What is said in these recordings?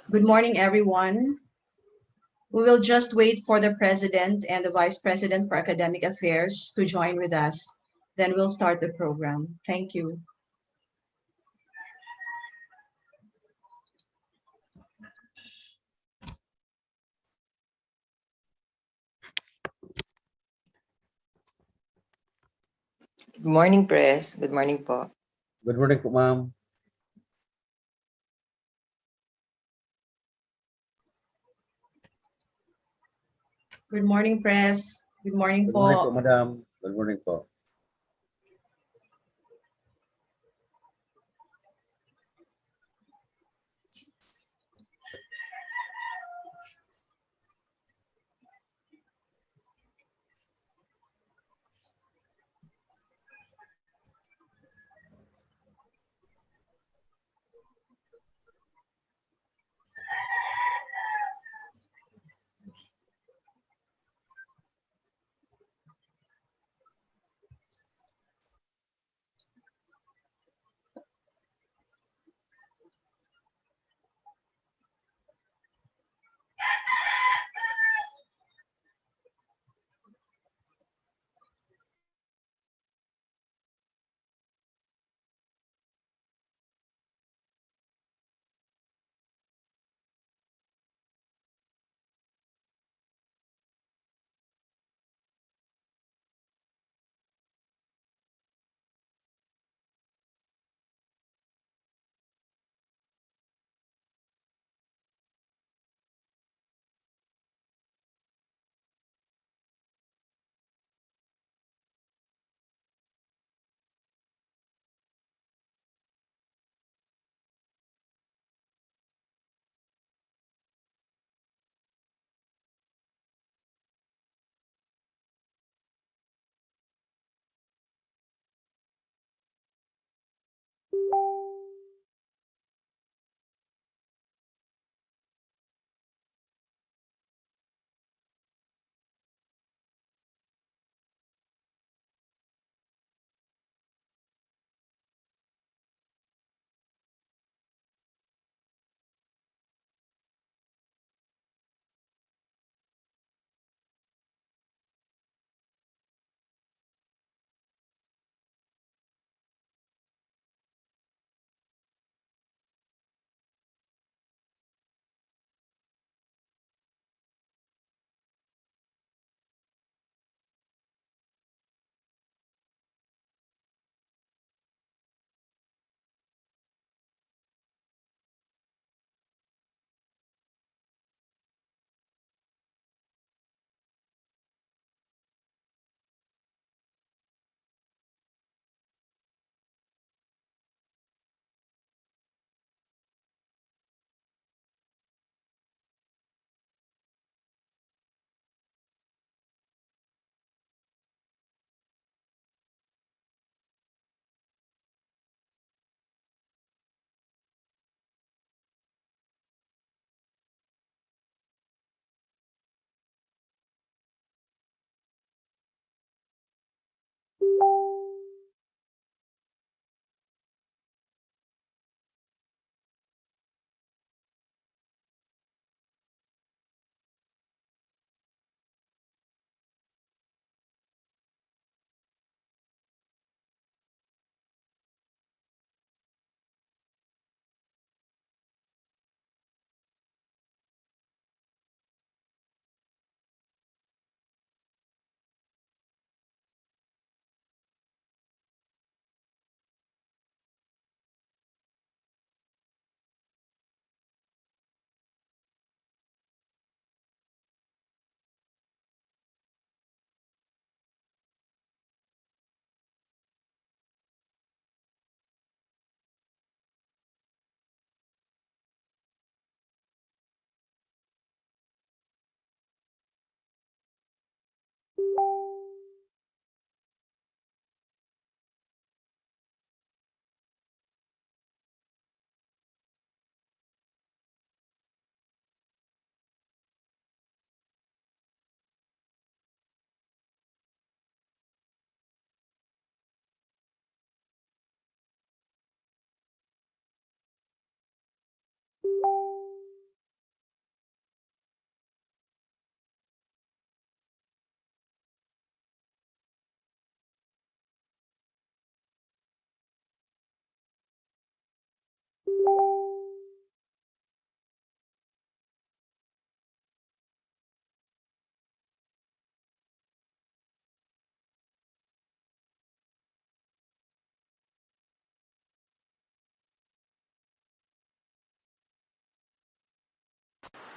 Good morning, everyone. We will just wait for the President and the Vice President for Academic Affairs to join with us. Then we'll start the program. Thank you. Good morning, Press. Good morning po. Good morning po, ma'am. Good morning, Press. Good morning Good morning po, po. madam. Good morning po.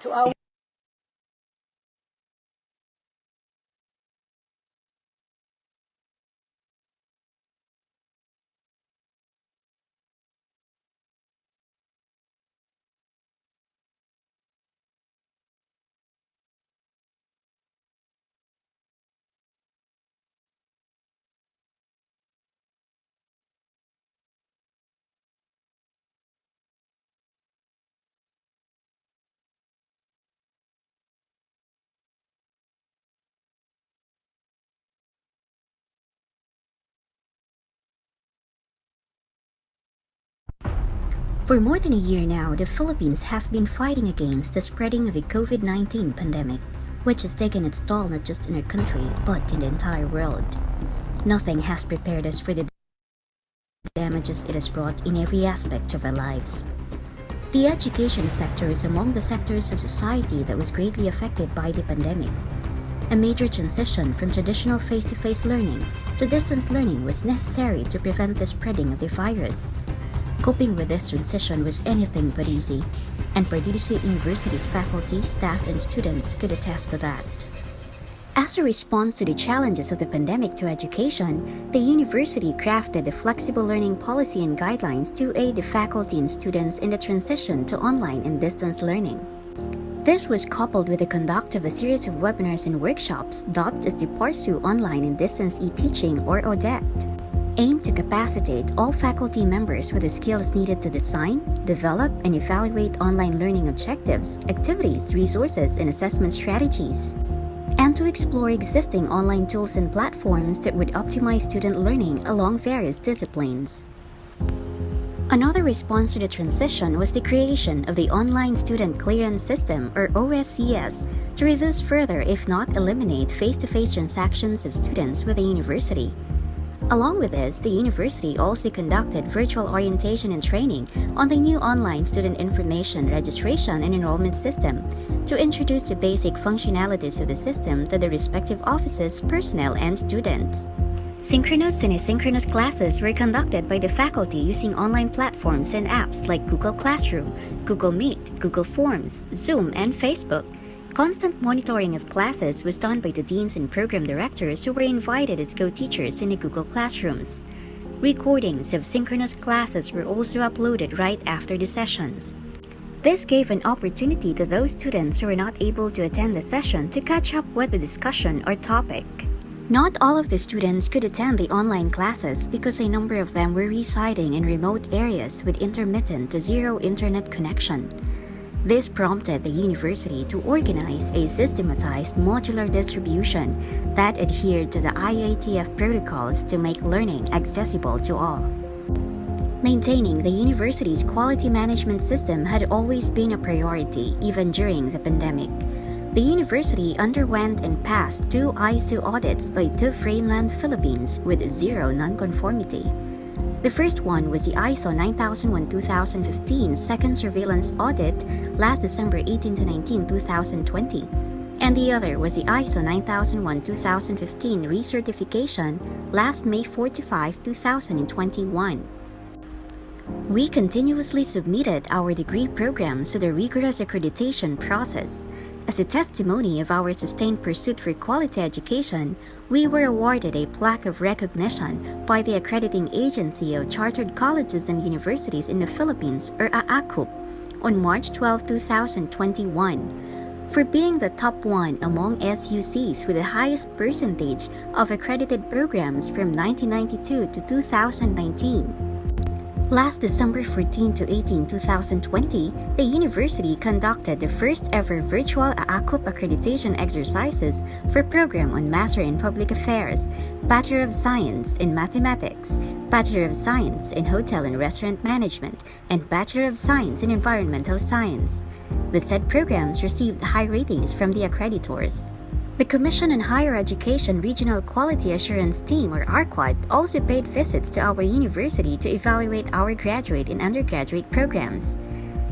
to our For more than a year now, the Philippines has been fighting against the spreading of the COVID-19 pandemic, which has taken its toll not just in our country, but in the entire world. Nothing has prepared us for the damages it has brought in every aspect of our lives. The education sector is among the sectors of society that was greatly affected by the pandemic. A major transition from traditional face-to-face learning to distance learning was necessary to prevent the spreading of the virus. Coping with this transition was anything but easy, and Purdue State University's faculty, staff, and students could attest to that. As a response to the challenges of the pandemic to education, the university crafted a flexible learning policy and guidelines to aid the faculty and students in the transition to online and distance learning. This was coupled with the conduct of a series of webinars and workshops dubbed as the PSU Online and Distance E-Teaching or audits, aimed to capacitate all faculty members with the skills needed to design, develop, and evaluate online learning objectives, activities, resources, and assessment strategies, and to explore existing online tools and platforms that would optimize student learning along various disciplines. Another response to the transition was the creation of the Online Student Clearance System or OSCS to reduce further, if not eliminate, face-to-face transactions of students with the university. Along with this, the university also conducted virtual orientation and training on the new online student information registration and enrollment system to introduce the basic functionalities of the system to the respective offices, personnel, and students. Synchronous and asynchronous classes were conducted by the faculty using online platforms and apps like Google Classroom, Google Meet, Google Forms, Zoom, and Facebook. Constant monitoring of classes was done by the deans and program directors who were invited as co-teachers in the Google Classrooms. Recordings of synchronous classes were also uploaded right after the sessions. This gave an opportunity to those students who were not able to attend the session to catch up with the discussion or topic. Not all of the students could attend the online classes because a number of them were residing in remote areas with intermittent to zero internet connection. This prompted the university to organize a systematized modular distribution that adhered to the IATF protocols to make learning accessible to all. Maintaining the university's quality management system had always been a priority, even during the pandemic. The university underwent and passed 2 ISO audits by TÜV Rheinland Philippines with zero nonconformity. The first one was the ISO 9001-2015 Second Surveillance Audit last December 18 to 19, 2020, and the other was the ISO 9001-2015 Recertification last May 4 to 5, 2021. We continuously submitted our degree programs to the rigorous accreditation process. As a testimony of our sustained pursuit for quality education, we were awarded a plaque of recognition by the Accrediting Agency of Chartered Colleges and Universities in the Philippines, or AACUP, on March 12, 2021, for being the top one among SUCs with the highest percentage of accredited programs from 1992 to 2019. Last December 14 to 18, 2020, the university conducted the first ever virtual AACUP accreditation exercises for program on Master in Public Affairs, Bachelor of Science in Mathematics, Bachelor of Science in Hotel and Restaurant Management, and Bachelor of Science in Environmental Science. The said programs received high ratings from the accreditors. The Commission on Higher Education Regional Quality Assurance Team, or ARQUAD, also paid visits to our university to evaluate our graduate and undergraduate programs.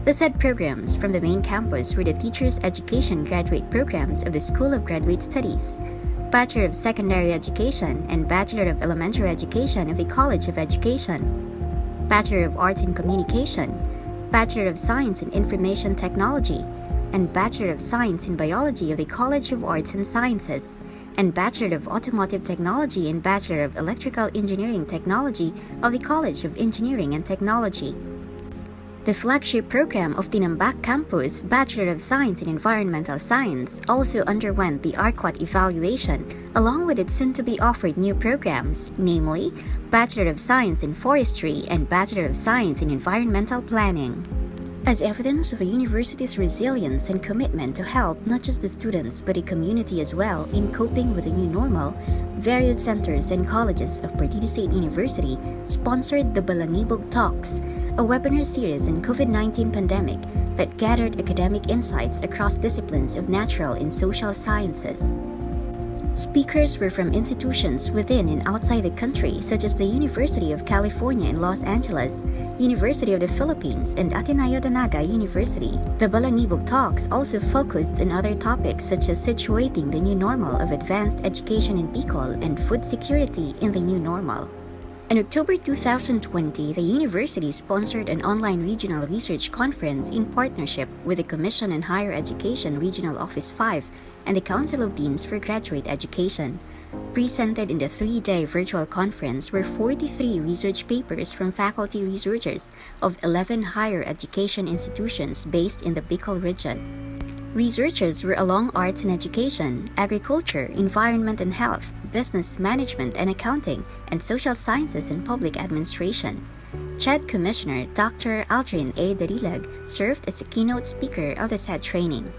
The said programs from the main campus were the Teachers Education Graduate Programs of the School of Graduate Studies, Bachelor of Secondary Education and Bachelor of Elementary Education of the College of Education, Bachelor of Arts in Communication, Bachelor of Science in Information Technology, and Bachelor of Science in Biology of the College of Arts and Sciences, and Bachelor of Automotive Technology and Bachelor of Electrical Engineering Technology of the College of Engineering and Technology. The flagship program of Tinambak Campus, Bachelor of Science in Environmental Science, also underwent the ARQUAT evaluation, along with its soon-to-be offered new programs, namely Bachelor of Science in Forestry and Bachelor of Science in Environmental Planning. As evidence of the university's resilience and commitment to help not just the students but the community as well in coping with the new normal, various centers and colleges of Partido State University sponsored the Balanibog Talks, a webinar series on COVID-19 pandemic that gathered academic insights across disciplines of natural and social sciences. Speakers were from institutions within and outside the country such as the University of California in Los Angeles, University of the Philippines, and Ateneo Danaga University. The Balanibog Talks also focused on other topics such as situating the new normal of advanced education in Bicol and food security in the new normal. In October 2020, the university sponsored an online regional research conference in partnership with the Commission on Higher Education Regional Office 5 and the Council of Deans for Graduate Education. Presented in the 3-day virtual conference were 43 research papers from faculty researchers of 11 higher education institutions based in the Bicol region. Researchers were along arts and education, agriculture, environment and health, business management and accounting, and social sciences and public administration. CHED Commissioner Dr. Aldrin A. Darilag served as a keynote speaker of the said training.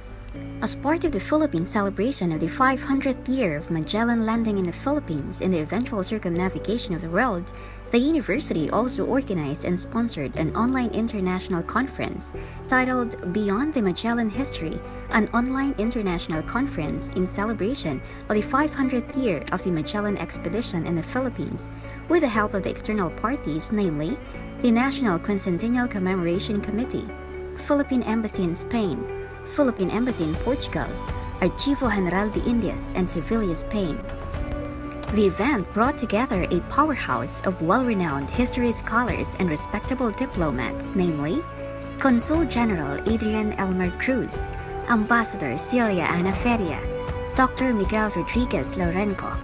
As part of the Philippine celebration of the 500th year of Magellan landing in the Philippines and the eventual circumnavigation of the world, the university also organized and sponsored an online international conference titled Beyond the Magellan History, an online international conference in celebration of the 500th year of the Magellan expedition in the Philippines, with the help of the external parties, namely the National Quincentennial Commemoration Committee, Philippine Embassy in Spain, Philippine Embassy in Portugal, Archivo General de Indias, and Sevilla, Spain. The event brought together a powerhouse of well-renowned history scholars and respectable diplomats, namely Consul General Adrian Elmer Cruz, Ambassador Celia Ana Feria, Dr. Miguel Rodriguez Lorenco,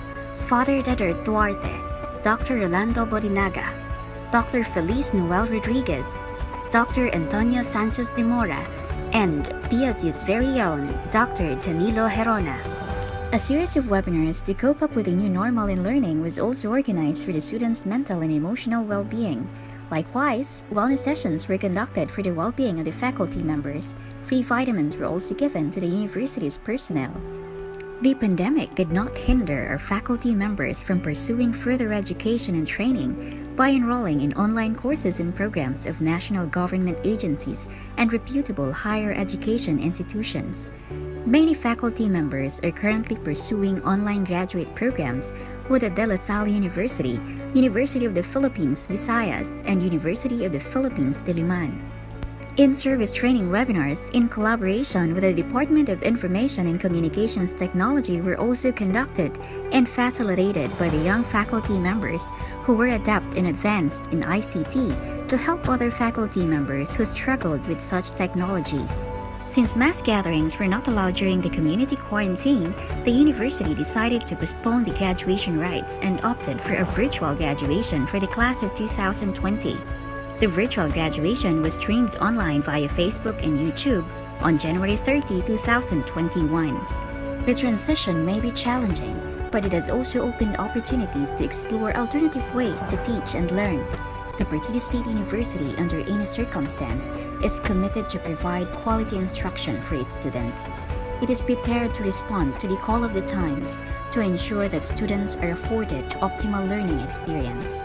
Father Dedert Duarte, Dr. Rolando Bodinaga, Dr. Feliz Noel Rodriguez, Dr. Antonio Sanchez de Mora, and PSU's very own Dr. Danilo Herona. A series of webinars to cope up with the new normal in learning was also organized for the students' mental and emotional well-being. Likewise, wellness sessions were conducted for the well-being of the faculty members. Free vitamins were also given to the university's personnel. The pandemic did not hinder our faculty members from pursuing further education and training by enrolling in online courses and programs of national government agencies and reputable higher education institutions. Many faculty members are currently pursuing online graduate programs with the De La Salle University, University of the Philippines, Visayas, and University of the Philippines, Diliman. In-service training webinars in collaboration with the Department of Information and Communications Technology were also conducted and facilitated by the young faculty members who were adept and advanced in ICT to help other faculty members who struggled with such technologies. Since mass gatherings were not allowed during the community quarantine, the university decided to postpone the graduation rites and opted for a virtual graduation for the class of 2020. The virtual graduation was streamed online via Facebook and YouTube on January 30, 2021. The transition may be challenging, but it has also opened opportunities to explore alternative ways to teach and learn. The Partido State University, under any circumstance, is committed to provide quality instruction for its students. It is prepared to respond to the call of the times to ensure that students are afforded optimal learning experience.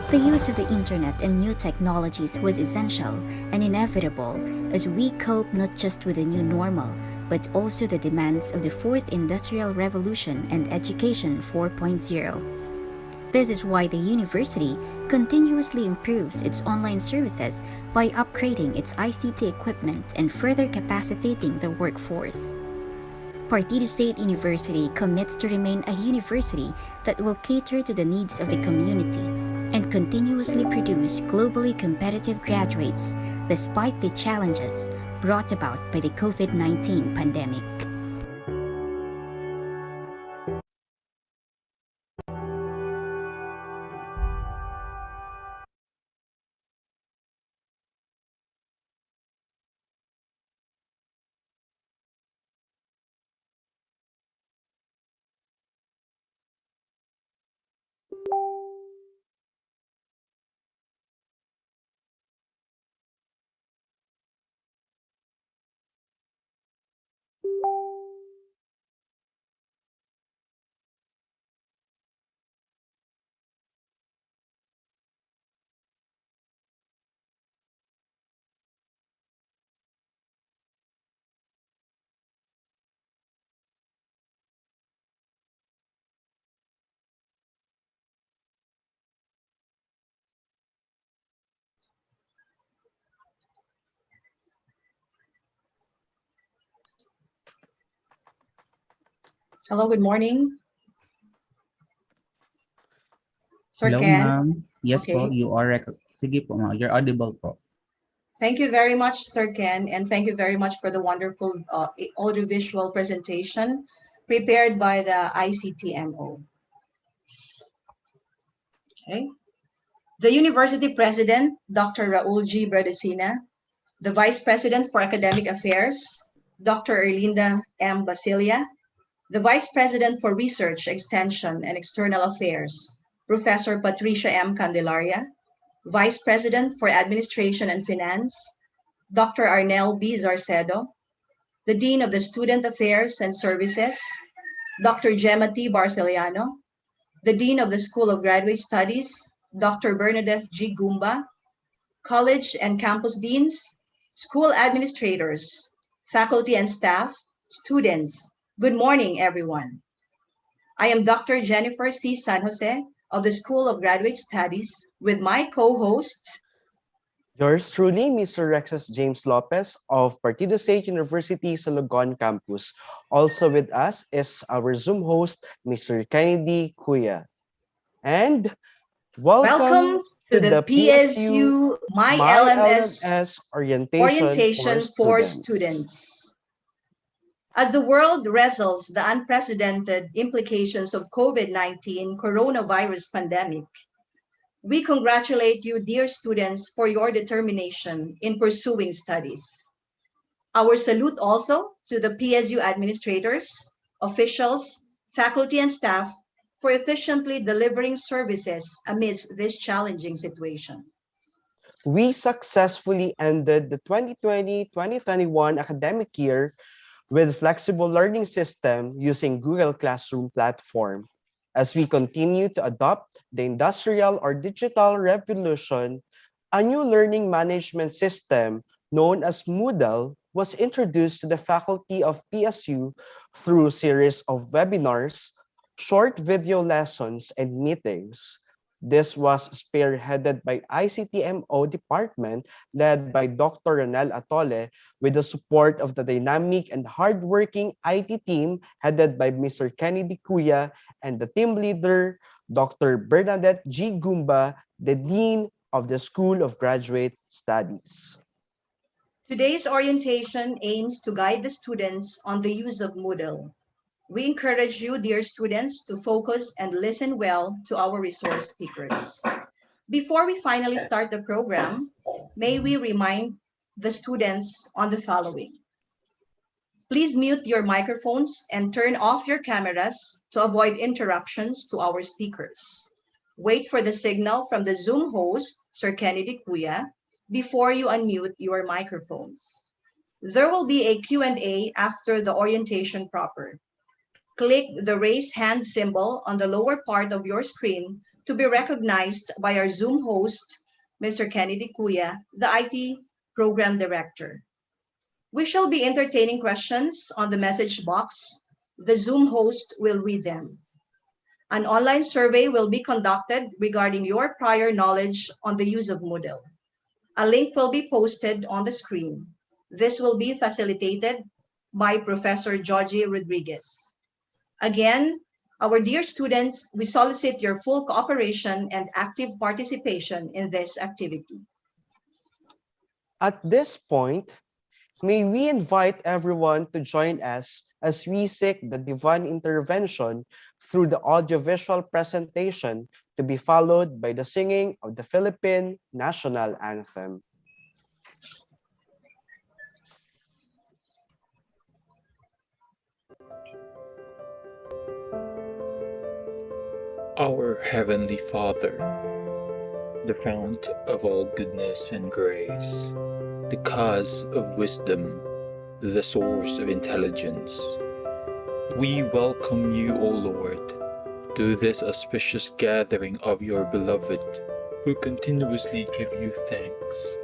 The use of the internet and new technologies was essential and inevitable as we cope not just with the new normal, but also the demands of the Fourth Industrial Revolution and Education 4.0. This is why the university continuously improves its online services by upgrading its ICT equipment and further capacitating the workforce. Partido State University commits to remain a university that will cater to the needs of the community and continuously produce globally competitive graduates despite the challenges brought about by the COVID-19 pandemic. Hello, good morning. Sir Hello, Ken. ma'am. Yes po, Okay. you are Sige po, ma'am. You're audible po. Thank you very much, Sir Ken, and thank you very much for the wonderful audiovisual presentation prepared by the ICTMO. Okay. The University President, Dr. Raul G. Berdesina, the Vice President for Academic Affairs, Dr. Erlinda M. Basilia, the Vice President for Research, Extension, and External Affairs, Professor Patricia M. Candelaria, Vice President for Administration and Finance, Dr. Arnel B. Zarcedo, the Dean of the Student Affairs and Services, Dr. Gemma T. Barceliano, the Dean of the School of Graduate Studies, Dr. Bernadette G. Gumba, college and campus deans, school administrators, faculty and staff, students. Good morning, everyone. I am Dr. Jennifer C. San Jose of the School of Graduate Studies with my co-host, Yours truly, Mr. Rexus James Lopez of Partido State University Salogon Campus. Also with us is our Zoom host, Mr. Kennedy Kuya. And welcome to the PSU myLMS orientation for students. students. As the world wrestles the unprecedented implications of COVID-19 coronavirus pandemic, we congratulate you, dear students, for your determination in pursuing studies. Our salute also to the PSU administrators, officials, faculty, and staff for efficiently delivering services amidst this challenging situation. We successfully ended the 2020-2021 academic year with flexible learning system using Google Classroom platform. As we continue to adopt the industrial or digital revolution, a new learning management system known as Moodle was introduced to the faculty of PSU through series of webinars, short video lessons, and meetings. This was spearheaded by ICTMO department led by Dr. Ronel Atole with the support of the dynamic and hardworking IT team headed by Mr. Kennedy Kuya and the team leader, Dr. Bernadette G. Gumba, the Dean of the School of Graduate Studies. Today's orientation aims to guide the students on the use of Moodle. We encourage you, dear students, to focus and listen well to our resource speakers. Before we finally start the program, may we remind the students on the following. Please mute your microphones and turn off your cameras to avoid interruptions to our speakers. Wait for the signal from the Zoom host, Sir Kennedy Kuya, before you unmute your microphones. There will be a Q&A after the orientation proper. Click the raise hand symbol on the lower part of your screen to be recognized by our Zoom host, Mr. Kennedy Kuya, the IT Program Director. We shall be entertaining questions on the message box. The Zoom host will read them. An online survey will be conducted regarding your prior knowledge on the use of Moodle. A link will be posted on the screen. This will be facilitated by Professor Georgie Rodriguez. Again, our dear students, we solicit your full cooperation and active participation in this activity. At this point, May we invite everyone to join us as we seek the divine intervention through the audiovisual presentation to be followed by the singing of the Philippine national anthem. Our Heavenly Father, the fount of all goodness and grace, the cause of wisdom, the source of intelligence, we welcome you, O Lord, to this auspicious gathering of your beloved, who continuously give you thanks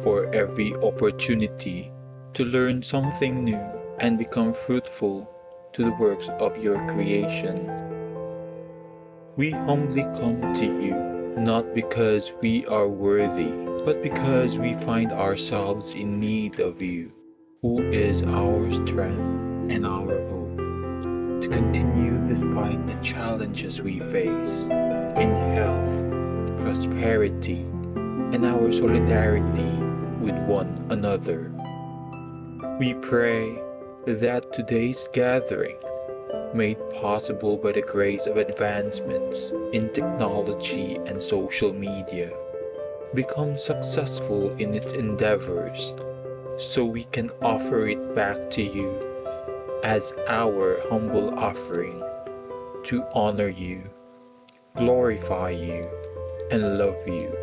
for every opportunity to learn something new and become fruitful to the works of your creation. We humbly come to you, not because we are worthy, but because we find ourselves in need of you, who is our strength and our hope, to continue despite the challenges we face in health, prosperity, and our solidarity with one another. We pray that today's gathering, made possible by the grace of advancements in technology and social media, become successful in its endeavors, so we can offer it back to you as our humble offering to honor you, glorify you, and love you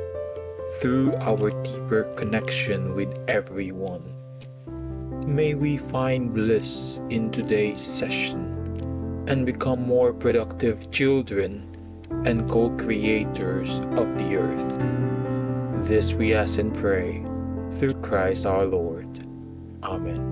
through our deeper connection with everyone. May we find bliss in today's session and become more productive children and co-creators of the earth. This we ask and pray through Christ our Lord. Amen.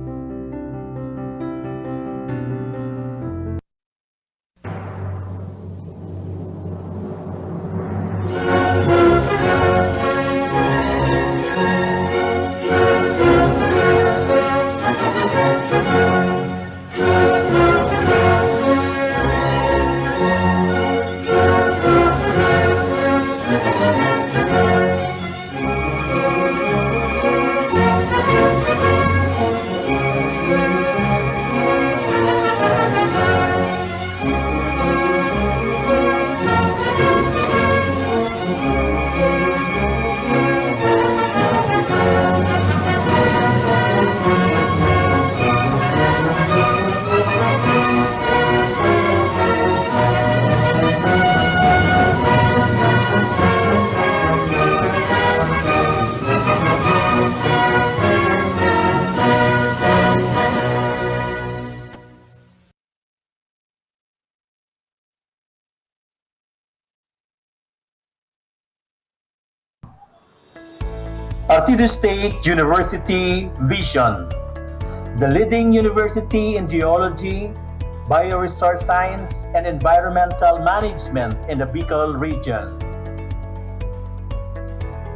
Artido State University Vision, the leading university in geology, bioresource science, and environmental management in the Bicol region.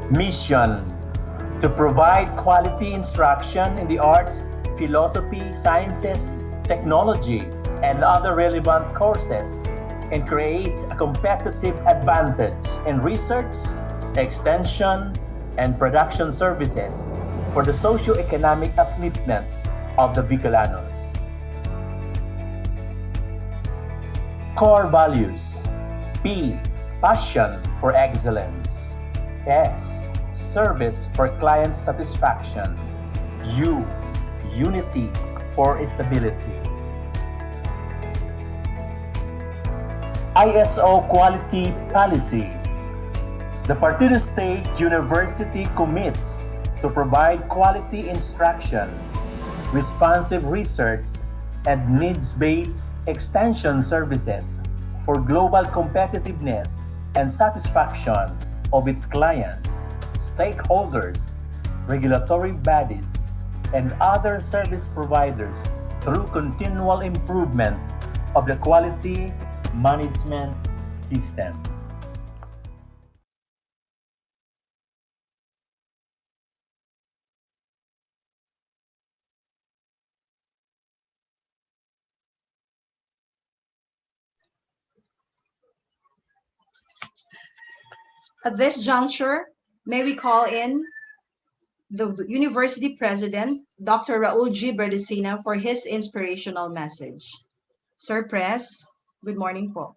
Mission: to provide quality instruction in the arts, philosophy, sciences, technology, and other relevant courses, and create a competitive advantage in research, extension, and production services for the socio-economic upliftment of the Bicolanos. Core values: P. Passion for excellence. S. Service for client satisfaction. U. Unity for stability. ISO quality policy. The Partido State University commits to provide quality instruction, responsive research, and needs-based extension services for global competitiveness and satisfaction of its clients, stakeholders, regulatory bodies, and other service providers through continual improvement of the quality management system. At this juncture, may we call in the University President, Dr. Raul G. Berdesina, for his inspirational message. Sir Pres, good morning po.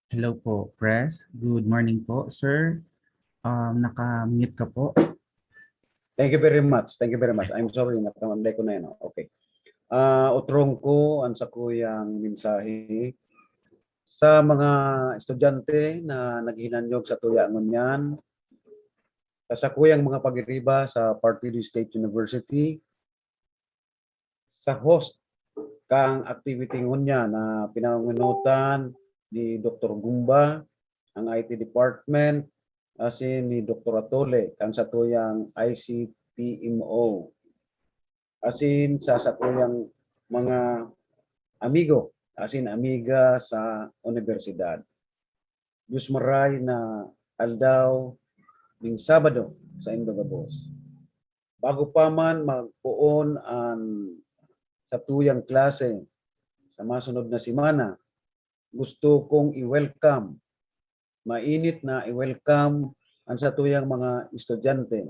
Hello po, Press. Good morning po, sir. Naka-mute ka po. Thank you very much. Thank you very much. I'm sorry, nakamanday ko na yun. Okay. Utrong ko ang sakuyang mensahe sa mga estudyante na naghinanyog sa tuyangon yan, sa sakuyang mga pagiriba sa Partido State University, sa host kang activity ngunya na pinangunutan ni Dr. Gumba, ang IT Department, asin ni Dr. Atole, kang satuyang ICTMO, asin sa sakuyang mga amigo, asin amiga sa universidad. Diyos maray na aldaw ning Sabado sa Indogabos. Bago pa man magpuon ang sa tuyang klase sa masunod na semana, gusto kong i-welcome, mainit na i-welcome ang sa tuyang mga estudyante.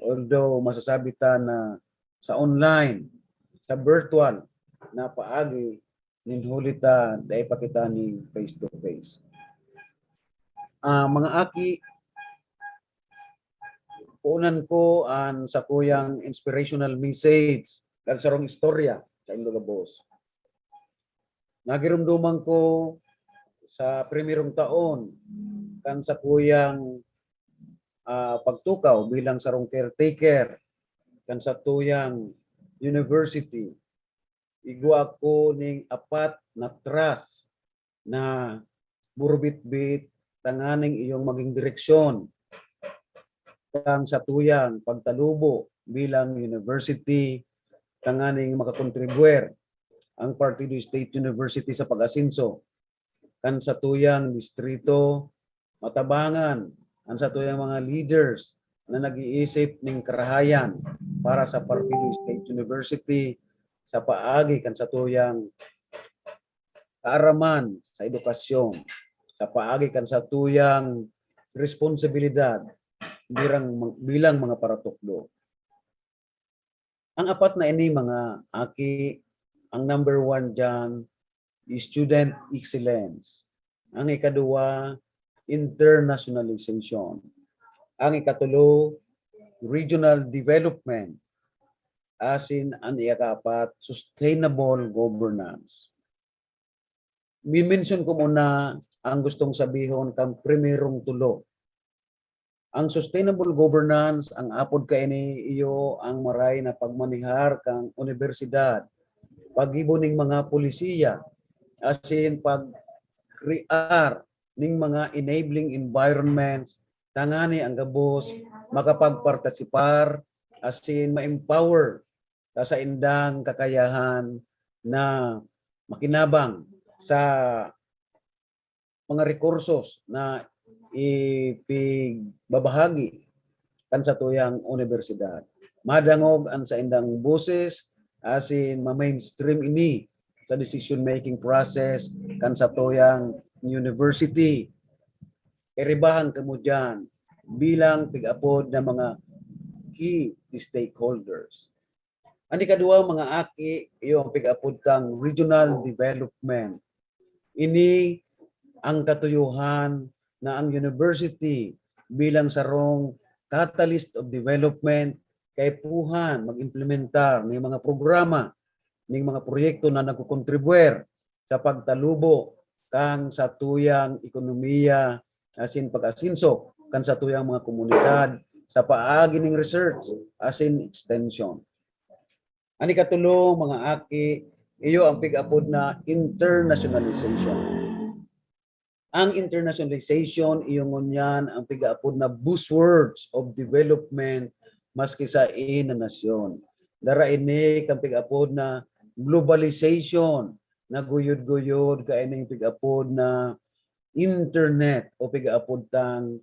Although masasabi ta na sa online, sa virtual na paagi, ninhuli ta dahil pa kita ni face to face. Mga aki, puunan ko ang sa kuyang inspirational message kan sarong istorya sa Indogabos. Nagirumduman ko sa primerong taon kan sa kuyang pagtukaw bilang sarong caretaker kan sa tuyang university. Igwa ko ning apat na trust na burbit-bit tanganing iyong maging direksyon kang sa tuyang pagtalubo bilang university tanganing makakontribuer ang Partido State University sa pag-asinso kan sa tuyang distrito matabangan ang sa tuyang mga leaders na nag-iisip ning karahayan para sa Partido State University sa paagi kan sa tuyang kaaraman sa edukasyon, sa paagi kan sa tuyang responsibilidad bilang mga paratukdo. Ang apat na ini mga aki, ang number 1 dyan, student excellence. Ang ikaduwa, internationalization. Ang ikatulo, regional development. Asin ang ikapat, sustainable governance. Mimension ko muna ang gustong sabihon kang primerong tulo. Ang sustainable governance, ang apod ka ini iyo ang maray na pagmanihar kang universidad, pag-ibo ning mga polisiya, asin pag-create ning mga enabling environments, tangani ang gabos, makapagpartisipar, asin ma-empower sa indang kakayahan na makinabang sa mga rekursos na ipigbabahagi kan sa tuyang universidad. Madangog ang sa indang boses asin ma-mainstream ini sa decision-making process kan sa tuyang university. Iribahan kamo dyan bilang pig-apod na mga key stakeholders. Ang ikadua mga aki, yung pig-apod kang regional development. Ini ang katuyuhan na ang university bilang sarong catalyst of development kay puhan mag-implementar ng mga programa, ng mga proyekto na nagkukontribuer sa pagtalubo kang sa tuyang ekonomiya asin pag-asinso kan sa tuyang mga komunidad sa paagi ning research asin extension. Ani katulong mga aki, iyo ang pig-apod na internationalization. Ang internationalization iyong ngunyan ang pig-apod na buzzwords of development maski sa ina nasyon. Dara ini kang pig-apod na globalization, na guyod-guyod kaining pig-apod na internet o pig-apod tang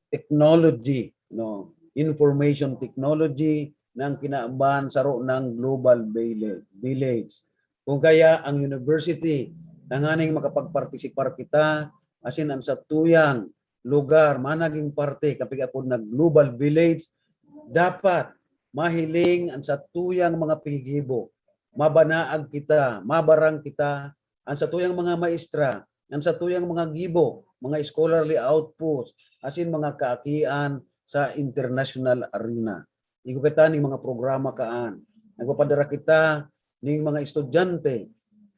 technology, no, information technology ng kinaaban saro ng global village. Kung kaya ang university nanganing makapagpartisipar kita asin ang sa tuyang lugar managing parte kapag apod nag global village, dapat mahiling ang sa tuyang mga pigibo, mabanaag kita, mabarang kita ang sa tuyang mga maestra, ang sa tuyang mga gibo, mga scholarly outposts, asin mga kaakian sa international arena. Igupita ning mga programa kaan. Nagpapadara kita ning mga estudyante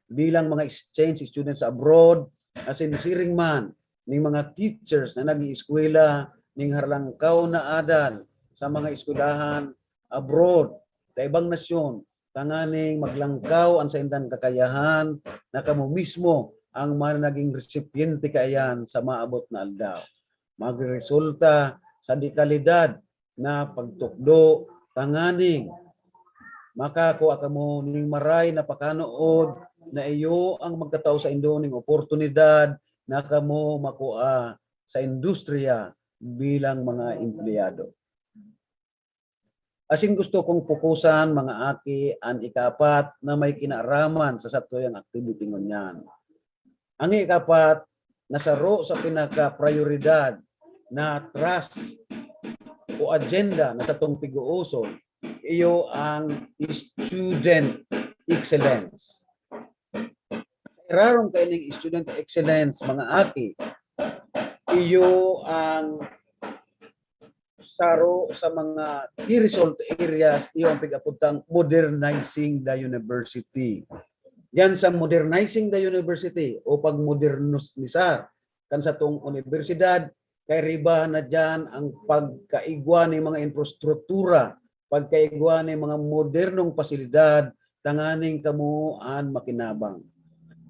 bilang mga exchange students abroad, asin siring man ning mga teachers na nag-ieskwela ning harlangkaw na adal sa mga eskwelahan abroad sa ibang nasyon, tanganing maglangkaw ang sa indang kakayahan na kamo mismo ang naging recipiente kayan sa maabot na aldaw. Magresulta sa dekalidad na pagtukdo tanganing makakuha kamo ning maray na pakanood na iyo ang magkataw sa indo ning oportunidad na kamo makuha sa industriya bilang mga empleyado. Asin gusto kong pukusan mga aki ang ikapat na may kinaraman sa satuyang activity ngunyan. Ang ikapat nasaro sa pinaka-prioridad na trust o agenda na tatong pig-uusol, iyo ang student excellence. Rarong kaining student excellence mga aki, iyo ang saro sa mga key result areas, iyo ang pig-aputang modernizing the university. Yan sa modernizing the university o pagmodernisar kan sa tong universidad, kay riba na dyan ang pagkaigwa ng mga infrastruktura, pagkaigwa ng mga modernong pasilidad, tanganing kamuan makinabang.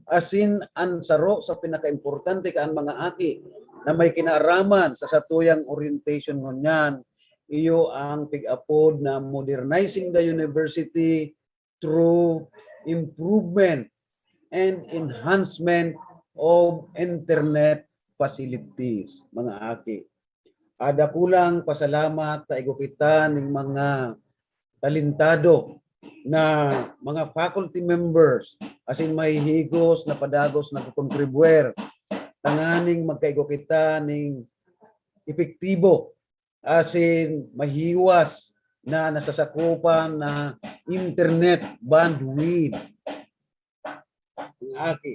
Asin ang saro sa pinaka-importante kaan mga aki na may kinaraman sa satuyang orientation ngunyan, iyo ang pig-apod na modernizing the university through improvement and enhancement of internet facilities mga aki. Ada kulang pasalamat ta igupitan ng mga talentado na mga faculty members asin may higos na padagos na kontribuer tanganing magkaigo kita ning epektibo asin mahiwas na nasasakupan na internet bandwidth. Mga aki,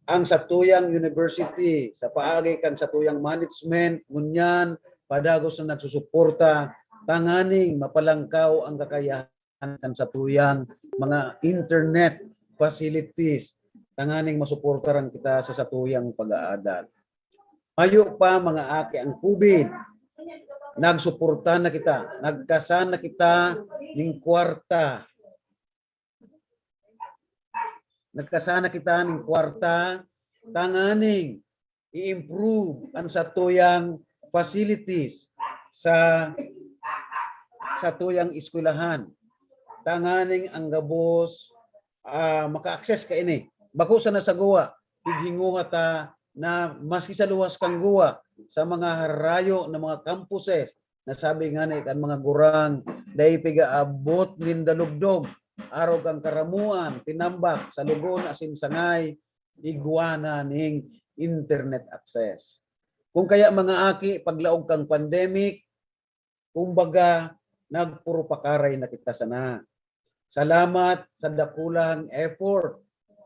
ang satuyang university sa paagi kan satuyang management ngunyan padagos na nagsusuporta tanganing mapalangkaw ang kakayahan kan satuyang mga internet facilities tanganing masuportaran kita sa satuyang pag-aadal. Mayo pa mga aki ang COVID, nagsuporta na kita, nagkasan na kita ning kwarta. Nagkasana kita ning kwarta tanganing i-improve ang satuyang facilities sa satuyang eskwelahan. Tanganing ang gabos maka-access ka ini. Bako sa nasagawa, pighinguha ta na maski sa luwas kang guwa sa mga harayo na mga campuses na sabi nga na kan mga gurang dahil pigaabot nindalugdog araw kang karamuan tinambak sa lugon asin sangay iguana ning internet access. Kung kaya mga aki paglaog kang pandemic, kumbaga nagpuro pakaray na kita sana. Salamat sa dakulang effort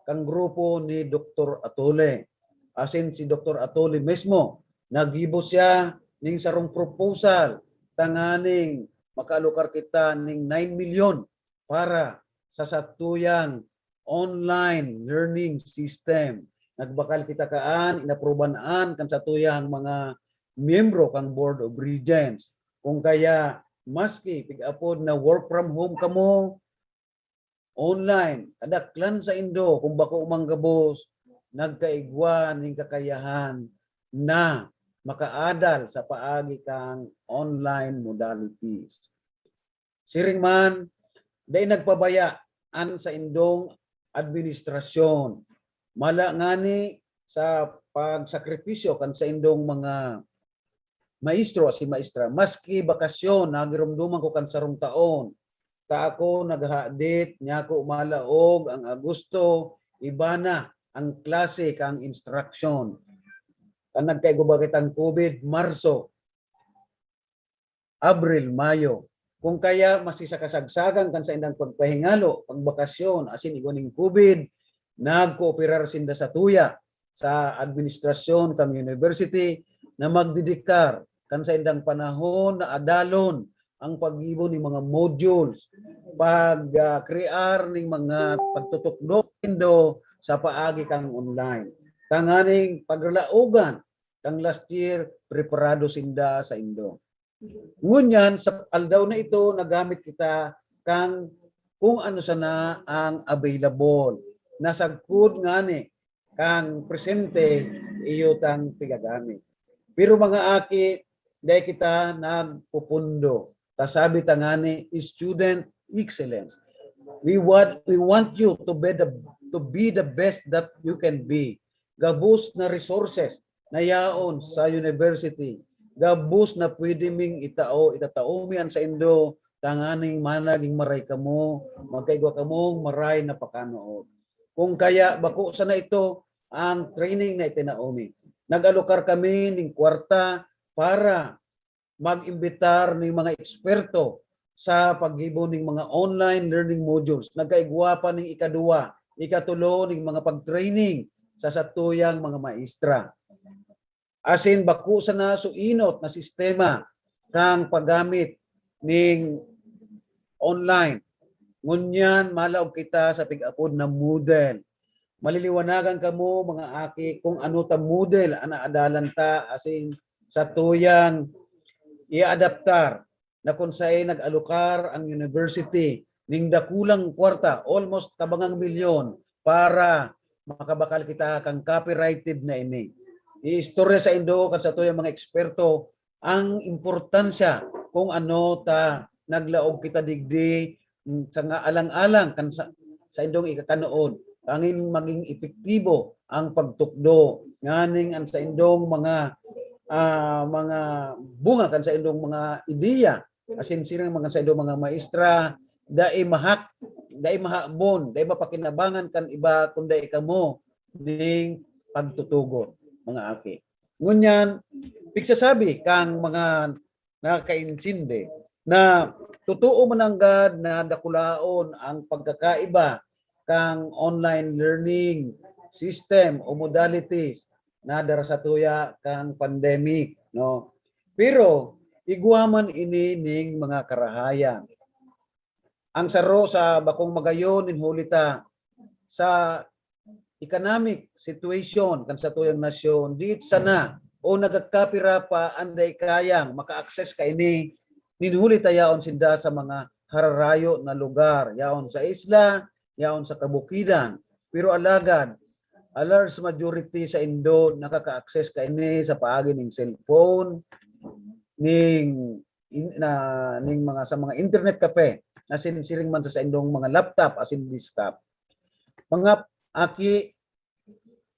kang grupo ni Dr. Atole. Asin si Dr. Atole mismo nagibo siya ning sarong proposal tanganing makalukar kita ning 9 milyon para sa satuyang online learning system nagbakal kita kaan, inaprobanaan kan sa tuyang mga miyembro kang Board of Regents. Kung kaya, maski pig-apod na work from home kamo, online, kadaklan sa Indo, kung bako manggabos, nagkaigwan ng kakayahan na makaadal sa paagi kang online modalities. Siring man, dahil nagpabayaan sa Indong administrasyon, mala ngani sa pagsakripisyo kan sa Indong mga maestro si maestra, maski bakasyon, nagirumduman ko kan sarong taon, ta ako naghadit niya ko malaog ang Agosto, iba na ang klase kang instruction. Kan nagkaigubagit ang COVID, Marso, Abril, Mayo. Kung kaya masisakasagsagan kan sa indang pagpahingalo, pagbakasyon, asin iguning COVID, nagkooperar sinda sa tuya sa administrasyon kang university na magdidikar kan sa indang panahon na adalon ang pag-ibon ng mga modules, pag-crear ng mga pagtutukdok indo sa paagi kang online. Tanganing pagralaugan kang last year preparado sinda sa Indo. Ngunyan sa aldaw na ito nagamit kita kang kung ano sana ang available. Nasagkod ngani kang presente iyo tang pigagamit. Pero mga aki dahil kita nagpupundo. Tasabi tangani student excellence. We want you to be the best that you can be. Gabus na resources na yaon sa university. Gabus na pwede ming itataomian sa Indo, tanganing managing maray kamo, magkaigwa kamo, maray na pakanood. Kung kaya, bako sana ito ang training na itinaomi. Nag-alokar kami ng kwarta para mag-imbitar ng mga eksperto sa pag-ibon ng mga online learning modules. Nagkaigwa pa ng ikadua, ikatulo ng mga pag-training sa satuyang mga maestra. Asin bako sana suinot na sistema kang paggamit ning online. Ngunyan malaog kita sa pig-apod na Moodle. Maliliwanagan kamo mga aki kung ano ta Moodle ana adalan ta asin sa tuyang i-adaptar na kung saan nag-alokar ang university ning dakulang kwarta almost kabangang milyon para makabakal kita kang copyrighted na ini. Istorya sa Indo kan sa tuyang mga eksperto ang importansya kung ano ta naglaog kita digdi sa nga alang-alang kan sa Indong ikakanood angin maging epektibo ang pagtukdo nganing ang sa Indong mga bunga kan sa Indong mga ideya asin sirang mga sa Indong mga maestra dai mahakbon dai mapakinabangan kan iba kundi kamo ning pagtutugon mga aki. Ngunyan, pigsasabi kang mga nakakaintindi na totoo mananggad na dakulaon ang pagkakaiba kang online learning system o modalities na darasatuya kang pandemic, no? Pero iguaman ini ning mga karahayan. Ang saro sa bakong magayon nin hulita sa economic situation kan sa tuyang nasyon diit sana o nagakapira pa anday kayang maka-access ka ini ninhuli tayaon sinda sa mga hararayo na lugar yaon sa isla yaon sa kabukidan pero alagad a large majority sa Indo nakaka-access ka ini sa paagi ning cellphone ning mga sa mga internet cafe na sinisiring man sa Indong mga laptop asin desktop mga aki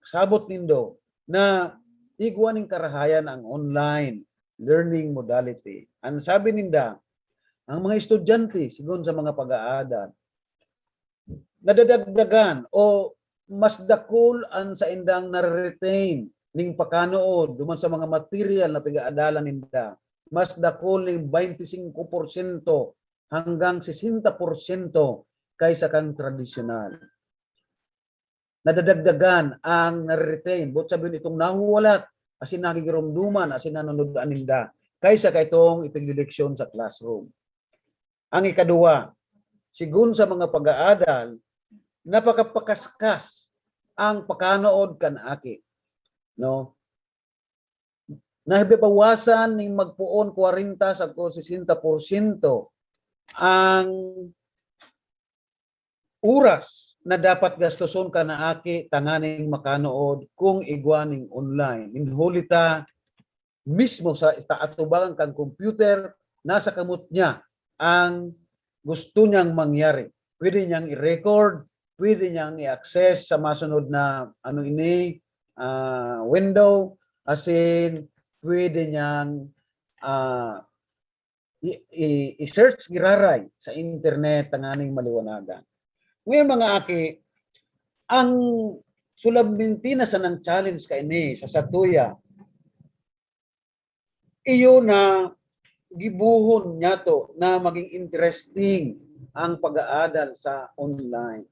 sabot nindo na igwa ning karahayan ang online learning modality. Ang sabi ninda, ang mga estudyante sigon sa mga pag-aaral nadadagdagan o mas dakol ang sa indang na-retain ning pakanood duman sa mga material na pag-aadalan ninda. Mas dakol ning 25% hanggang 60% kaysa kang tradisyonal. Nadadagdagan ang na-retain. But sabihin itong nahuwalat, asin nagigirumduman, asin nanonood ninda, kaysa kay itong ipiglileksyon sa classroom. Ang ikadua, sigun sa mga pag-aadal, napakapakaskas ang pakanood kan aki, no? Nahibawasan ning magpuon 40 sa 60% ang oras na dapat gastuson ka na aki tanganing makanood kung igwaning online. Inhulita mismo sa atubangan kang computer, nasa kamot niya ang gusto niyang mangyari. Pwede niyang i-record, pwede niyang i-access sa masunod na window, as in pwede niyang i-search giraray sa internet tanganing maliwanagan. Ngayon mga aki, ang sulabintina sa ng challenge ka ini sa satuya, iyo na gibuhon niya to na maging interesting ang pag-aadal sa online.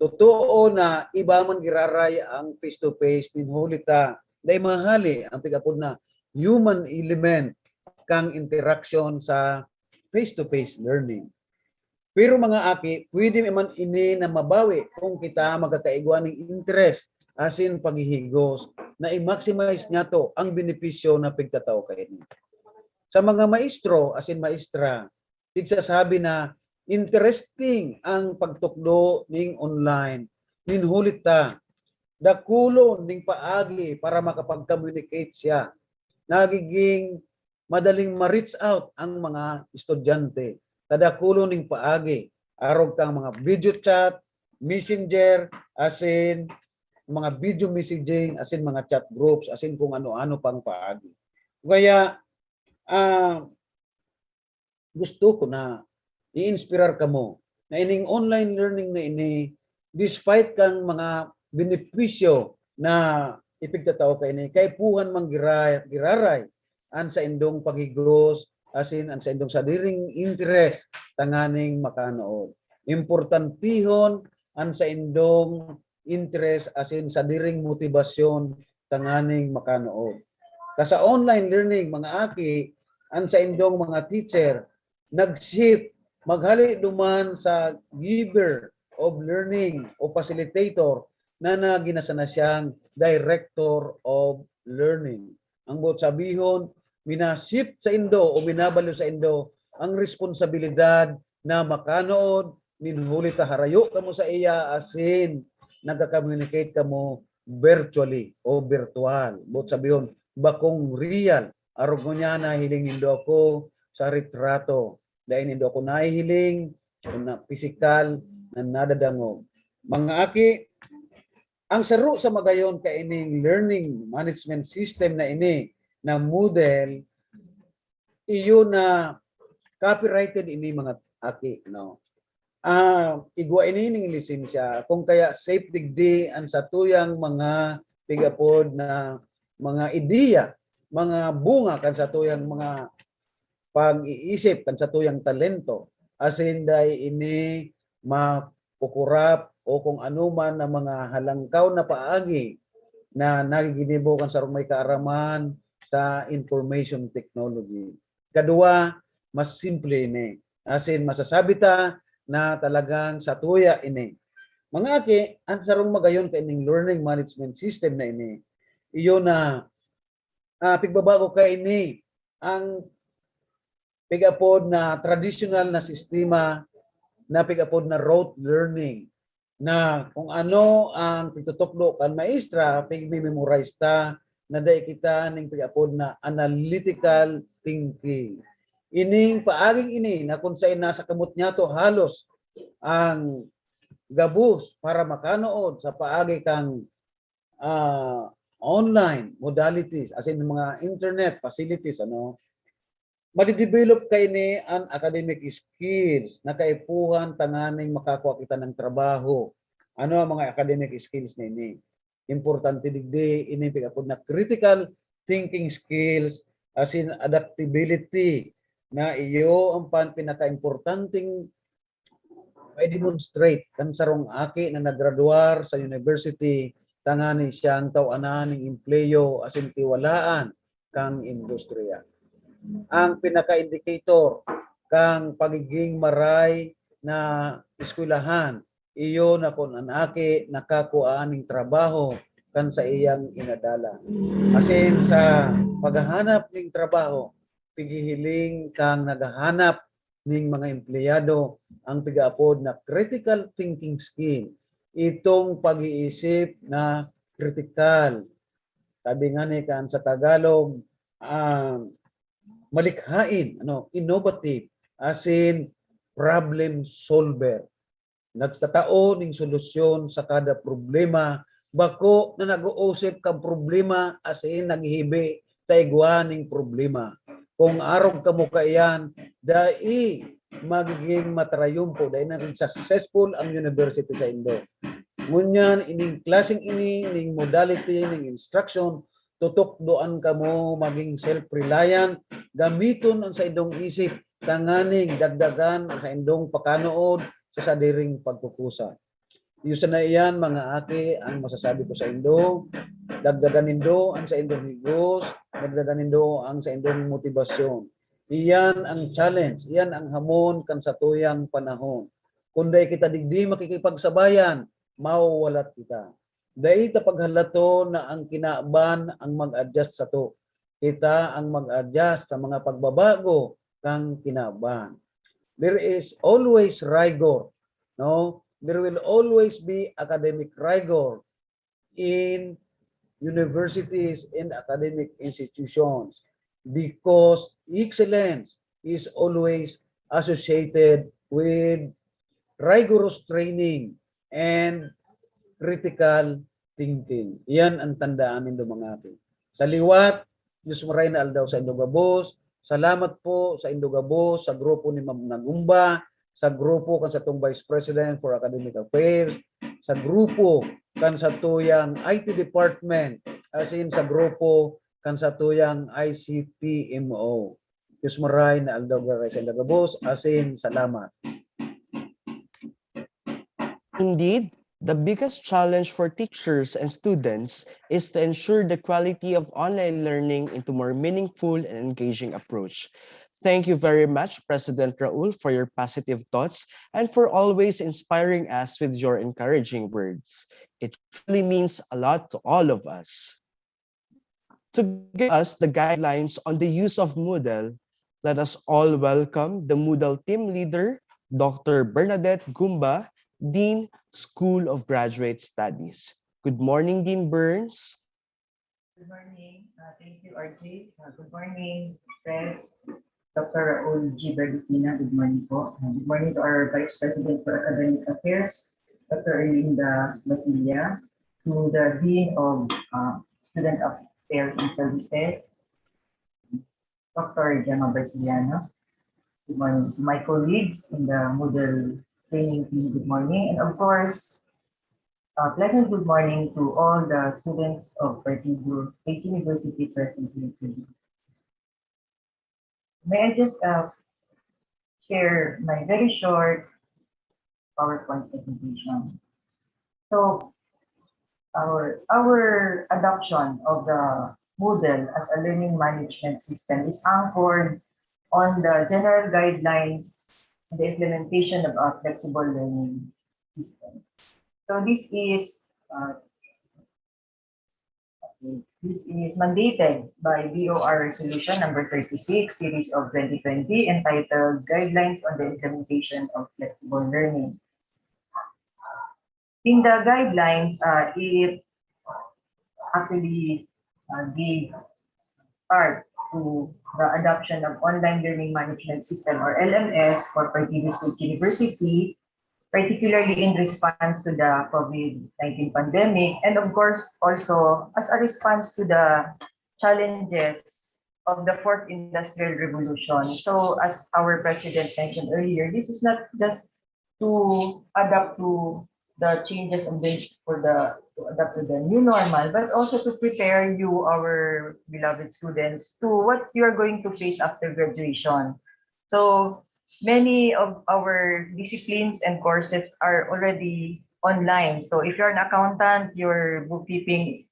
Totoo na iba man giraray ang face-to-face din hulita dahil mahali ang pigapod na human element kang interaction sa face-to-face learning. Pero mga aki, pwede man ini na mabawi kung kita magkakaigwa ng interest asin paghihigos na i-maximize niya to ang benepisyo na pigtataw kayo. Sa mga maestro asin maestra, pigsasabi na interesting ang pagtukdo ning online, ninhulit ta, dakulo ning paagi para makapag-communicate siya. Nagiging madaling ma-reach out ang mga estudyante. Tadakulo ning paagi, arog kang mga video chat, messenger, asin mga video messaging, asin mga chat groups, asin kung ano-ano pang paagi. Kaya gusto ko na i-inspirar ka mo na ining online learning na ini, despite kang mga benepisyo na ipigtatao ka ini, kay puhan mang giraray an sa indong paghigos, asin an sa indong sadiring interest tanganing makanood. Importantihon an sa indong interest asin sadiring motivasyon tanganing makanood. Sa online learning mga aki, an sa indong mga teacher nag-shift maghali duman sa giver of learning o facilitator na ginasana siyang director of learning. Ang buot sabihon, minashift sa indo o binabalo sa indo ang responsibilidad na makanood, ninhulit harayo kamo sa iya asin nagka-communicate kamo virtually o virtual. Buot sabihon, bakong real, arog mo niya na hiling nindo ako sa retrato. Dahil nindo ako nahihiling na physical na nadadangog. Mga aki, ang saro sa magayon ka ining learning management system na ini na Moodle, iyo na copyrighted ini mga aki, no. Igwa ini ning lisensya kung kaya safe digdi ang satuyang mga pigapod na mga ideya, mga bunga kan satuyang mga pag-iisip kan satuyang talento asin day ini mapukurap o kung ano man na mga halangkaw na paagi na nagiginibo kan sa may kaaraman sa information technology. Kadua, mas simple ini. Asin masasabi ta na talagang satuya ini. Mga aki, ang sarong magayon ka ining learning management system na ini, iyo na pigbabago ka ini ang pigapod na traditional na sistema na pigapod na rote learning na kung ano ang pitutuklo kan maestra pigmi-memorize ta na day kita ning pigapod na analytical thinking. Ining paaging ini na kung saan nasa kamot niya to halos ang gabus para makanood sa paagi kang online modalities as in mga internet facilities madidevelop kay ni ang academic skills na kaipuhan tanganing makakuha kita ng trabaho. Ano ang mga academic skills na ini? Importante digdi ini pigapod na critical thinking skills as in adaptability na iyo ang pinaka-importanting i-demonstrate kan sarong aki na nagraduar sa university tangani siyang taw-anan ng empleyo as in tiwalaan kang industriya. Ang pinaka-indicator kang pagiging maray na eskwelahan iyo na kon anake nakakuha ning trabaho kan sa iyang inadala. Asin sa paghahanap ning trabaho, pigihiling kang naghahanap ning mga empleyado ang pigaapod na critical thinking skill. Itong pag-iisip na critical. Sabi nga ni kan sa Tagalog, malikhain, innovative, asin problem solver. Nagtatao ning solusyon sa kada problema, bako na nag-uusip kang problema asin naghihibi taigwa ning problema. Kung arog ka mo kaiyan, dai magiging matrayumpo, dai naging successful ang university sa Indo. Ngunyan, ining klaseng ini, ining modality, ining instruction, tutok doan ka mo maging self-reliant, gamiton ang sa indong isip, tanganing dagdagan ang sa indong pakanood, sa sadiring pagkukusa. Yusa na iyan mga aki ang masasabi ko sa Indo. Dagdagan nindo ang sa indong higos, dagdagan nindo ang sa indong motibasyon. Iyan ang challenge, iyan ang hamon kan sa tuyang panahon. Kunday kita digdi makikipagsabayan, mauwalat kita. Dahil paghalato na ang kinaaban ang mag-adjust sa to. Kita ang mag-adjust sa mga pagbabago kang kinaaban. There is always rigor, no? There will always be academic rigor in universities and academic institutions because excellence is always associated with rigorous training and critical thinking. Iyan ang tandaan nindo mga atin. Sa liwat, Diyos maray na aldaw sa Indogabos. Salamat po sa Indogabos, sa grupo ni Ma'am Nagumba, sa grupo kan sa tong Vice President for Academic Affairs, sa grupo kan sa tuyang IT Department, as in sa grupo kan sa tuyang ICTMO. Diyos maray na aldaw sa Indogabos, as in salamat. Indeed, the biggest challenge for teachers and students is to ensure the quality of online learning into more meaningful and engaging approach. Thank you very much, President Raul, for your positive thoughts and for always inspiring us with your encouraging words. It truly means a lot to all of us. To give us the guidelines on the use of Moodle, let us all welcome the Moodle team leader, Dr. Bernadette Gumba, Dean, School of Graduate Studies. Good morning, Dean Burns. Good morning. Thank you, RJ. Good morning, Press. Dr. Raul G. Berlusina. Good morning po. Good morning to our Vice President for Academic Affairs, Dr. Erlinda Basilia, to the Dean of Student Affairs and Services, Dr. Gemma Brasiliano. Good morning to my colleagues in the Moodle training team. Good morning. And of course, pleasant good morning to all the students of Partido State University present here today. May I just share my very short PowerPoint presentation. So our adoption of the Moodle as a learning management system is anchored on the general guidelines and the implementation of a flexible learning system. So this is mandated by BOR Resolution number 36, series of 2020, entitled Guidelines on the Implementation of Flexible Learning. In the guidelines, it actually gave start to the adoption of online learning management system or LMS for Partido State University, particularly in response to the COVID-19 pandemic, and of course also as a response to the challenges of the fourth industrial revolution. So as our president mentioned earlier, this is not just to adapt to the changes of to adapt to the new normal, but also to prepare you, our beloved students, to what you are going to face after graduation. So many of our disciplines and courses are already online. So if you're an accountant, your bookkeeping,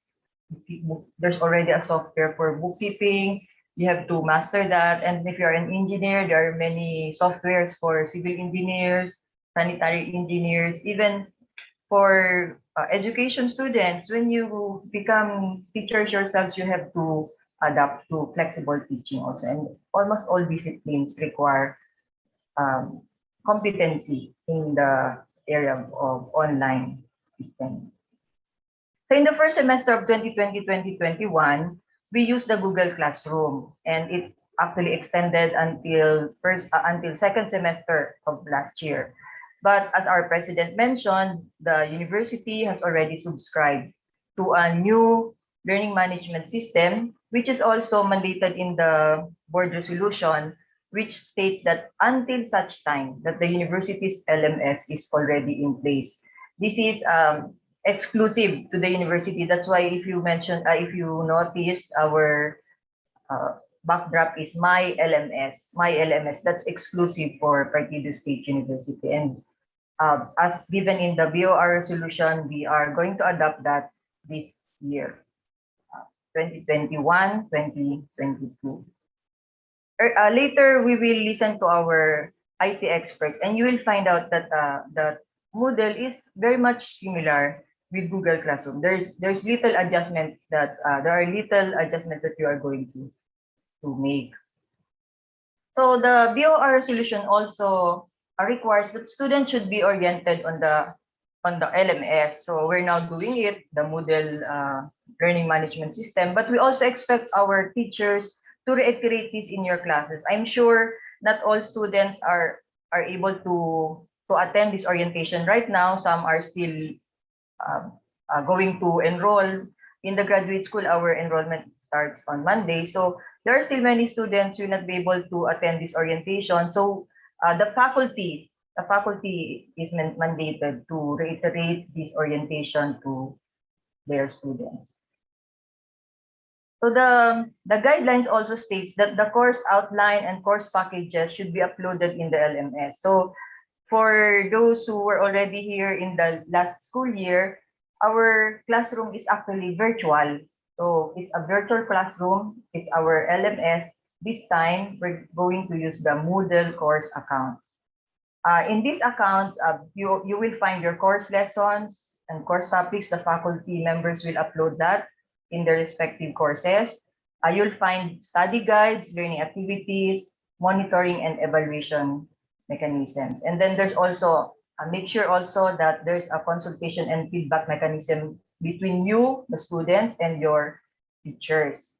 there's already a software for bookkeeping. You have to master that. And if you're an engineer, there are many softwares for civil engineers, sanitary engineers, even for education students, when you become teachers yourselves, you have to adapt to flexible teaching also. And almost all disciplines require um, competency in the area of online system. So in the first semester of 2020-2021, we used the Google Classroom, and it actually extended until second semester of last year. But as our president mentioned, the university has already subscribed to a new learning management system, which is also mandated in the board resolution, which states that until such time that the university's LMS is already in place. This is exclusive to the university. That's why if you noticed, our backdrop is myLMS. myLMS, that's exclusive for Partido State University. And as given in the BOR resolution, we are going to adopt that this year, 2021-2022. Later, we will listen to our IT experts, and you will find out that the Moodle is very much similar with Google Classroom. There's little adjustments that you are going to make. So the BOR resolution also requires that students should be oriented on the LMS. So we're now doing it, the Moodle learning management system, but we also expect our teachers to reiterate this in your classes. I'm sure not all students are able to attend this orientation right now. Some are still going to enroll in the graduate school. Our enrollment starts on Monday. So there are still many students who will not be able to attend this orientation. So the faculty is mandated to reiterate this orientation to their students. So the guidelines also states that the course outline and course packages should be uploaded in the LMS. So for those who were already here in the last school year, our classroom is actually virtual. So it's a virtual classroom. It's our LMS. This time, we're going to use the Moodle course account. In these accounts, you will find your course lessons and course topics. The faculty members will upload that in their respective courses. You'll find study guides, learning activities, monitoring and evaluation mechanisms. And then there's also, make sure also that there's a consultation and feedback mechanism between you, the students, and your teachers.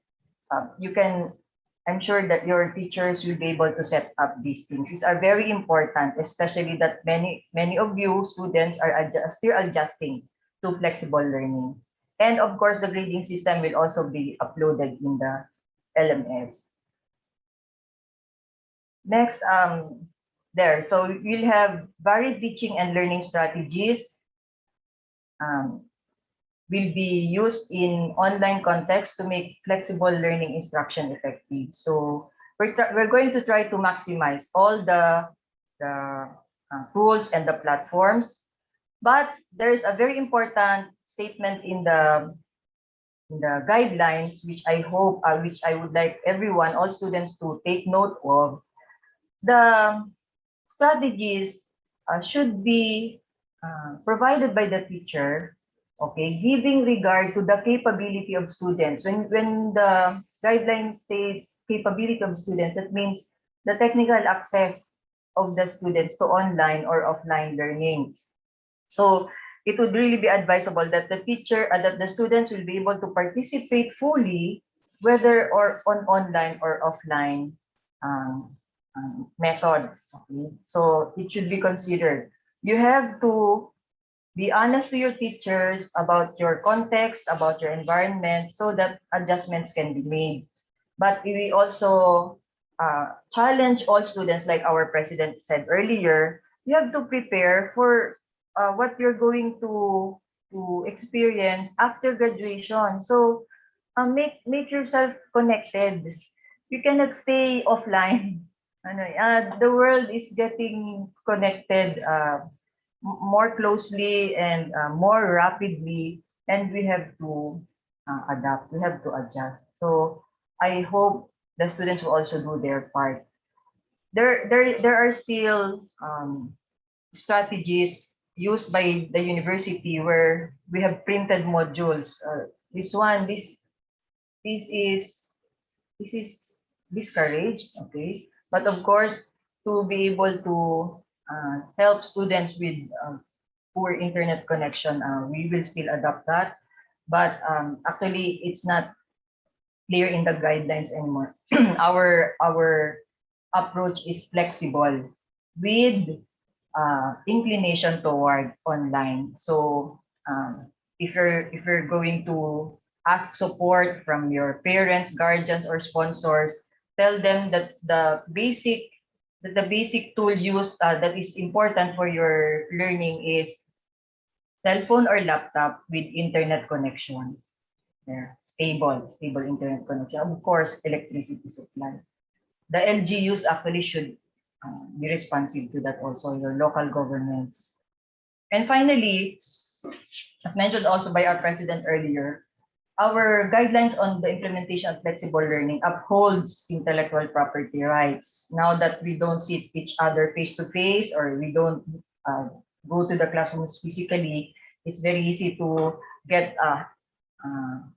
I'm sure that your teachers will be able to set up these things. These are very important, especially that many of you students are still adjusting to flexible learning. And of course, the grading system will also be uploaded in the LMS. Next, so we'll have varied teaching and learning strategies will be used in online context to make flexible learning instruction effective. So we're going to try to maximize all the tools and the platforms. But there's a very important statement in the guidelines, which I hope, which I would like everyone, all students, to take note of. The strategies should be provided by the teacher, okay, giving regard to the capability of students. When the guideline states capability of students, that means the technical access of the students to online or offline learning. So it would really be advisable that the students will be able to participate fully, whether or on online or offline method. Okay? So it should be considered. You have to be honest to your teachers about your context, about your environment, so that adjustments can be made. But we also challenge all students, like our president said earlier, you have to prepare for what you're going to experience after graduation. So make yourself connected. You cannot stay offline. The world is getting connected more closely and more rapidly, and we have to adapt. We have to adjust. So I hope the students will also do their part. There are still strategies used by the university where we have printed modules. This one, this is this is discouraged, okay? But of course, to be able to help students with poor internet connection, we will still adopt that. But actually, it's not clear in the guidelines anymore. Our approach is flexible with inclination toward online. So if you're going to ask support from your parents, guardians, or sponsors, tell them that the basic tool used that is important for your learning is cell phone or laptop with internet connection. There, stable internet connection. Of course, electricity supply. The LGUs actually should be responsive to that also, your local governments. And finally, as mentioned also by our president earlier, our guidelines on the implementation of flexible learning upholds intellectual property rights. Now that we don't see each other face to face, or we don't go to the classrooms physically, it's very easy to get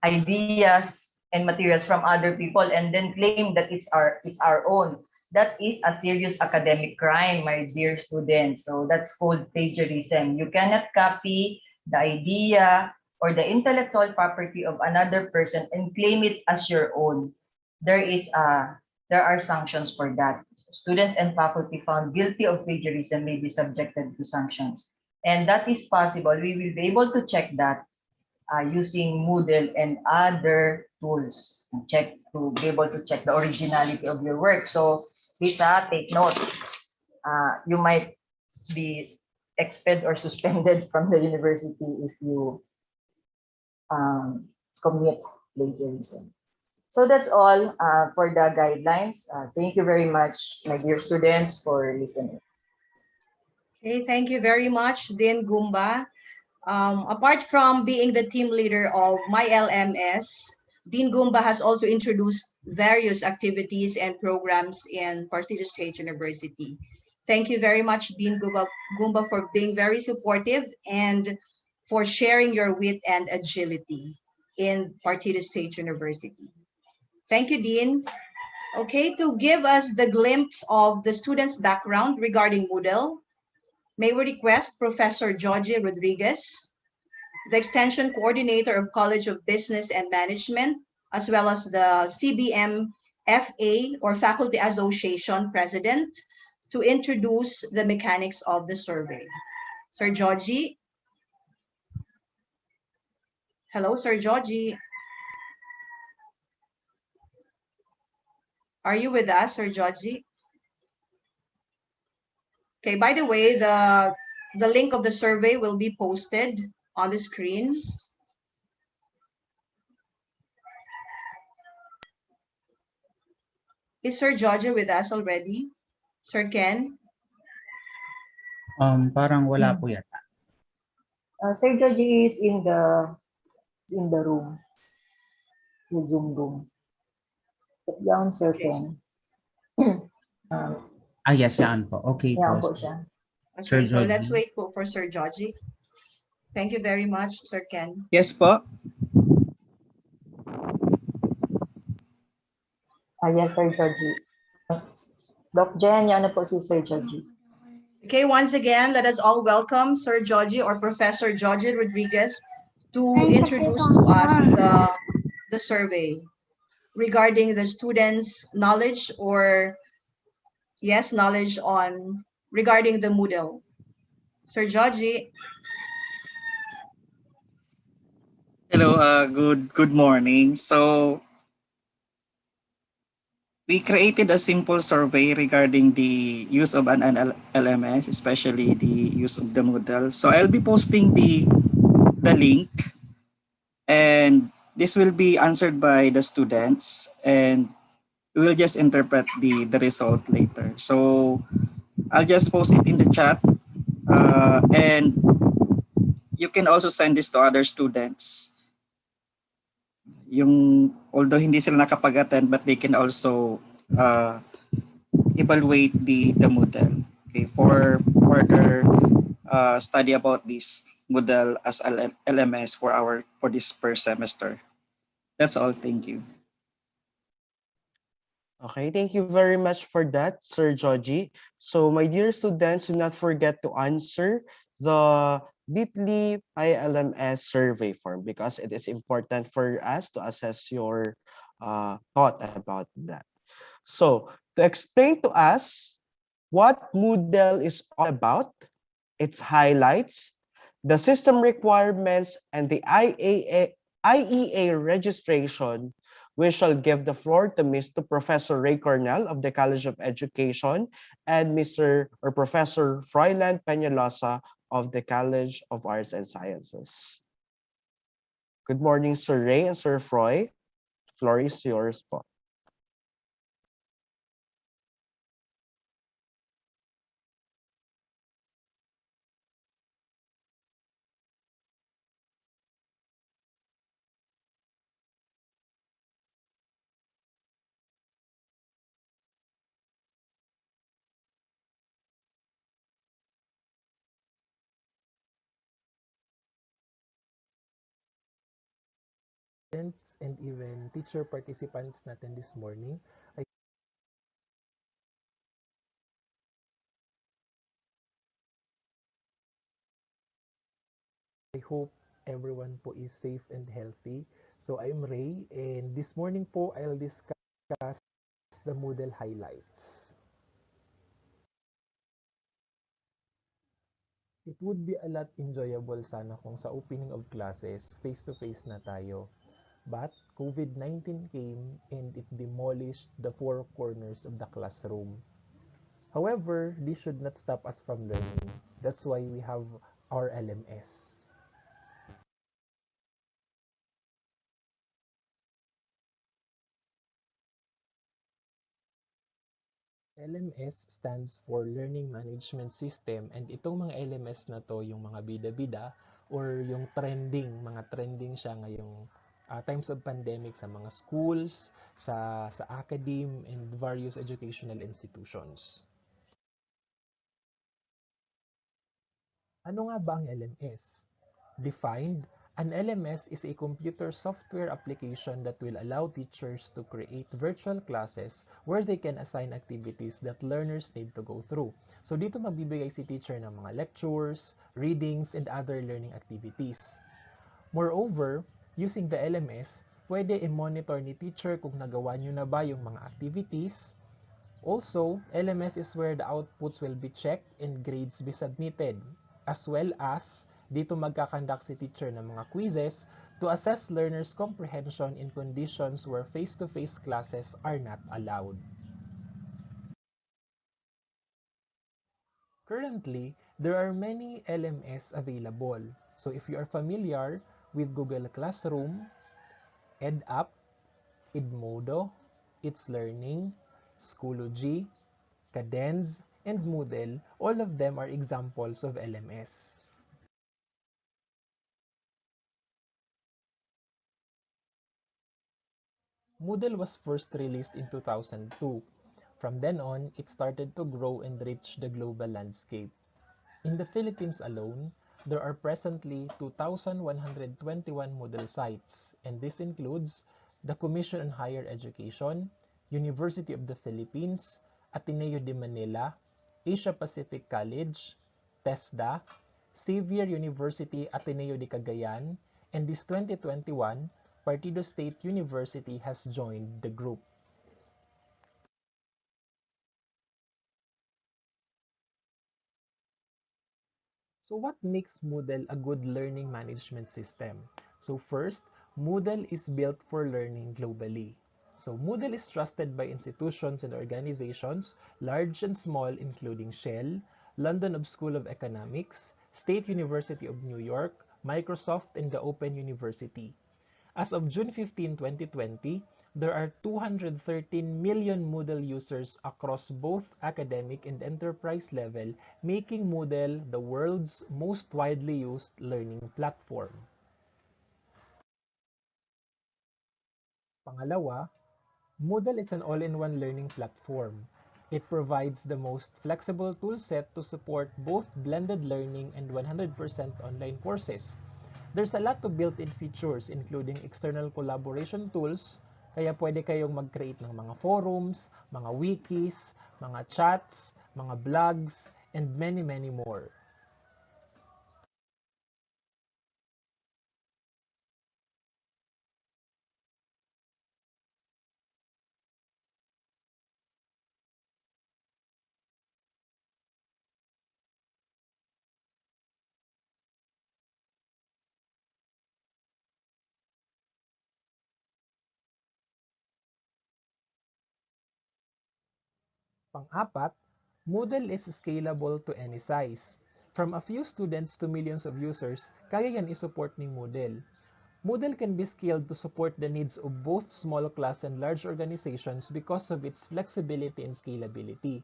ideas and materials from other people and then claim that it's our own. That is a serious academic crime, my dear students. So that's called plagiarism. You cannot copy the idea or the intellectual property of another person and claim it as your own. There are sanctions for that. Students and faculty found guilty of plagiarism may be subjected to sanctions. And that is possible. We will be able to check that using Moodle and other tools to be able to check the originality of your work. So Lisa, take note. You might be expelled or suspended from the university if you commit plagiarism. So that's all for the guidelines. Thank you very much, my dear students, for listening. Okay, thank you very much, Dean Gumba. Apart from being the team leader of myLMS, Dean Gumba has also introduced various activities and programs in Partido State University. Thank you very much, Dean Gumba, for being very supportive and for sharing your wit and agility in Partido State University. Thank you, Dean. Okay, to give us the glimpse of the student's background regarding Moodle, may we request Professor Georgie Rodriguez, the Extension Coordinator of College of Business and Management, as well as the CBM FA or Faculty Association President, to introduce the mechanics of the survey. Sir Georgie. Hello, Sir Georgie. Are you with us, Sir Georgie? Okay, by the way, the link of the survey will be posted on the screen. Is Sir Georgie with us already? Sir Ken? Parang wala po yata. Sir Georgie is in the room, the Zoom room. Put down, Sir Ken. Yes, yan po. Okay Yeah, po. po siya. Okay, Sir so let's Georgie. wait for Sir Georgie. Thank you very much, Sir Ken. Yes po. Yes, Sir Georgie. Doc Jen, yan na po si Sir Georgie. Okay, once again, let us all welcome Sir Georgie or Professor Georgie Rodriguez to introduce to us the survey regarding the students' knowledge knowledge on regarding the Moodle. Sir Georgie. Hello, good morning. So we created a simple survey regarding the use of an LMS, especially the use of the Moodle. So I'll be posting the link, and this will be answered by the students, and we will just interpret the result later. So I'll just post it in the chat, and you can also send this to other students. Although hindi sila nakapag-attend, but they can also evaluate the Moodle. Okay, for further study about this Moodle as LMS for this first semester. That's all. Thank you. Okay, thank you very much for that, Sir Georgie. So, my dear students, do not forget to answer the bit.ly myLMS survey form because it is important for us to assess your thought about that. So, to explain to us what Moodle is all about, its highlights, the system requirements, and the IEA registration, we shall give the floor to Mr. Professor Ray Cornell of the College of Education and Mr. or Professor Froilan Peñalosa of the College of Arts and Sciences. Good morning, Sir Ray and Sir Froy. The floor is yours po. Students and even teacher participants natin this morning. I hope everyone po is safe and healthy. So I'm Ray and this morning po I'll discuss the Moodle highlights. It would be a lot enjoyable sana kung sa opening of classes, face-to-face na tayo. But COVID-19 came and it demolished the four corners of the classroom. However, this should not stop us from learning. That's why we have our LMS. LMS stands for Learning Management System and itong mga LMS na to yung mga bida-bida or yung mga trending siya ngayong times of pandemic sa mga schools, sa academe and various educational institutions. Ano nga ba ang LMS? Defined, an LMS is a computer software application that will allow teachers to create virtual classes where they can assign activities that learners need to go through. So dito magbibigay si teacher ng mga lectures, readings, and other learning activities. Moreover, using the LMS, pwede i-monitor ni teacher kung nagawa nyo na ba yung mga activities. Also, LMS is where the outputs will be checked and grades be submitted, as well as dito magkakandak si teacher ng mga quizzes to assess learners' comprehension in conditions where face-to-face classes are not allowed. Currently, there are many LMS available. So if you are familiar with Google Classroom, EdUp, Edmodo, It's Learning, Schoology, Cadence, and Moodle, all of them are examples of LMS. Moodle was first released in 2002. From then on, it started to grow and reach the global landscape. In the Philippines alone, there are presently 2,121 Moodle sites, and this includes the Commission on Higher Education, University of the Philippines, Ateneo de Manila, Asia Pacific College, TESDA, Xavier University Ateneo de Cagayan, and this 2021, Partido State University has joined the group. So what makes Moodle a good learning management system? So first, Moodle is built for learning globally. So Moodle is trusted by institutions and organizations, large and small, including Shell, London School of Economics, State University of New York, Microsoft, and the Open University. As of June 15, 2020, there are 213 million Moodle users across both academic and enterprise level, making Moodle the world's most widely used learning platform. Pangalawa, Moodle is an all-in-one learning platform. It provides the most flexible toolset to support both blended learning and 100% online courses. There's a lot of built-in features including external collaboration tools, kaya pwede kayong mag-create ng mga forums, mga wikis, mga chats, mga blogs, and many more. Pang-apat, Moodle is scalable to any size. From a few students to millions of users, kaya yan isupport ng Moodle. Moodle can be scaled to support the needs of both small class and large organizations because of its flexibility and scalability.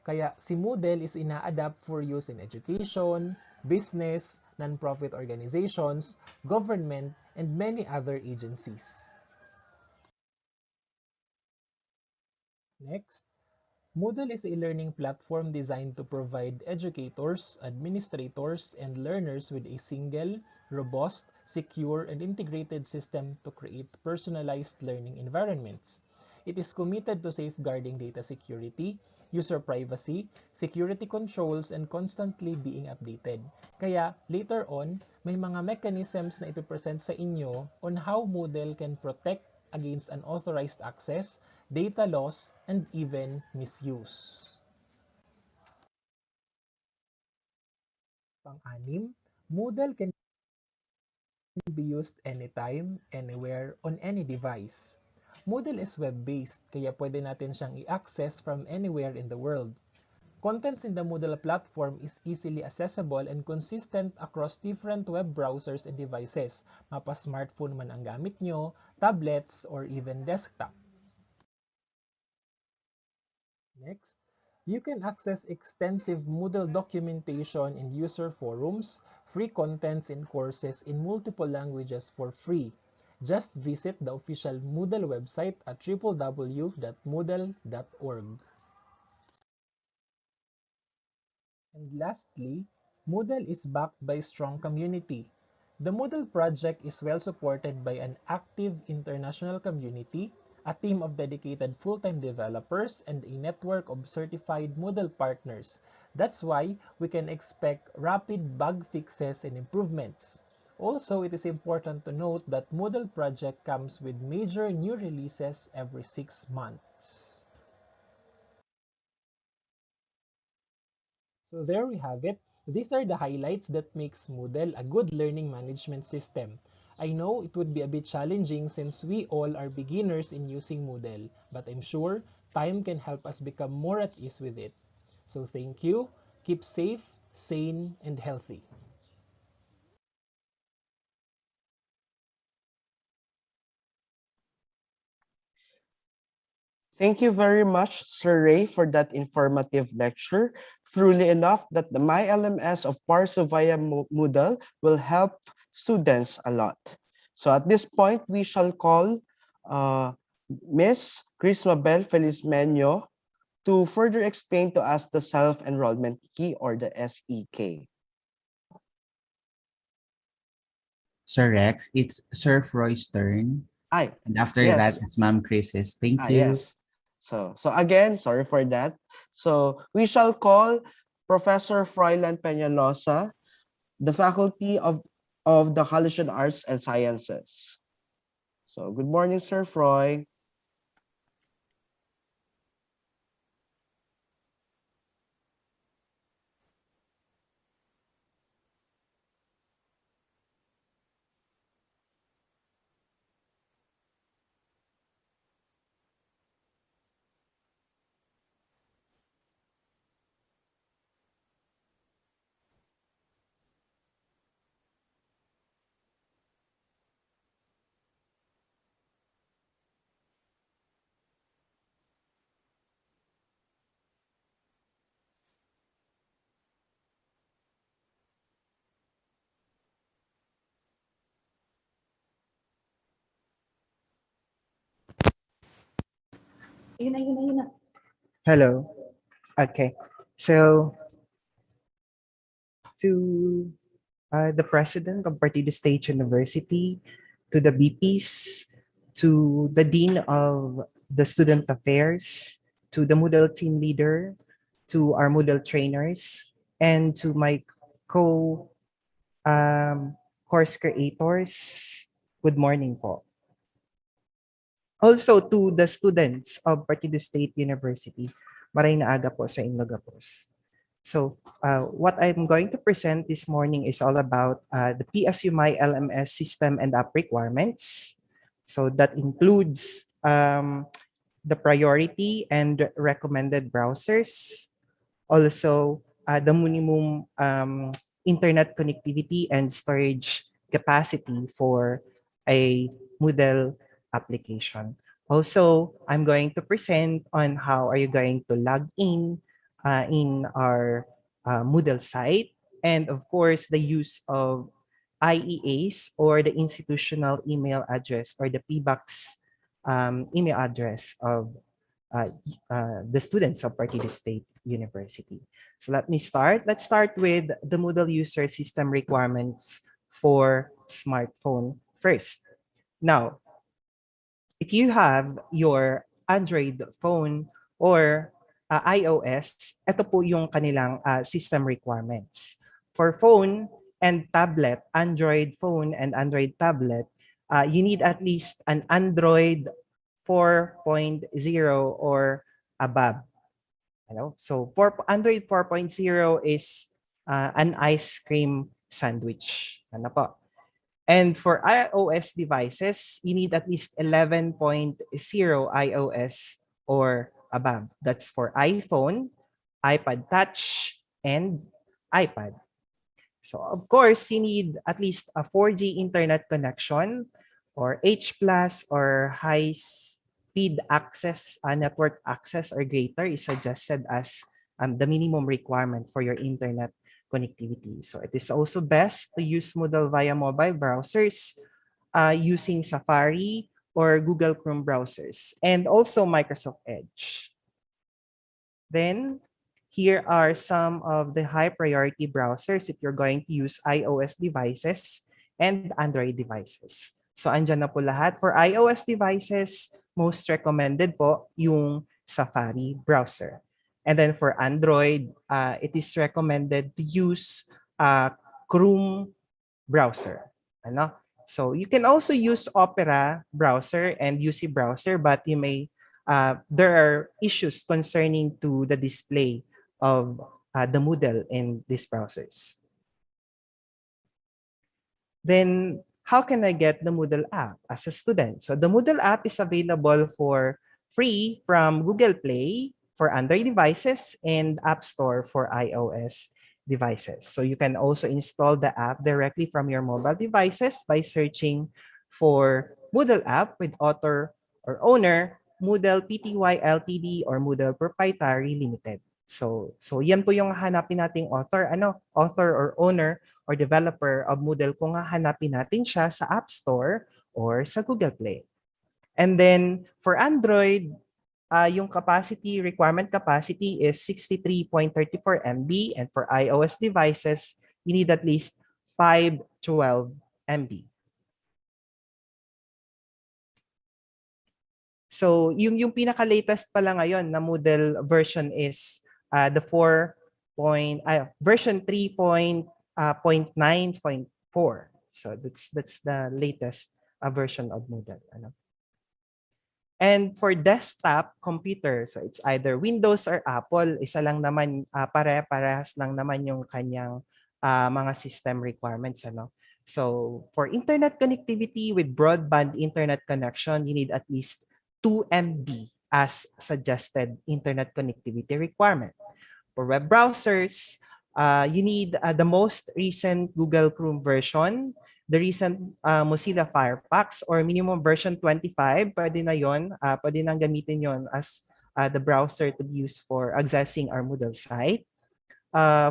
Kaya si Moodle is ina-adapt for use in education, business, non-profit organizations, government, and many other agencies. Next, Moodle is a learning platform designed to provide educators, administrators, and learners with a single, robust, secure, and integrated system to create personalized learning environments. It is committed to safeguarding data security, user privacy, security controls, and constantly being updated. Kaya, later on, may mga mechanisms na ipipresent sa inyo on how Moodle can protect against unauthorized access, data loss, and even misuse. Pang-anim, Moodle can be used anytime, anywhere, on any device. Moodle is web-based, kaya pwede natin siyang i-access from anywhere in the world. Contents in the Moodle platform is easily accessible and consistent across different web browsers and devices, mapa-smartphone man ang gamit nyo, tablets, or even desktop. Next, you can access extensive Moodle documentation and user forums, free contents and courses in multiple languages for free. Just visit the official Moodle website at www.moodle.org. And lastly, Moodle is backed by a strong community. The Moodle project is well supported by an active international community, a team of dedicated full-time developers, and a network of certified Moodle partners. That's why we can expect rapid bug fixes and improvements. Also, it is important to note that Moodle project comes with major new releases every 6 months. So there we have it. These are the highlights that makes Moodle a good learning management system. I know it would be a bit challenging since we all are beginners in using Moodle, but I'm sure time can help us become more at ease with it. So thank you, keep safe, sane, and healthy. Thank you very much, Sir Ray, for that informative lecture. Truly enough that the myLMS of Parso via Moodle will help students a lot. So at this point, we shall call Miss Crismabel Felizmenio to further explain to us the self-enrollment key or the SEK. Sir Rex, it's Sir Froy's turn. Aye. And after Yes. that, it's Ma'am Chris's. Thank you. Yes. So again, sorry for that. So we shall call Professor Froilan Peñalosa, the faculty of the College of Arts and Sciences. So good morning, Sir Froy. Yun na. Hello. Okay. So to the president of Partido State University, to the BPs, to the dean of the student affairs, to the Moodle team leader, to our Moodle trainers, and to my co course creators. Good morning po. Also to the students of Partido State University, maray na aga po sa inyong gapos. So what I'm going to present this morning is all about the PSU myLMS system and app requirements. So that includes the priority and recommended browsers, also the minimum internet connectivity and storage capacity for a Moodle application. Also, I'm going to present on how are you going to log in our Moodle site, and of course, the use of IEAs or the institutional email address or the PBOX email address of the students of Partido State University. So let me start. Let's start with the Moodle user system requirements for smartphone first. Now, if you have your Android phone or iOS, ito po yung kanilang system requirements. For phone and tablet, Android phone and Android tablet, you need at least an Android 4.0 or above. So for Android 4.0 is an ice cream sandwich. Ano po? And for iOS devices, you need at least 11.0 iOS or above. That's for iPhone, iPad Touch, and iPad. So of course, you need at least a 4G internet connection or H+ or high-speed access, network access or greater is suggested as the minimum requirement for your internet connectivity. So it is also best to use Moodle via mobile browsers using Safari or Google Chrome browsers, and also Microsoft Edge. Then here are some of the high priority browsers if you're going to use iOS devices and Android devices. So andyan na po lahat. For iOS devices, most recommended po yung Safari browser. And then for Android, it is recommended to use Chrome browser. Ano? So you can also use Opera browser and UC browser, but you may there are issues concerning to the display of the Moodle in these browsers. Then how can I get the Moodle app as a student? So the Moodle app is available for free from Google Play for Android devices and App Store for iOS devices. So you can also install the app directly from your mobile devices by searching for Moodle app with author or owner, Moodle Pty Ltd or Moodle Proprietary Limited. So yan po yung hanapin nating author, author or owner or developer of Moodle kung hahanapin natin siya sa App Store or sa Google Play. And then for Android, yung requirement capacity is 63.34 MB, and for iOS devices, you need at least 512 MB. So yung pinaka-latest pala ngayon na Moodle version is the version 3.9.4. So that's the latest version of Moodle. And for desktop computer, so it's either Windows or Apple, isa lang naman, pare-parehas lang naman yung kanyang mga system requirements. So for internet connectivity with broadband internet connection, you need at least 2 MB as suggested internet connectivity requirement. For web browsers, you need the most recent Google Chrome version, the recent Mozilla Firefox or minimum version 25, pwede na yon, pwede nang gamitin yon as the browser to be used for accessing our Moodle site.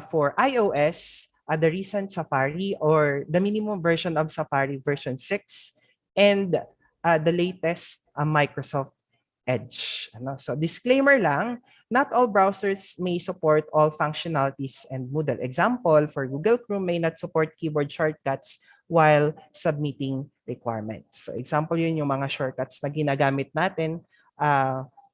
For iOS, the recent Safari or the minimum version of Safari version 6 and the latest Microsoft Edge. Ano? So disclaimer lang, not all browsers may support all functionalities and Moodle. Example, for Google Chrome may not support keyboard shortcuts while submitting requirements. So example yun yung mga shortcuts na ginagamit natin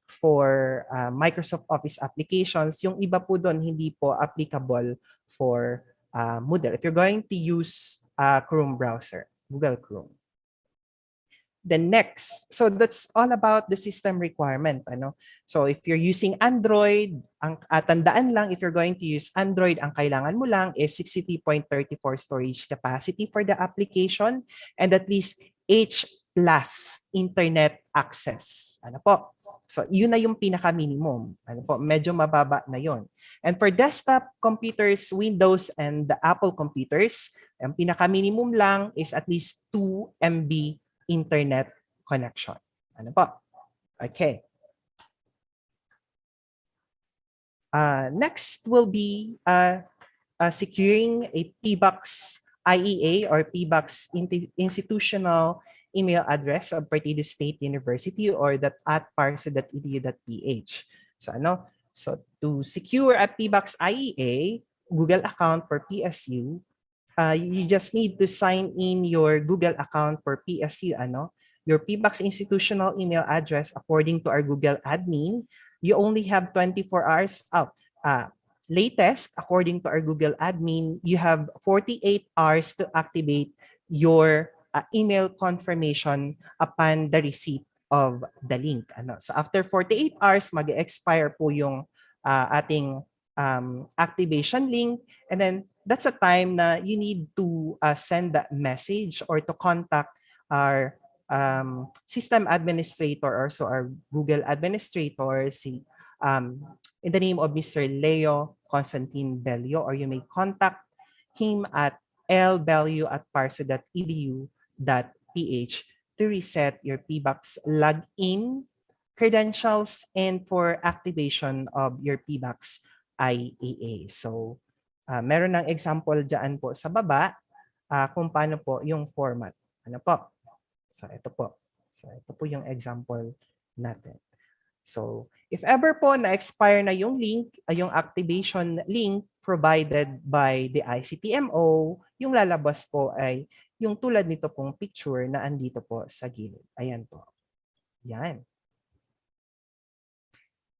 for Microsoft Office applications. Yung iba po doon hindi po applicable for Moodle. If you're going to use Chrome browser, Google Chrome. The next, so that's all about the system requirement. Ano? So if you're using Android, ang tandaan lang, if you're going to use Android, ang kailangan mo lang is 63.34 storage capacity for the application and at least H+ internet access. Ano po? So yun na yung pinaka-minimum. Ano po? Medyo mababa na yon. And for desktop computers, Windows and the Apple computers, ang pinaka-minimum lang is at least 2 MB internet connection. Ano po? Okay. Next will be securing a PBox IEA or PBox institutional email address of Partido State University or that at parso.edu.ph. So ano? So to secure a PBox IEA Google account for PSU, you just need to sign in your Google account for PSU, your PBox institutional email address according to our Google admin. You only have 24 hours out. Latest, according to our Google admin, you have 48 hours to activate your email confirmation upon the receipt of the link. So after 48 hours, mag-expire po yung ating activation link, and then that's a time na you need to send that message or to contact our system administrator or so our Google administrator in the name of Mr. Leo Constantine Bello, or you may contact him at lbello@parso.edu.ph to reset your PBox login credentials and for activation of your PBox IEA. So, meron ng example dyan po sa baba kung paano po yung format. Ano po? So, ito po. So, ito po yung example natin. So, if ever po na-expire na yung link, yung activation link provided by the ICTMO, yung lalabas po ay yung tulad nito pong picture na andito po sa gilid. Ayan po. Yan.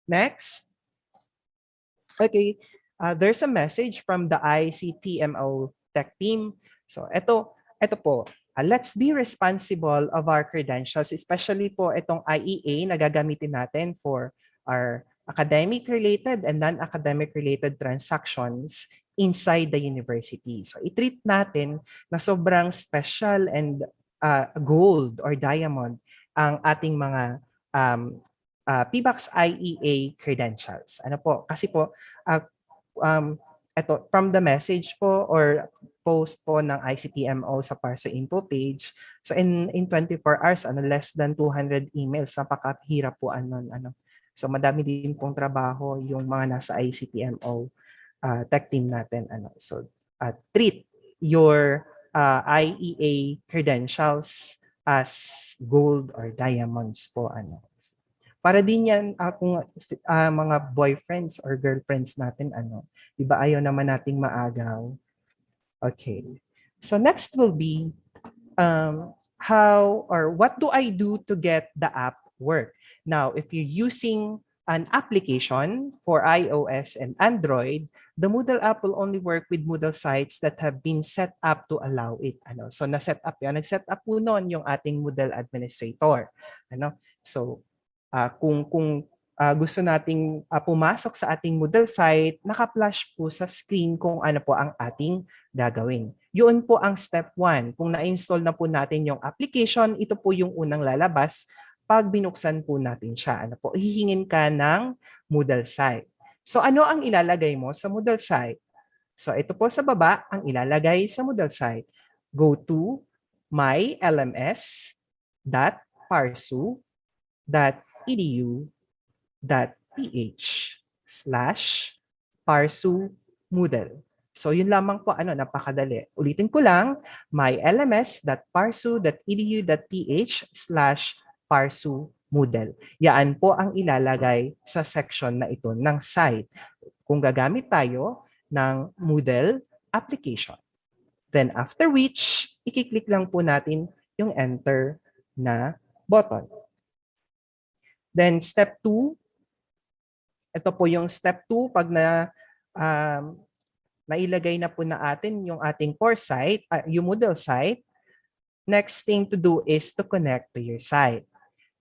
Next. Okay, there's a message from the ICTMO tech team. So ito po, let's be responsible of our credentials, especially po itong IEA na gagamitin natin for our academic-related and non-academic related transactions inside the university. So i-treat natin na sobrang special and gold or diamond ang ating mga PBox IEA credentials. Ano po? Kasi po, ito, from the message po or post po ng ICTMO sa Parso info page, so in 24 hours, less than 200 emails, napakahirap po So madami din pong trabaho yung mga nasa ICTMO tech team natin. So treat your IEA credentials as gold or diamonds po. Para din yan kung mga boyfriends or girlfriends natin, di ba ayaw naman nating maagaw. Okay. So next will be how or what do I do to get the app work? Now, if you're using an application for iOS and Android, the Moodle app will only work with Moodle sites that have been set up to allow it. So na-set up yan. Nag-set up po noon yung ating Moodle administrator. So kung gusto nating pumasok sa ating Moodle site, naka-flash po sa screen kung ano po ang ating gagawin. Yun po ang step 1. Kung na-install na po natin yung application, ito po yung unang lalabas pag binuksan po natin siya. Hihingin ka ng Moodle site. So ano ang ilalagay mo sa Moodle site? So ito po sa baba ang ilalagay sa Moodle site. Go to mylms.parso.edu.ph/parsu Moodle. So yun lamang po, napakadali. Ulitin ko lang, mylms.parso.edu.ph/parsu Moodle. Yan po ang ilalagay sa section na ito ng site kung gagamit tayo ng Moodle application. Then after which, i-click lang po natin yung enter na button. Then step 2, ito po yung step 2 pag nailagay na po na atin yung ating course site, yung Moodle site. Next thing to do is to connect to your site.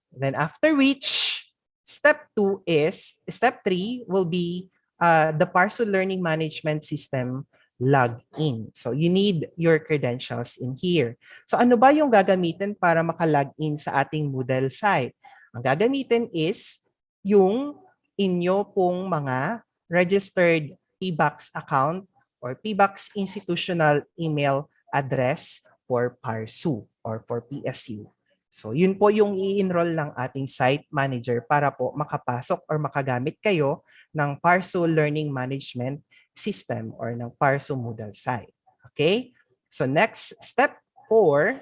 Then after which, step 3 will be the PSU Learning Management System login. So you need your credentials in here. So ano ba yung gagamitin para maka-login sa ating Moodle site? Ang gagamitin is yung inyo pong mga registered PBOX account or PBOX institutional email address for PSU or for PSU. So yun po yung i-enroll ng ating site manager para po makapasok or makagamit kayo ng PSU Learning Management System or ng PSU Moodle site. Okay? So next, step 4,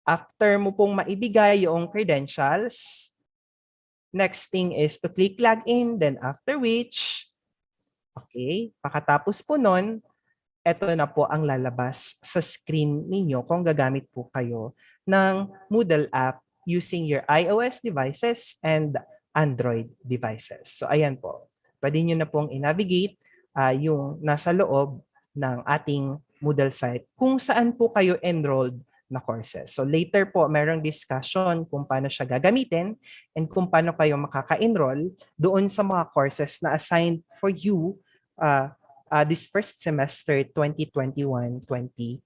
after mo pong maibigay yung credentials, next thing is to click login, then after which, okay, pakatapos po nun, ito na po ang lalabas sa screen ninyo kung gagamit po kayo ng Moodle app using your iOS devices and Android devices. So ayan po, pwede nyo na pong i-navigate yung nasa loob ng ating Moodle site kung saan po kayo enrolled na courses. So later po, merong discussion kung paano siya gagamitin and kung paano kayo makaka-enroll doon sa mga courses na assigned for you this first semester 2021-2022.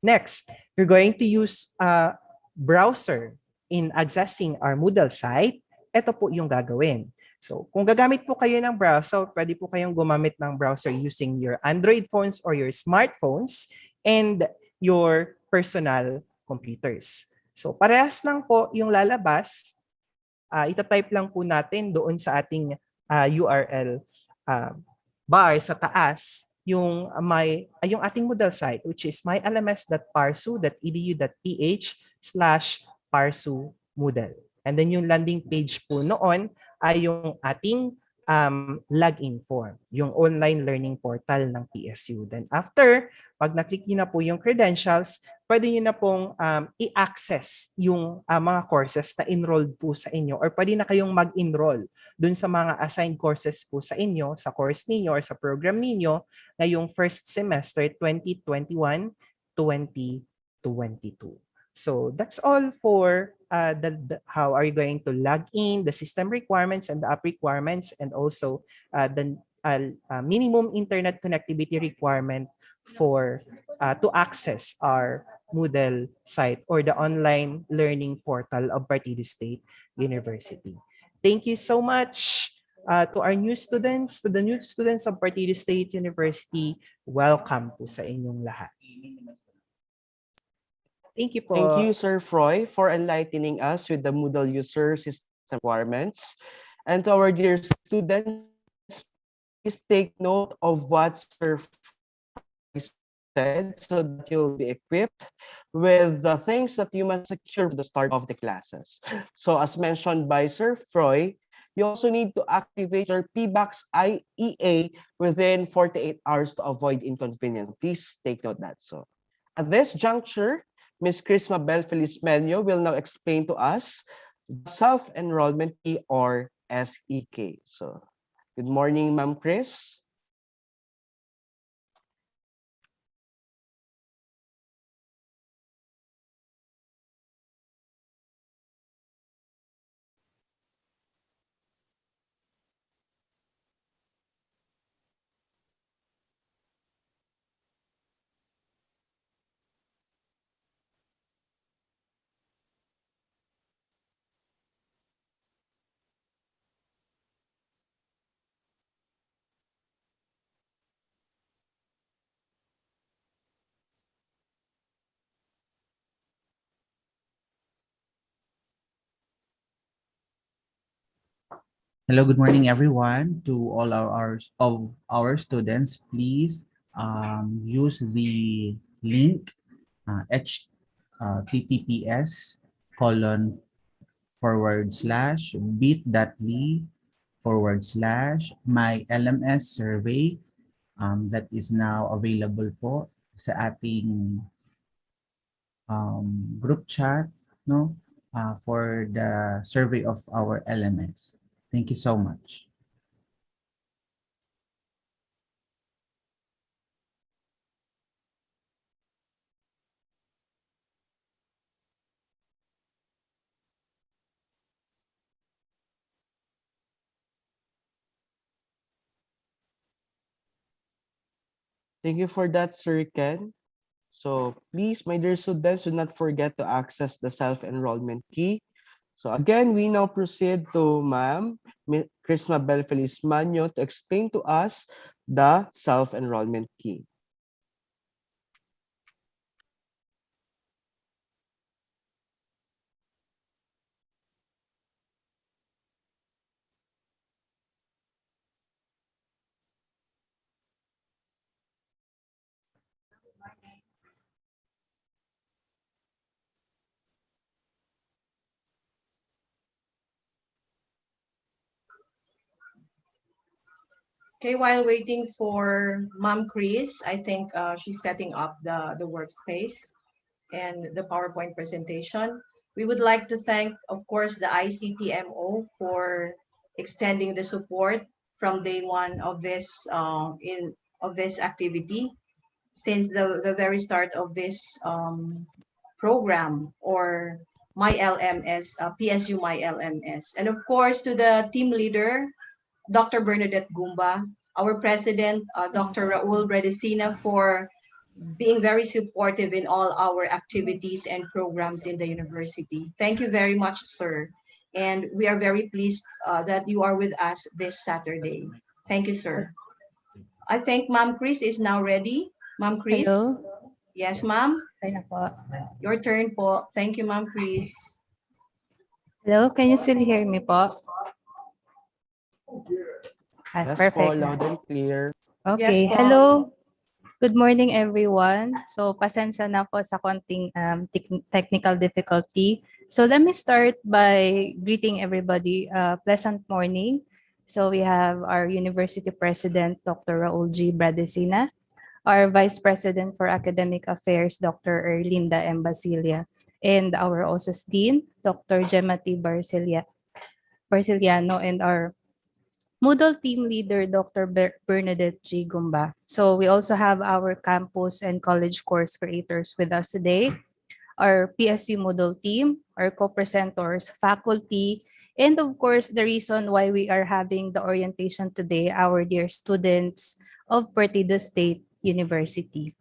Next, you're going to use a browser in accessing our Moodle site. Ito po yung gagawin. So kung gagamit po kayo ng browser, pwede po kayong gumamit ng browser using your Android phones or your smartphones and your personal computers. So parehas lang po yung lalabas. Itatype lang po natin doon sa ating URL bar sa taas yung ating Moodle site, which is mylms.parsu.edu.ph/parsu Moodle. And then yung landing page po noon ay yung ating login form, yung online learning portal ng PSU. Then after, pag naklik nyo na po yung credentials, pwede nyo na pong i-access yung mga courses na enrolled po sa inyo or pwede na kayong mag-enroll dun sa mga assigned courses po sa inyo, sa course ninyo or sa program ninyo ngayong first semester 2021-2022. So that's all for how are you going to log in, the system requirements and the app requirements, and also the minimum internet connectivity requirement for to access our Moodle site or the online learning portal of Partido State University. Thank you so much to our new students, to the new students of Partido State University. Welcome po sa inyong lahat. Thank you po. Thank you, Sir Froy, for enlightening us with the Moodle user system requirements. And to our dear students, please take note of what Sir Froy said so that you'll be equipped with the things that you must secure at the start of the classes. So as mentioned by Sir Froy, you also need to activate your PBOX IEA within 48 hours to avoid inconvenience. Please take note that. So at this juncture, Ms. Chris Mabel Felizmenio will now explain to us self-enrollment key or SEK. So, good morning, Ma'am Chris. Hello, good morning, everyone. To all of our students, please use the link https /bit.ly/myLMS survey that is now available po sa ating group chat, no, for the survey of our LMS. Thank you so much. Thank you for that, Sir Ken. So please, my dear students, do not forget to access the self-enrollment key. So again, we now proceed to Ma'am Crisma Bel Feliz Manyo to explain to us the self-enrollment key. Okay, while waiting for Mom Chris, I think she's setting up the workspace and the PowerPoint presentation. We would like to thank, of course, the ICTMO for extending the support from day one of this of this activity since the very start of this program or myLMS, PSU myLMS. And of course, to the team leader, Dr. Bernadette Gumba, our president, Dr. Raul Redesina, for being very supportive in all our activities and programs in the university. Thank you very much, sir. And we are very pleased that you are with us this Saturday. Thank you, sir. I think Ma'am Chris is now ready. Ma'am Chris? Hello. Yes, ma'am. Kaya na po. Your turn po. Thank you, Ma'am Chris. Hello, can you still hear me po? Yes po, Perfect. loud and clear. Okay, Yes po. hello. Good morning, everyone. So, pasensya na po sa konting technical difficulty. So, let me start by greeting everybody. Pleasant morning. So, we have our University President, Dr. Raul G. Bradesina, our Vice President for Academic Affairs, Dr. Erlinda M. Basilia, and our OSUS Dean, Dr. Gemma T. Barciliano, and our Moodle team leader, Dr. Bernadette G. Gumba. So we also have our campus and college course creators with us today, our PSU Moodle team, our co-presenters, faculty, and of course, the reason why we are having the orientation today, our dear students of Partido State University.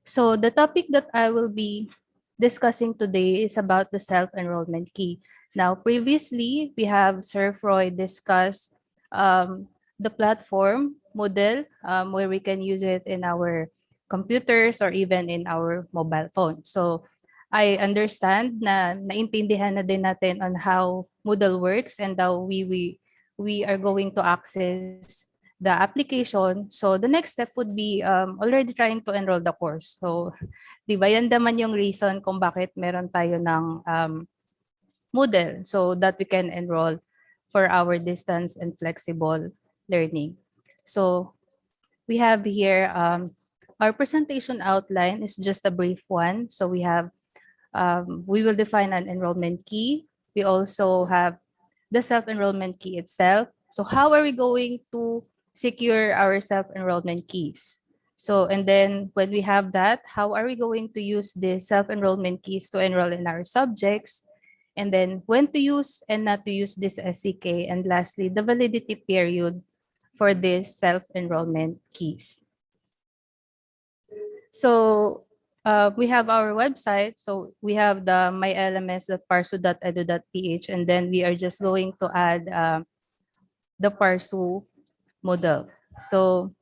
So the topic that I will be discussing today is about the self-enrollment key. Now, previously, we have Sir Froy discussed the platform Moodle, where we can use it in our computers or even in our mobile phone. So I understand na naintindihan na din natin on how Moodle works and how we are going to access the application. So the next step would be already trying to enroll the course. So di ba yan naman yung reason kung bakit meron tayo ng Moodle so that we can enroll for our distance and flexible learning. So we have here our presentation outline is just a brief one. So we have we will define an enrollment key. We also have the self-enrollment key itself. So how are we going to secure our self-enrollment keys? So, and then when we have that, how are we going to use the self-enrollment keys to enroll in our subjects? And then when to use and not to use this SCK. And lastly, the validity period for this self-enrollment keys. So we have our website. So we have the myLMS.parsu.edu.ph, and then we are just going to add the Parsu model. So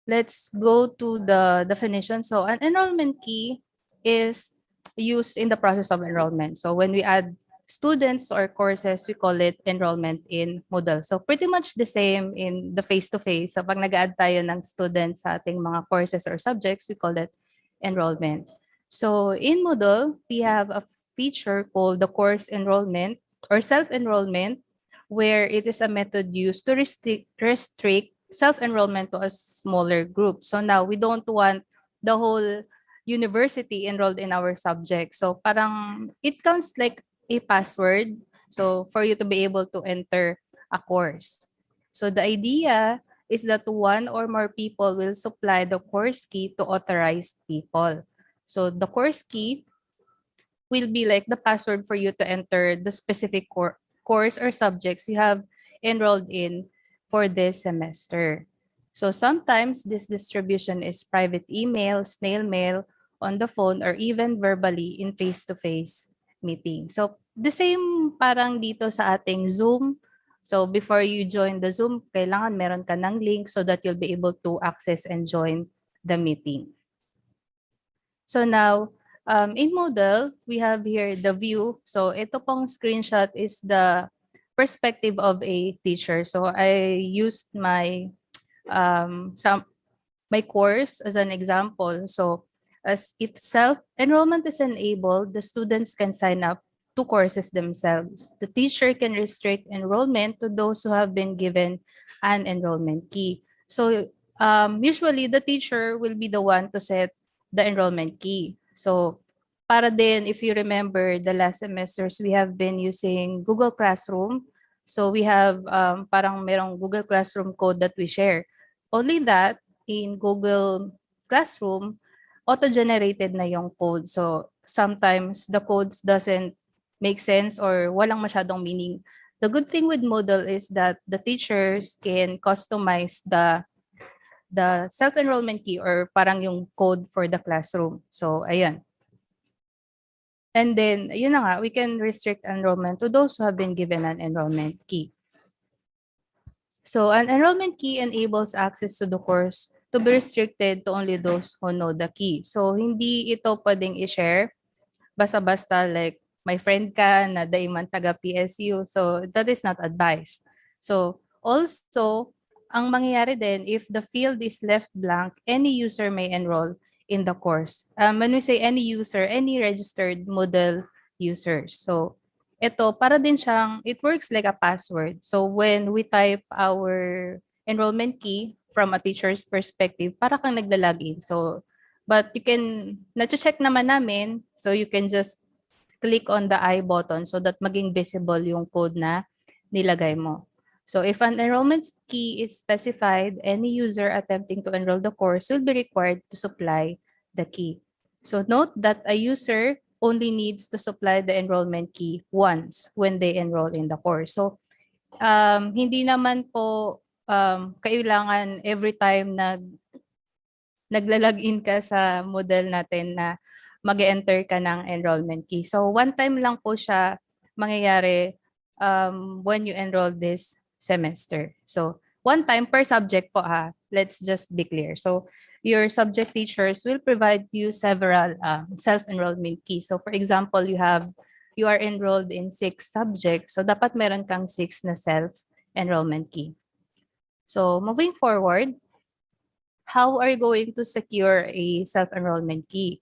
let's go to the definition. So an enrollment key is used in the process of enrollment. So when we add students or courses, we call it enrollment in Moodle. So pretty much the same in the face-to-face. So pag nag-add tayo ng students sa ating mga courses or subjects, we call it enrollment. So in Moodle, we have a feature called the course enrollment or self-enrollment, where it is a method used to restrict self-enrollment to a smaller group. So now we don't want the whole university enrolled in our subject. So parang it counts like a password. So for you to be able to enter a course. So the idea is that one or more people will supply the course key to authorized people. So the course key will be like the password for you to enter the specific course or subjects you have enrolled in for this semester. So sometimes this distribution is private email, snail mail, on the phone, or even verbally in face-to-face meeting. So the same parang dito sa ating Zoom. So before you join the Zoom, kailangan meron ka ng link so that you'll be able to access and join the meeting. So now, in Moodle, we have here the view. So ito pong screenshot is the perspective of a teacher. So I used my my course as an example. So as if self-enrollment is enabled, the students can sign up to courses themselves. The teacher can restrict enrollment to those who have been given an enrollment key. So usually the teacher will be the one to set the enrollment key. So para din, if you remember the last semesters, we have been using Google Classroom. So we have parang merong Google Classroom code that we share. Only that in Google Classroom, auto-generated na yung code. So sometimes the codes doesn't make sense or walang masyadong meaning. The good thing with Moodle is that the teachers can customize the self-enrollment key or parang yung code for the classroom. So ayan. And then, yun na nga, we can restrict enrollment to those who have been given an enrollment key. So an enrollment key enables access to the course to be restricted to only those who know the key. So hindi ito pwedeng i-share basta-basta like my friend ka na daiman taga PSU. So that is not advised. So also, ang mangyayari din, if the field is left blank, any user may enroll in the course. When we say any user, any registered Moodle users. So ito, para din siyang, it works like a password. So when we type our enrollment key from a teacher's perspective, para kang naglalagin. So, but you can, na-check naman namin, so you can just click on the I button so that maging visible yung code na nilagay mo. So if an enrollment key is specified, any user attempting to enroll the course will be required to supply the key. So note that a user only needs to supply the enrollment key once when they enroll in the course. So hindi naman po kailangan every time naglalagin ka sa Moodle natin na mag-enter ka ng enrollment key. So one time lang po siya mangyayari when you enroll this semester. So one time per subject po ha. Let's just be clear. So your subject teachers will provide you several self-enrollment keys. So for example, you are enrolled in 6 subjects. So dapat meron kang 6 na self-enrollment key. So moving forward, how are you going to secure a self-enrollment key?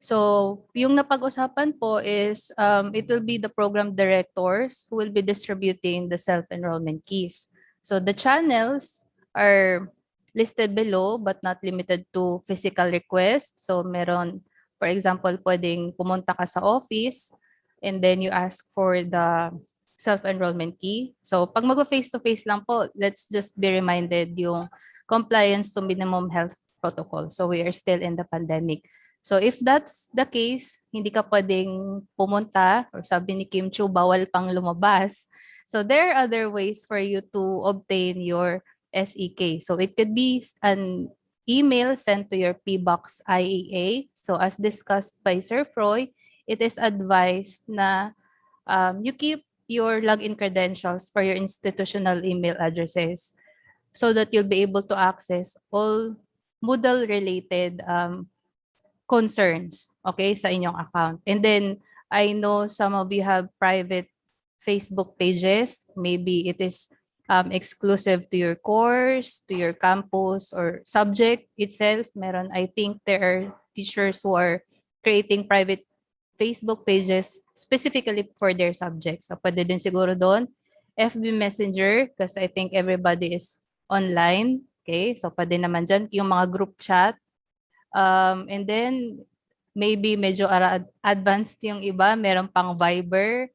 So yung napag-usapan po is it will be the program directors who will be distributing the self-enrollment keys. So the channels are listed below but not limited to physical requests. So meron, for example, pwedeng pumunta ka sa office and then you ask for the self-enrollment key. So pag mag-face-to-face lang po, let's just be reminded yung compliance to minimum health protocol. So we are still in the pandemic. So if that's the case, hindi ka pwedeng pumunta or sabi ni Kim Chu, bawal pang lumabas. So there are other ways for you to obtain your SEK. So it could be an email sent to your PBox IEA. So as discussed by Sir Froy, it is advised na you keep your login credentials for your institutional email addresses so that you'll be able to access all Moodle-related concerns, okay, sa inyong account. And then, I know some of you have private Facebook pages. Maybe it is exclusive to your course, to your campus, or subject itself. Meron, I think there are teachers who are creating private Facebook pages specifically for their subject. So pwede din siguro doon. FB Messenger, because I think everybody is online. Okay, so pwede naman dyan yung mga group chat. And then maybe medyo advanced yung iba, meron pang Viber.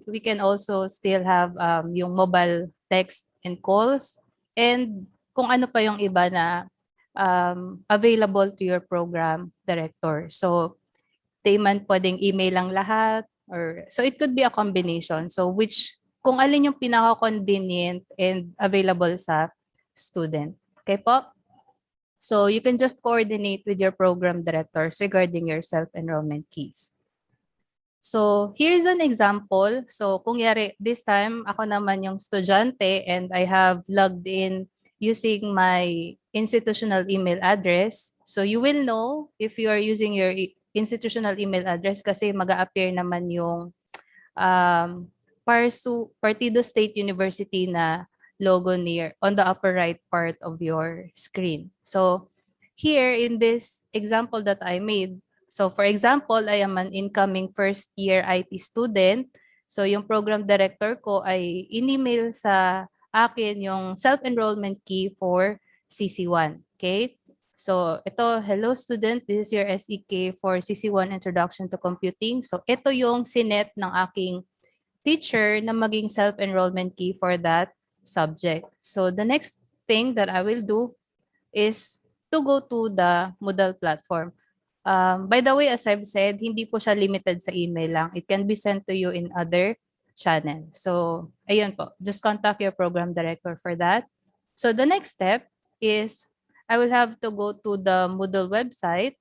We can also still have yung mobile text and calls. And kung ano pa yung iba na available to your program director. So they man pwedeng email lang lahat, or so it could be a combination. So which kung alin yung pinaka-convenient and available sa student. Okay po? So you can just coordinate with your program directors regarding your self-enrollment keys. So here's an example. So kung yari, this time ako naman yung estudyante and I have logged in using my institutional email address. So you will know if you are using your institutional email address kasi mag-a-appear naman yung Partido State University na logo near on the upper right part of your screen. So here in this example that I made, so for example, I am an incoming first year IT student. So yung program director ko ay in-email sa akin yung self-enrollment key for CC1. Okay? So ito, hello student, this is your SEK for CC1 Introduction to Computing. So ito yung sinet ng aking teacher na maging self-enrollment key for that subject. So the next thing that I will do is to go to the Moodle platform. By the way, as I've said, hindi po siya limited sa email lang. It can be sent to you in other channel. So ayun po, just contact your program director for that. So the next step is I will have to go to the Moodle website,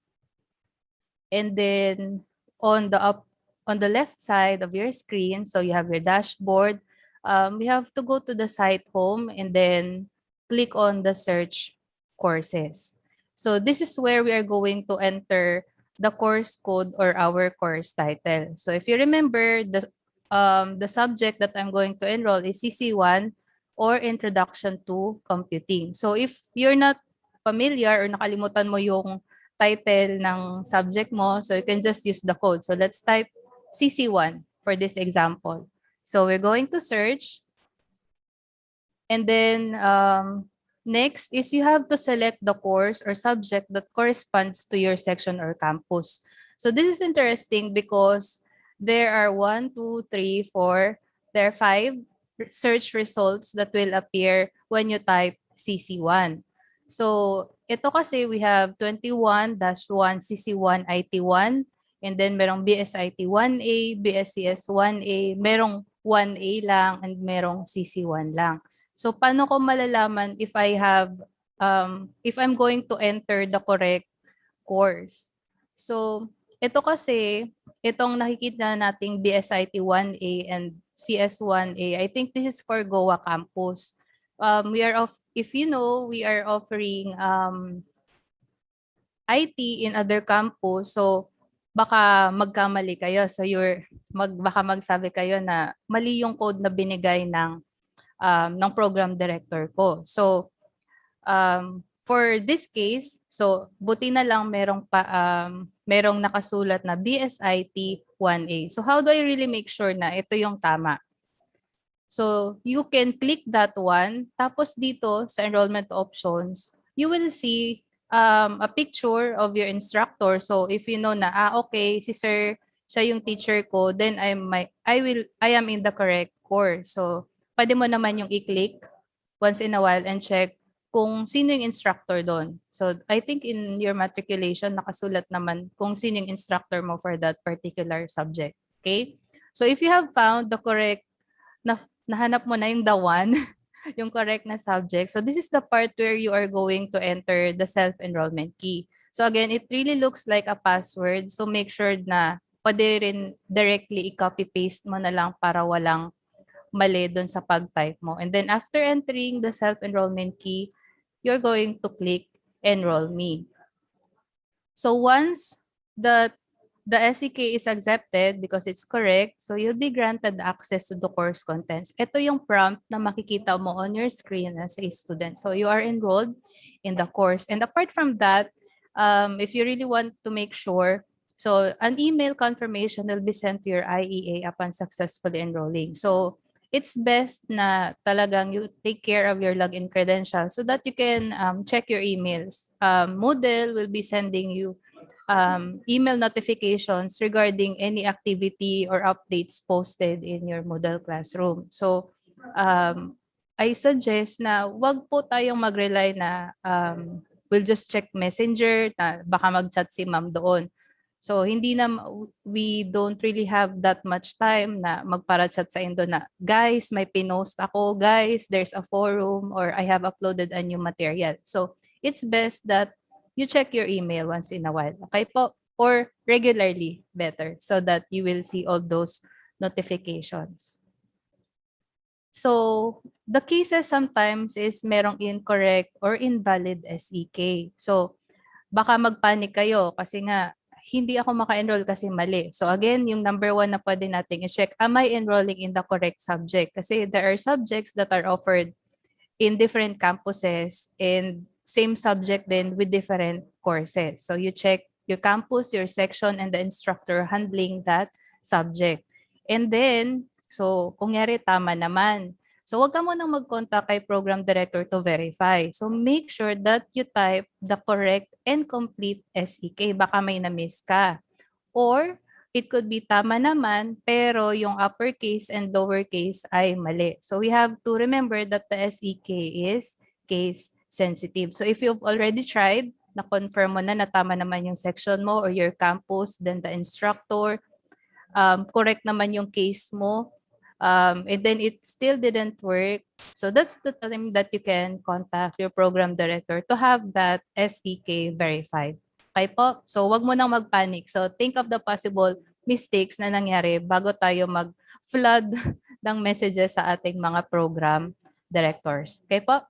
and then on the left side of your screen, so you have your dashboard, we have to go to the site home and then click on the search courses. So this is where we are going to enter the course code or our course title. So if you remember, the subject that I'm going to enroll is CC1 or Introduction to Computing. So if you're not familiar or nakalimutan mo yung title ng subject mo, so you can just use the code. So let's type CC1 for this example. So we're going to search, and then next is you have to select the course or subject that corresponds to your section or campus. So this is interesting because there are 1, 2, 3, 4, there are 5 search results that will appear when you type CC1. So ito kasi we have 21-1 CC1 IT1, and then merong BSIT 1A, BSCS 1A, merong 1A lang, and merong CC1 lang. So paano ko malalaman if I have if I'm going to enter the correct course? So ito kasi, itong nakikita nating BSIT 1A and CS1A, I think this is for Goa campus. If you know, we are offering IT in other campus, so baka magkamali kayo. So baka magsabi kayo na mali yung code na binigay ng program director ko. So for this case, so buti na lang merong nakasulat na BSIT 1A. So how do I really make sure na ito yung tama? So you can click that one, tapos dito sa enrollment options, you will see a picture of your instructor. So if you know na, okay, si sir, siya yung teacher ko, then I am in the correct course. So pwede mo naman yung i-click once in a while and check kung sino yung instructor doon. So I think in your matriculation, nakasulat naman kung sino yung instructor mo for that particular subject. Okay? So if you have found the correct, nahanap mo na yung the one, yung correct na subject. So this is the part where you are going to enter the self-enrollment key. So again, it really looks like a password. So make sure na pwede rin directly i-copy-paste mo na lang para walang mali doon sa pag-type mo. And then after entering the self-enrollment key, you're going to click Enroll Me. So once the SEK is accepted because it's correct, so you'll be granted access to the course contents. Ito yung prompt na makikita mo on your screen as a student. So you are enrolled in the course. And apart from that, if you really want to make sure So an email confirmation will be sent to your IEA upon successfully enrolling. So it's best na talagang you take care of your login credentials so that you can check your emails. Moodle will be sending you email notifications regarding any activity or updates posted in your Moodle classroom. So I suggest na wag po tayong mag-rely na we'll just check messenger na baka mag-chat si ma'am doon. So hindi na we don't really have that much time na magpara-chat sa Indo na, guys, may pinost ako, guys, there's a forum or I have uploaded a new material. So it's best that you check your email once in a while. Okay po? Or regularly better so that you will see all those notifications. So the cases sometimes is merong incorrect or invalid SEK. So baka magpanic kayo kasi nga hindi ako maka-enroll kasi mali. So again, yung number one na pwede nating i-check, am I enrolling in the correct subject? Kasi there are subjects that are offered in different campuses and same subject then with different courses. So you check your campus, your section, and the instructor handling that subject. And then, so kung yari tama naman, so wag ka munang mag-contact kay program director to verify. So make sure that you type the correct and complete SEK. Baka may na-miss ka. Or it could be tama naman, pero yung uppercase and lowercase ay mali. So we have to remember that the SEK is case sensitive. So if you've already tried, na-confirm mo na tama naman yung section mo or your campus, then the instructor, correct naman yung case mo, and then it still didn't work. So that's the time that you can contact your program director to have that SEK verified. Okay po? So wag mo nang magpanic. So think of the possible mistakes na nangyari bago tayo mag-flood ng messages sa ating mga program directors. Okay po?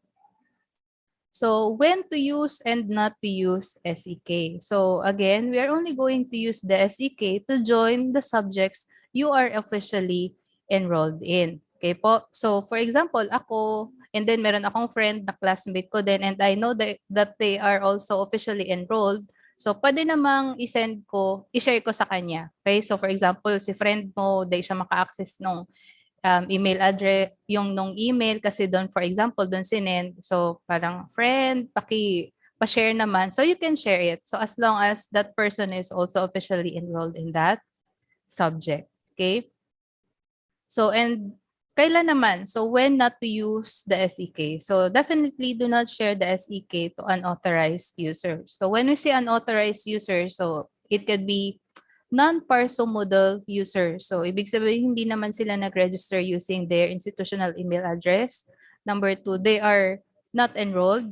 So when to use and not to use SEK. So again, we are only going to use the SEK to join the subjects you are officially enrolled in. Okay po? So for example, ako, and then meron akong friend na classmate ko din, and I know that they are also officially enrolled. So pwede namang i-share ko sa kanya. Okay? So for example, si friend mo, di siya maka-access nung email address, yung nung email kasi doon, for example, doon sinend. So parang friend, pa-share naman. So you can share it. So as long as that person is also officially enrolled in that subject. Okay? So and kailan naman? So when not to use the SEK? So definitely do not share the SEK to unauthorized users. So when we say unauthorized users, so it could be non-parso Moodle users. So ibig sabihin hindi naman sila nag-register using their institutional email address. Number two, they are not enrolled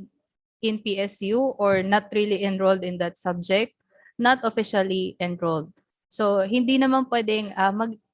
in PSU or not really enrolled in that subject, not officially enrolled. So hindi naman pwedeng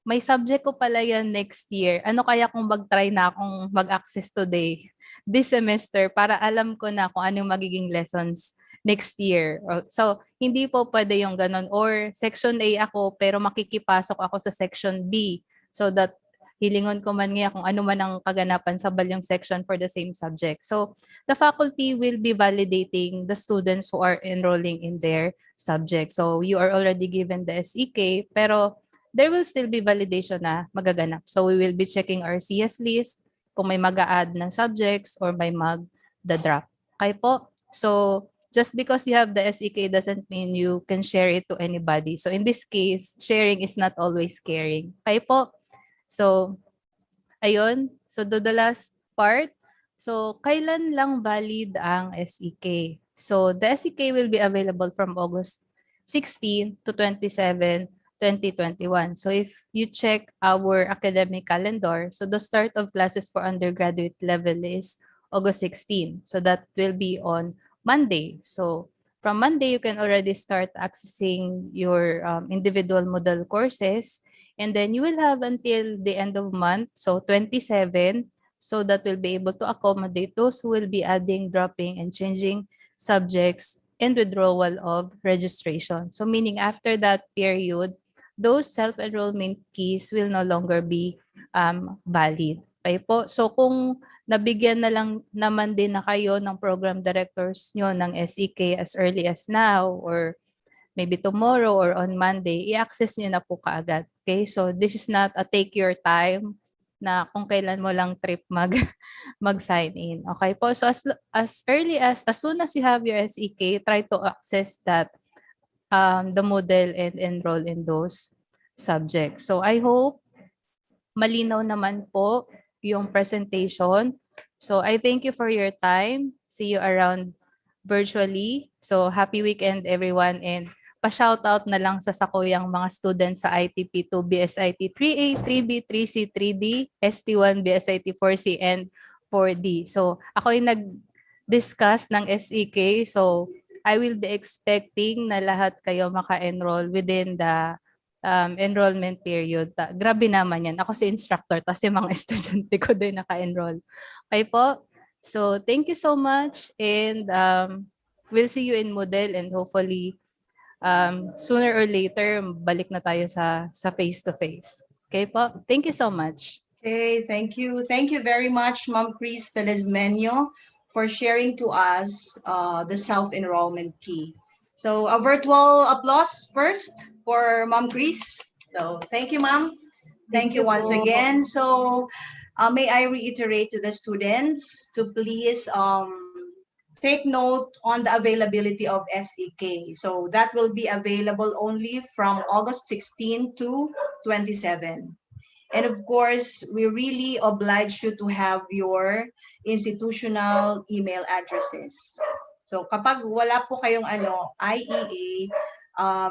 may subject ko pala yan next year. Ano kaya kung mag-try na akong mag-access today, this semester, para alam ko na kung ano yung magiging lessons next year. So, hindi po pwede yung ganun. Or section A ako, pero makikipasok ako sa section B. So that hilingon ko man nga kung ano man ang kaganapan sa balyong section for the same subject. So, the faculty will be validating the students who are enrolling in their subject. So, you are already given the SEK, pero there will still be validation na magaganap. So, we will be checking our CS list kung may mag-a-add ng subjects or may mag-drop. Okay po? So, just because you have the SEK doesn't mean you can share it to anybody. So in this case, sharing is not always caring. Okay po? So, ayun. So the last part. So, kailan lang valid ang SEK? So, the SEK will be available from August 16 to 27, 2021. So, if you check our academic calendar, so the start of classes for undergraduate level is August 16. So, that will be on Monday. So from Monday, you can already start accessing your individual Moodle courses. And then you will have until the end of month, so 27. So that will be able to accommodate those who will be adding, dropping, and changing subjects and withdrawal of registration. So meaning after that period, those self-enrollment keys will no longer be valid. Okay po? So kung nabigyan na lang naman din na kayo ng program directors nyo ng SEK as early as now or maybe tomorrow or on Monday, i-access nyo na po kaagad. Okay? So this is not a take your time na kung kailan mo lang trip mag-sign in. Okay po? So as early as soon as you have your SEK, try to access that the Moodle and enroll in those subjects. So I hope malinaw naman po yung presentation. So I thank you for your time. See you around virtually. So happy weekend everyone, and pa-shoutout na lang sa sakuyang mga students sa ITP2, BSIT 3A, 3B, 3C, 3D, ST1, BSIT 4C, and 4D. So ako yung nag-discuss ng SEK. So I will be expecting na lahat kayo maka-enroll within the enrollment period. Grabe naman yan. Ako si instructor, tapos yung mga estudyante ko din naka-enroll. Okay po? So, thank you so much, and we'll see you in Moodle, and hopefully, sooner or later, balik na tayo sa face-to-face. Okay po? Thank you so much. Okay, thank you. Thank you very much, Ma'am Chris Felizmenio, for sharing to us the self-enrollment key. So a virtual applause first for Ma'am Chris. So thank you, Ma'am. Thank you once po. again. So may I reiterate to the students to please take note on the availability of SEK. So that will be available only from August 16 to 27. And of course, we really oblige you to have your institutional email addresses. So kapag wala po kayong IEA,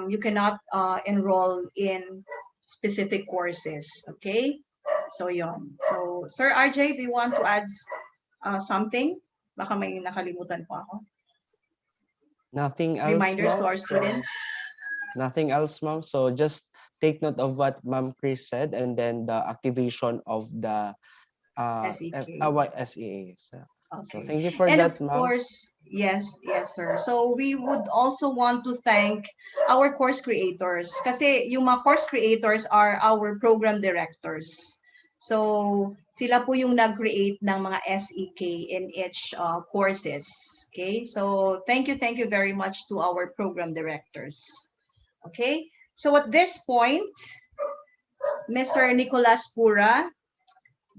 you cannot enroll in specific courses. Okay? So yon. So Sir RJ, do you want to add something? Baka may nakalimutan po ako. Nothing else, Reminders to ma'am. our students. Nothing else, ma'am. So just take note of what Ma'am Chris said, and then the activation of the SEK. SEA. So Okay. thank you for And that, of ma'am. course, yes, sir. So we would also want to thank our course creators, kasi yung mga course creators are our program directors. So sila po yung nag-create ng mga SEK in each courses. Okay, so thank you very much to our program directors. Okay, so at this point, Mr. Nicolas Pura,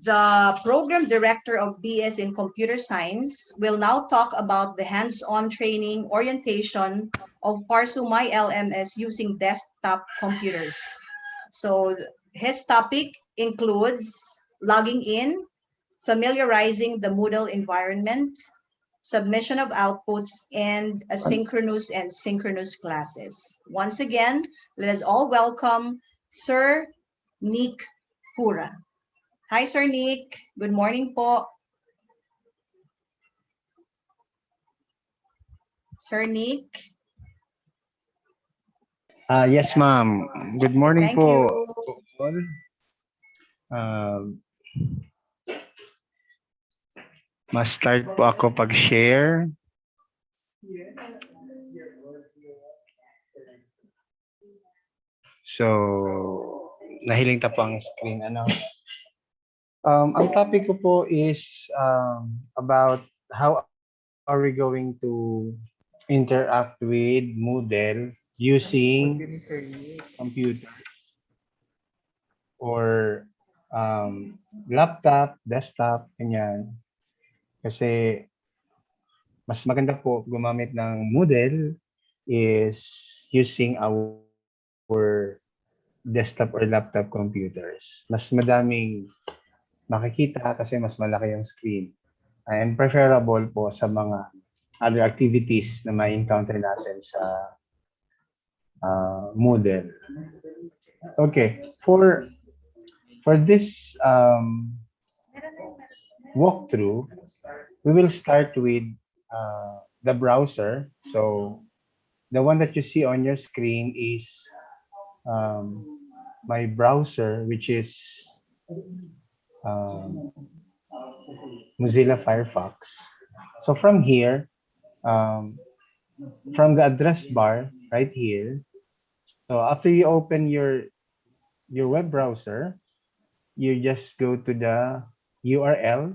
the program director of BS in Computer Science, will now talk about the hands-on training orientation of PSU myLMS using desktop computers. So his topic includes logging in, familiarizing the Moodle environment, submission of outputs, and asynchronous and synchronous classes. Once again, let us all welcome Sir Nick Pura. Hi, Sir Nick. Good morning po. Sir Nick. Yes, ma'am. Good morning Thank po. you. Mas-start po ako pag-share. So, nahiling ta po ang screen. Ang topic ko po is about how are we going to interact with Moodle using computer or laptop, desktop, ganyan. Kasi mas maganda po gumamit ng Moodle is using our desktop or laptop computers. Mas madaming makikita kasi mas malaki yung screen. And preferable po sa mga other activities na may encounter natin sa Moodle. Okay, for this walkthrough, we will start with the browser. So the one that you see on your screen is my browser, which is Mozilla Firefox. So from here, from the address bar right here, so after you open your web browser, you just go to the URL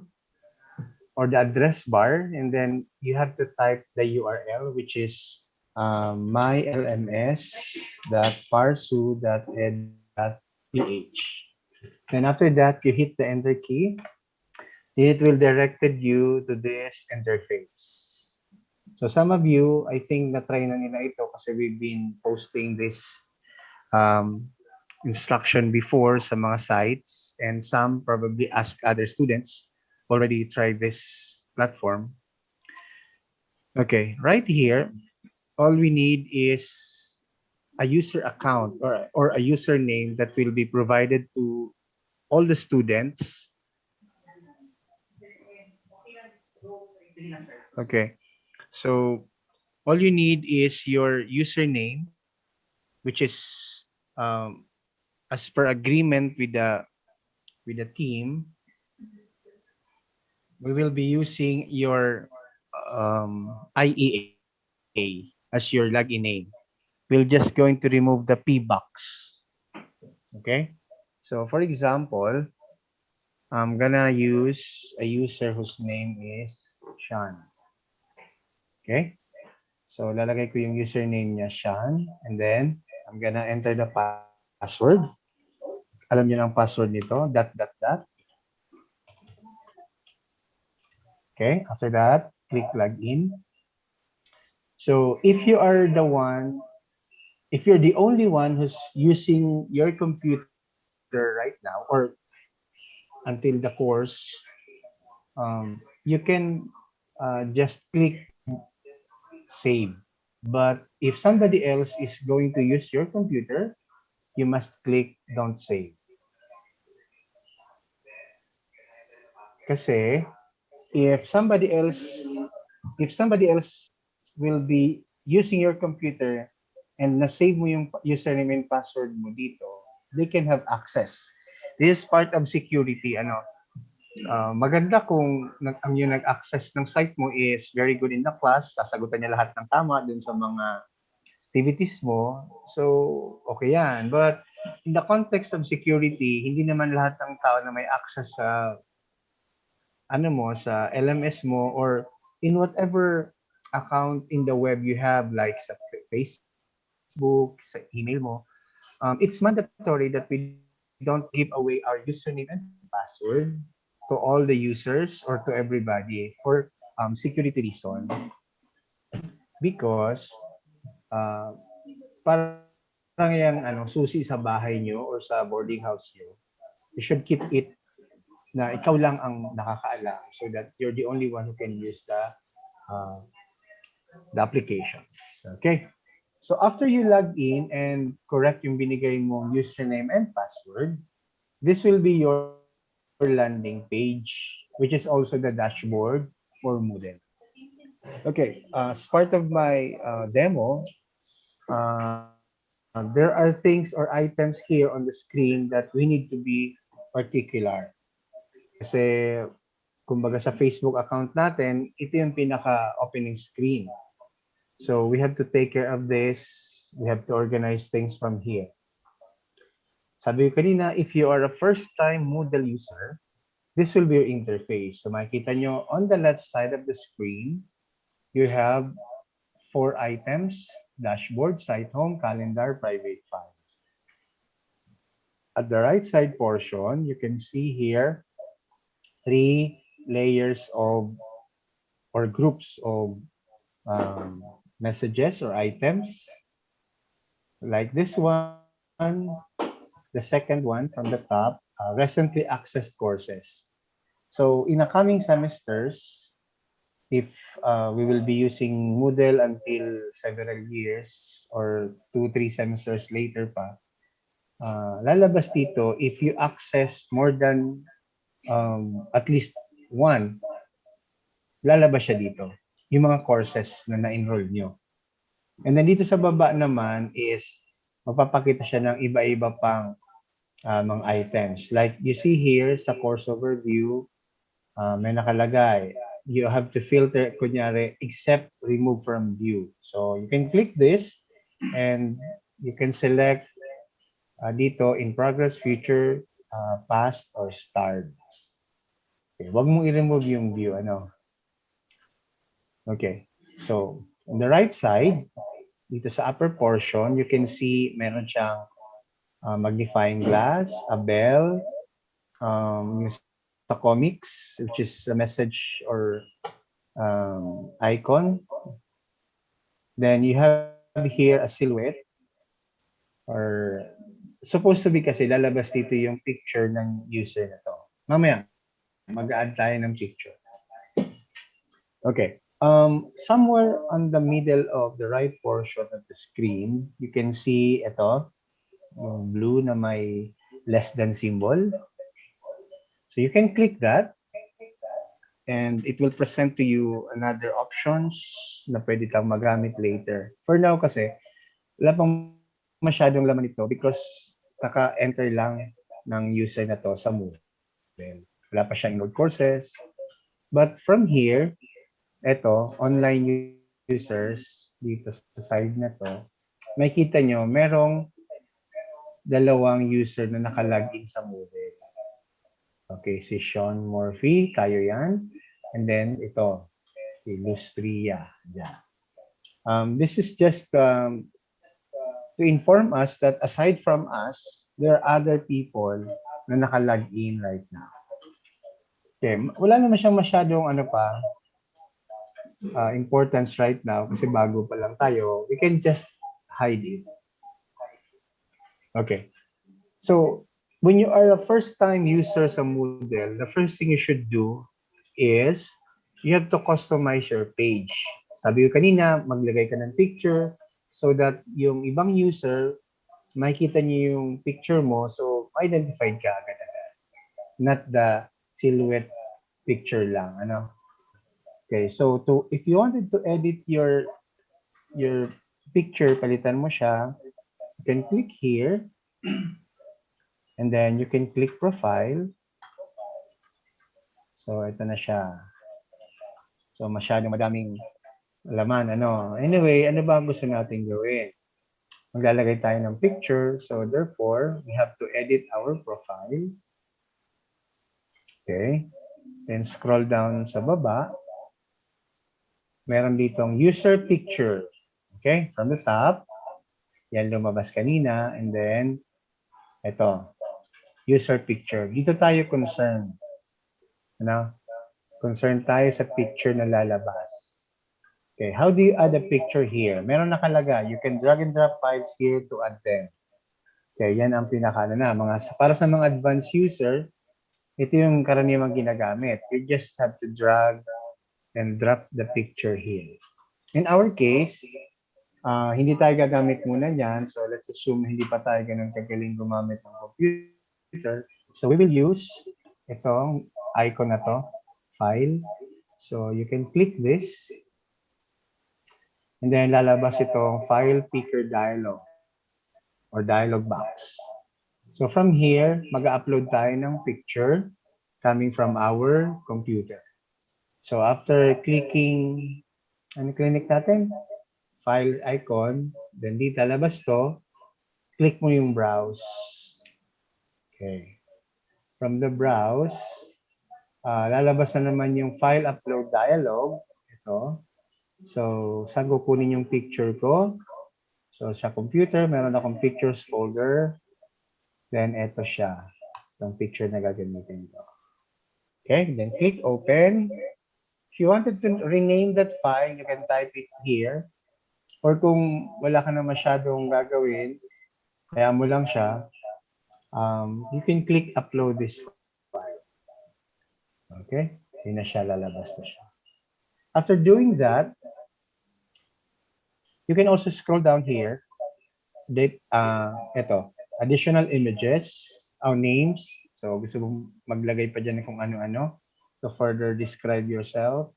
or the address bar, and then you have to type the URL, which is mylms.parsu.edu.ph. Then after that, you hit the enter key. It will directed you to this interface. So some of you, I think na-try na nila ito kasi we've been posting this um, instruction before sa mga sites, and some probably ask other students already tried this platform. Okay, right here, all we need is a user account or a username that will be provided to all the students. Okay, so all you need is your username, which is um, as per agreement with the team. We will be using your IEA as your login name. We're just going to remove the P box. Okay. So for example, I'm gonna use a user whose name is Sean. Okay. So lalagay ko yung username niya, Sean, and then I'm gonna enter the password. Alam niyo na ang password nito, .. Okay, after that, click login. So if you are the one, if you're the only one who's using your computer right now, or until the course, you can just click save. But if somebody else is going to use your computer, you must click don't save. Kasi if somebody else will be using your computer and na-save mo yung username and password mo dito, they can have access. This is part of security. Maganda kung ang yung nag-access ng site mo is very good in the class, sasagutan niya lahat ng tama dun sa mga activities mo. So, okay yan. But in the context of security, hindi naman lahat ng tao na may access sa sa LMS mo or in whatever account in the web you have, like sa Facebook, sa email mo, it's mandatory that we don't give away our username and password to all the users or to everybody for security reason. Because parang yung susi sa bahay nyo or sa boarding house nyo, you should keep it na ikaw lang ang nakakaalam so that you're the only one who can use the application. Okay. So after you log in and correct yung binigay mong username and password, this will be your landing page, which is also the dashboard for Moodle. Okay, as part of my demo, there are things or items here on the screen that we need to be particular. Kasi, kumbaga sa Facebook account natin, ito yung pinaka-opening screen. So we have to take care of this. We have to organize things from here. Sabi ko kanina, if you are a first-time Moodle user, this will be your interface. So makikita nyo, on the left side of the screen, you have 4 items: dashboard, site home, calendar, private files. At the right side portion, you can see here 3 layers of or groups of messages or items, like this one, the second one from the top, recently accessed courses. So in the coming semesters, if we will be using Moodle until several years or 2-3 semesters later pa, lalabas dito if you access more than at least one, lalabas siya dito, yung mga courses na na-enroll nyo. And then dito sa baba naman is mapapakita siya ng iba-iba pang mga items. Like you see here sa course overview, may nakalagay, you have to filter, kunyari, except remove from view. So you can click this and you can select dito in progress, future, past, or start. Okay, wag mong i-remove yung view. Okay, so on the right side, dito sa upper portion, you can see meron siyang magnifying glass, a bell, yung sa comics, which is a message or icon. Then you have here a silhouette, or supposed to be kasi lalabas dito yung picture ng user na to. Mamaya, mag-add tayo ng picture. Okay. Somewhere on the middle of the right portion of the screen, you can see ito, yung blue na may less than symbol. So you can click that and it will present to you another options na pwede kang magamit later. For now kasi, wala pang masyadong laman ito because naka-enter lang ng user na to sa Moodle. Wala pa siyang enrolled courses. But from here, eto, online users dito sa side na to, makikita nyo, merong dalawang user na naka-login sa Moodle. Okay, si Sean Murphy, tayo yan. And then ito, si Lustria. Yeah. This is just to inform us that aside from us, there are other people na naka-login right now. Okay, wala naman siyang masyadong importance right now kasi bago pa lang tayo. We can just hide it. Okay. So, when you are a first-time user sa Moodle, the first thing you should do is you have to customize your page. Sabi ko kanina, maglagay ka ng picture so that yung ibang user, makikita niyo yung picture mo, so identified ka agad-agad. Not the silhouette picture lang, ano? Okay, so if you wanted to edit your picture, palitan mo siya, you can click here, and then you can click profile. So ito na siya. So masyadong madaming laman, ano? Anyway, ano ba ang gusto natin gawin? Maglalagay tayo ng picture, so therefore, we have to edit our profile. Okay, then scroll down sa baba. Meron ditong user picture. Okay, from the top, yan lumabas kanina, and then, ito, user picture. Dito tayo concerned. Ano? Concerned tayo sa picture na lalabas. Okay, how do you add a picture here? Meron nakalagay, you can drag and drop files here to add them. Okay, yan ang para sa mga advanced user, ito yung karaniwang ginagamit. You just have to drag and drop the picture here. In our case, hindi tayo gagamit muna yan. So let's assume hindi pa tayo ganun kagaling gumamit ng computer. So we will use itong icon na to, file. So you can click this. And then lalabas itong file picker dialog or dialog box. So from here, mag-upload tayo ng picture coming from our computer. So after clicking, click natin? File icon, then dito labas to, click mo yung browse. Okay. From the browse, lalabas na naman yung file upload dialog. Ito. So, saan ko kunin yung picture ko? So, sa computer, meron akong pictures folder. Then, ito siya. Itong picture na gagamitin ko. Okay, then click open. If you wanted to rename that file, you can type it here. Or kung wala ka na masyadong gagawin, kaya mo lang siya, you can click upload this file. Okay? Yun na siya, lalabas na siya. After doing that, you can also scroll down here. Ito, additional images, our names. So gusto mong maglagay pa dyan kung ano-ano to further describe yourself.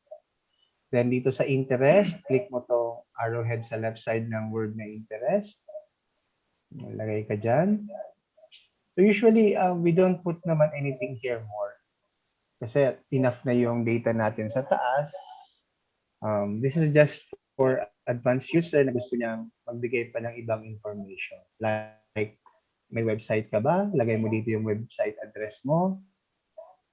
Then dito sa interest, click mo to arrowhead sa left side ng word na interest. Lagay ka dyan. So usually, we don't put naman anything here more. Kasi enough na yung data natin sa taas. This is just for advanced user na gusto niyang magbigay pa ng ibang information. Like, may website ka ba? Lagay mo dito yung website address mo.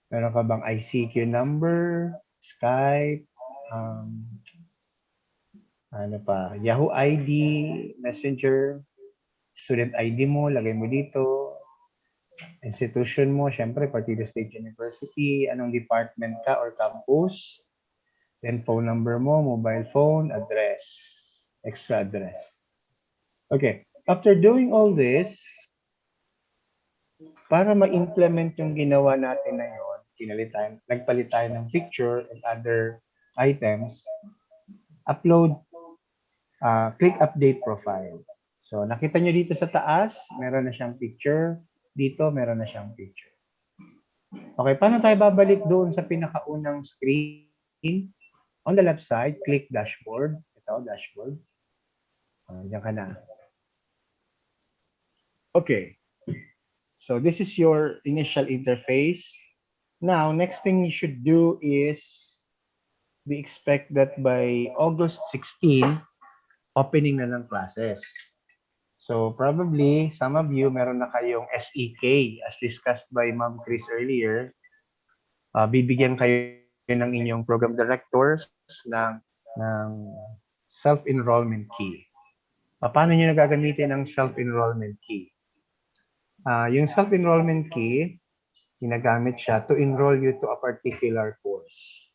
Meron ka bang ICQ number, Skype, Ano pa? Yahoo ID, Messenger, student ID mo, lagay mo dito. Institution mo, syempre, Partido State University, anong department ka or campus. Then phone number mo, mobile phone, address, extra address. Okay, after doing all this, para ma-implement yung ginawa natin na yun, nagpalit tayo ng picture and other items, upload, click update profile. So nakita nyo dito sa taas, meron na siyang picture. Dito, meron na siyang picture. Okay, paano tayo babalik doon sa pinakaunang screen? On the left side, click dashboard. Ito, dashboard. Diyan ka na. Okay. So this is your initial interface. Now, next thing you should do is we expect that by August 16, opening na ng classes. So probably some of you meron na kayong SEK as discussed by Ma'am Chris earlier. Bibigyan kayo ng inyong program directors ng self-enrollment key. Paano niyo nagagamitin ang self-enrollment key? Yung self-enrollment key, ginagamit siya to enroll you to a particular course.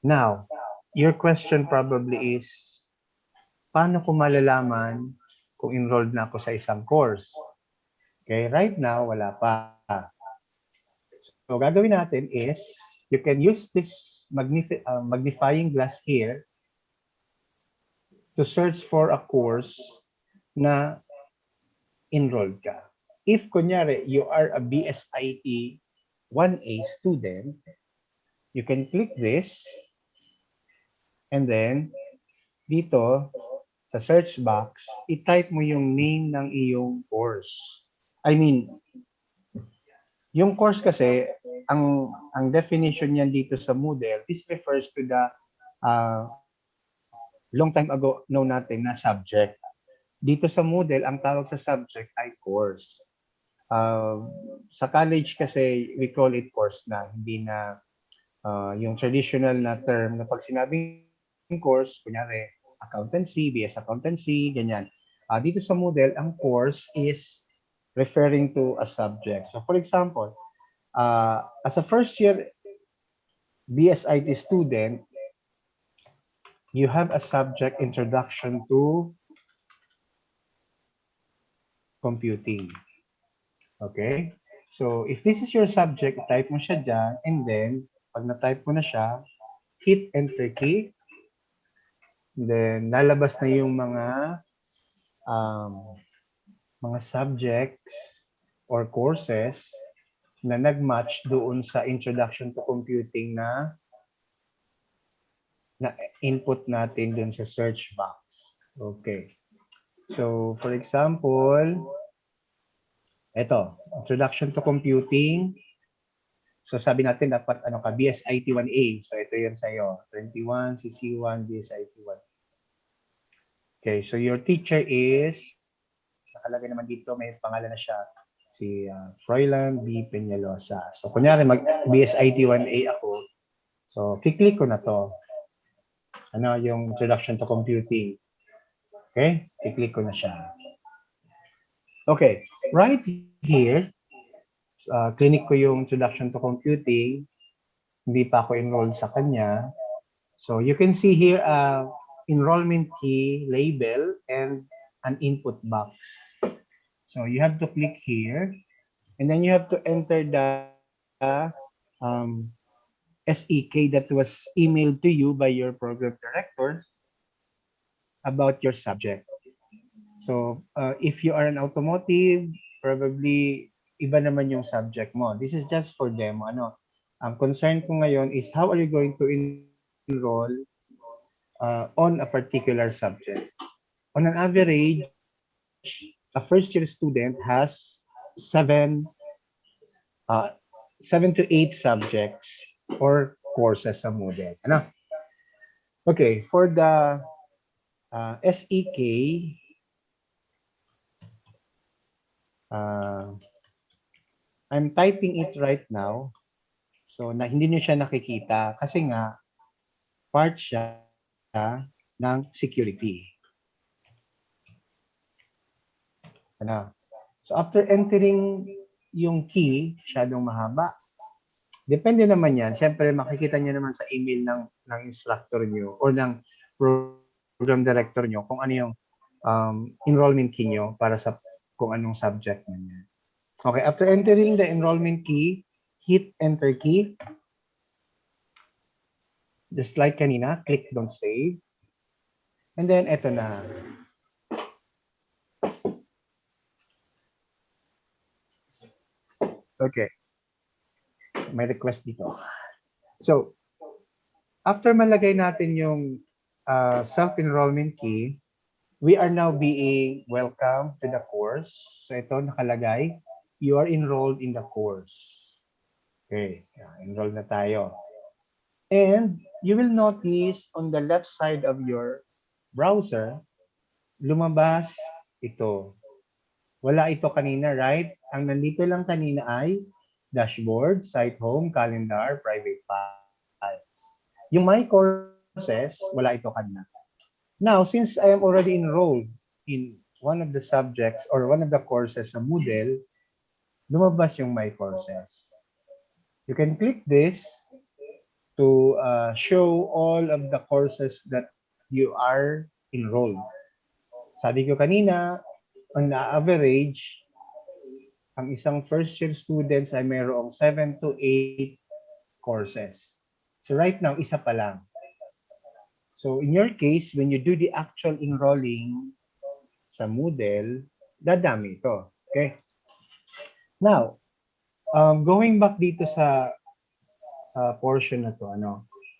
Now, your question probably is, paano ko malalaman kung enrolled na ako sa isang course? Okay, right now, wala pa. So, gagawin natin is, you can use this magnifying glass here to search for a course na enrolled ka. If, kunyari, you are a BSIT 1A student, you can click this, and then, dito, sa search box, i-type mo yung name ng iyong course. I mean, yung course kasi, ang definition niyan dito sa Moodle, this refers to the long time ago know natin na subject. Dito sa Moodle, ang tawag sa subject ay course. Sa college kasi, we call it course na, hindi na yung traditional na term na pag sinabing course, kunyari, accountancy, BS accountancy, ganyan. Dito sa Moodle, ang course is referring to a subject. So for example, as a first year BSIT student, you have a subject introduction to computing. Okay? So if this is your subject, type mo siya dyan, and then, pag na-type mo na siya, hit enter key. Then, lalabas na yung mga subjects or courses na nag-match doon sa introduction to computing na input natin doon sa search box. Okay. So, for example, ito, introduction to computing. So, sabi natin dapat BSIT 1A. So, ito yun sa'yo. 21, CC1, BSIT 1. Okay, so your teacher is, nakalagay naman dito, may pangalan na siya, si Froilan B. Peñalosa. So, kunyari, BSIT 1A ako. So, kiklik ko na to. Yung introduction to computing. Okay, kiklik ko na siya. Okay, right here, clinic ko yung introduction to computing. Hindi pa ako enrolled sa kanya. So, you can see here, enrollment key, label, and an input box. So you have to click here, and then you have to enter the SEK that was emailed to you by your program director about your subject. So if you are an automotive, probably iba naman yung subject mo. This is just for demo. Ang concern ko ngayon is how are you going to enroll on a particular subject. On an average, a first-year student has 7 to 8 subjects or courses sa Moodle. Okay, for the SEK, I'm typing it right now. So, hindi niyo siya nakikita kasi nga, part siya ng security. Ano? So after entering yung key, masyadong mahaba. Depende naman yan. Siyempre, makikita nyo naman sa email ng instructor nyo or ng program director nyo kung ano yung enrollment key nyo para sa kung anong subject nyo. Okay, after entering the enrollment key, hit enter key. Just like kanina, click don't save. And then, eto na. Okay. May request dito. So, after malagay natin yung self-enrollment key, we are now being welcomed to the course. So, ito nakalagay, you are enrolled in the course. Okay, enroll na tayo. And you will notice on the left side of your browser, lumabas ito. Wala ito kanina, right? Ang nandito lang kanina ay dashboard, site home, calendar, private files. Yung my courses, wala ito kanina. Now, since I am already enrolled in one of the subjects or one of the courses sa Moodle, lumabas yung my courses. You can click this to show all of the courses that you are enrolled. Sabi ko kanina, on average, ang isang first year students ay mayroong 7 to 8 courses. So right now, isa pa lang. So in your case, when you do the actual enrolling sa Moodle, dadami ito. Okay? Now, going back dito sa portion na to,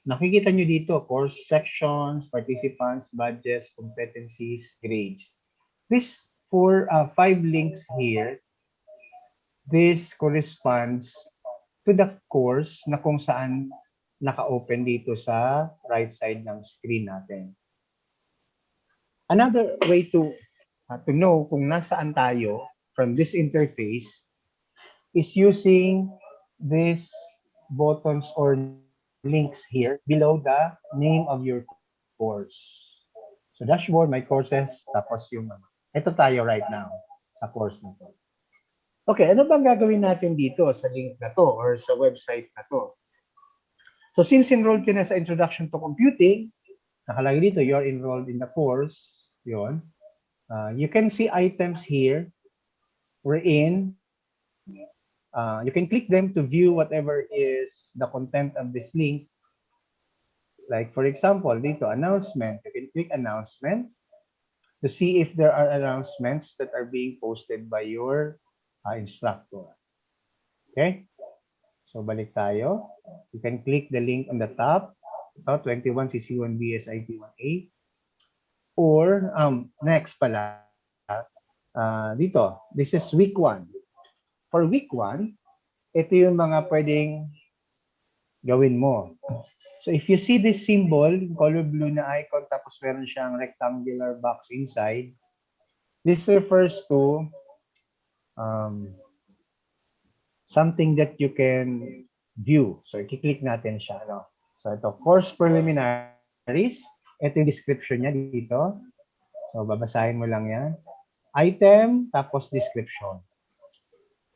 nakikita nyo dito, course sections, participants, badges, competencies, grades. These 5 links here, this corresponds to the course na kung saan naka-open dito sa right side ng screen natin. Another way to know kung nasaan tayo from this interface is using these buttons or links here below the name of your course. So dashboard, my courses, tapos yung ito tayo right now sa course na to. Okay, ano bang gagawin natin dito sa link na to or sa website na to? So since enrolled ka na sa Introduction to Computing, nakalagay dito, you're enrolled in the course, yun. You can see items here wherein you can click them to view whatever is the content of this link. Like for example, dito, announcement. You can click announcement to see if there are announcements that are being posted by your instructor. Okay? So balik tayo. You can click the link on the top. Ito, 21 CC1 BSIT1A. Or, next pala, dito, this is week 1. For week 1, ito yung mga pwedeng gawin mo. So if you see this symbol, color blue na icon, tapos meron siyang rectangular box inside, this refers to something that you can view. So i-click natin siya. So ito, course preliminaries. Ito yung description niya dito. So babasahin mo lang yan. Item, tapos description.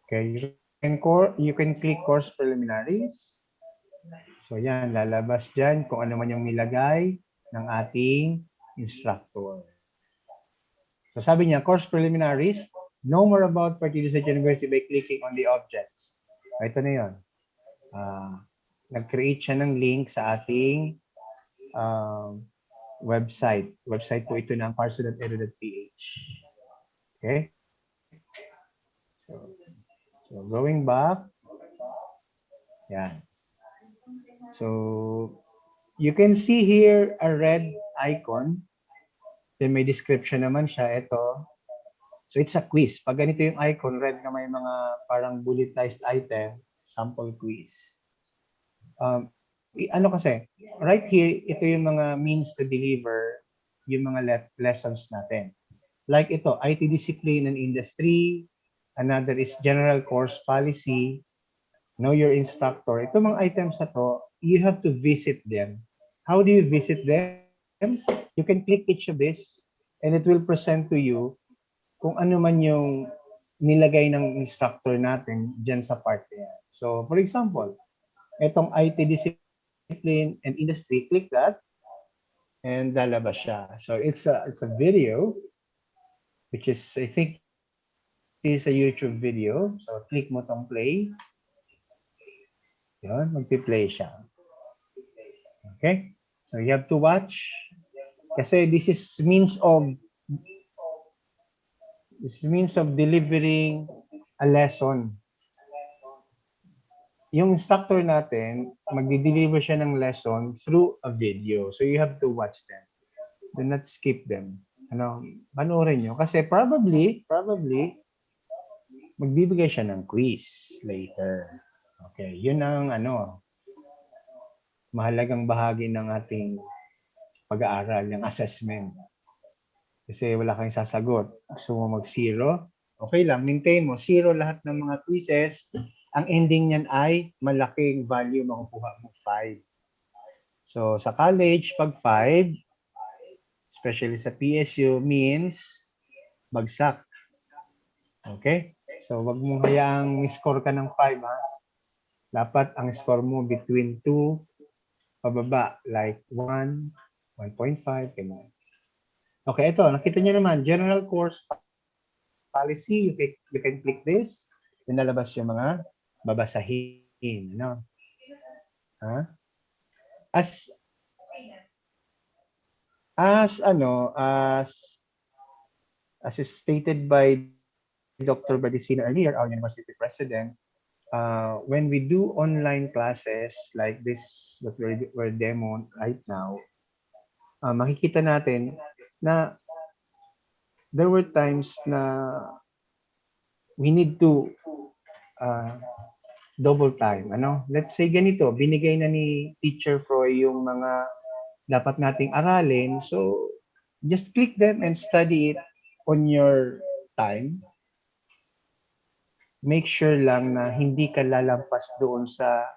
Okay, you can click course preliminaries. So yan, lalabas dyan kung ano man yung nilagay ng ating instructor. So sabi niya, course preliminaries, know more about Partido State University by clicking on the objects. Ito na yun. Nag-create siya ng link sa ating website. Website po ito ng parso.edu.ph. Okay? So going back, yan. So you can see here a red icon. Then may description naman siya. Ito. So it's a quiz. Pag ganito yung icon, red na may mga parang bulletized item, sample quiz. Ano kasi, right here, ito yung mga means to deliver yung mga lessons natin. Like ito, IT discipline and industry. Another is general course policy. Know your instructor. Ito mga items na to, you have to visit them. How do you visit them? you can click each of this and it will present to you kung ano man yung nilagay ng instructor natin dyan sa part na yan. So, for example, itong IT discipline and industry, click that and lalabas siya. So, it's a video which is, I think, is a YouTube video. So, click mo tong play. Yun, magpi-play siya. Okay? So, you have to watch. Kasi this is means of delivering a lesson. Yung instructor natin, magdi-deliver siya ng lesson through a video. So you have to watch them. Do not skip them. Panoorin nyo. Kasi probably, magbibigay siya ng quiz later. Okay, yun ang mahalagang bahagi ng ating pag-aaral, ng assessment. Kasi wala kang sasagot. Gusto mo mag-zero, okay lang, maintain mo. Zero lahat ng mga quizzes. Ang ending niyan ay malaking value makukuha mo, 5. So, sa college, pag 5, especially sa PSU, means bagsak. Okay? So, wag mong hayaang score ka ng 5, ha? Dapat ang score mo between 2, pababa, like 1, 1.5, ganyan. Okay, ito, nakita niyo naman, general course policy, you can click this, yung lalabas yung mga babasahin, no? As is stated by Dr. Badicina earlier, our university president, when we do online classes like this that we're demoing right now, makikita natin na there were times na we need to double time. Let's say ganito, binigay na ni Teacher Froy yung mga dapat nating aralin. So, just click them and study it on your time. Make sure lang na hindi ka lalampas doon sa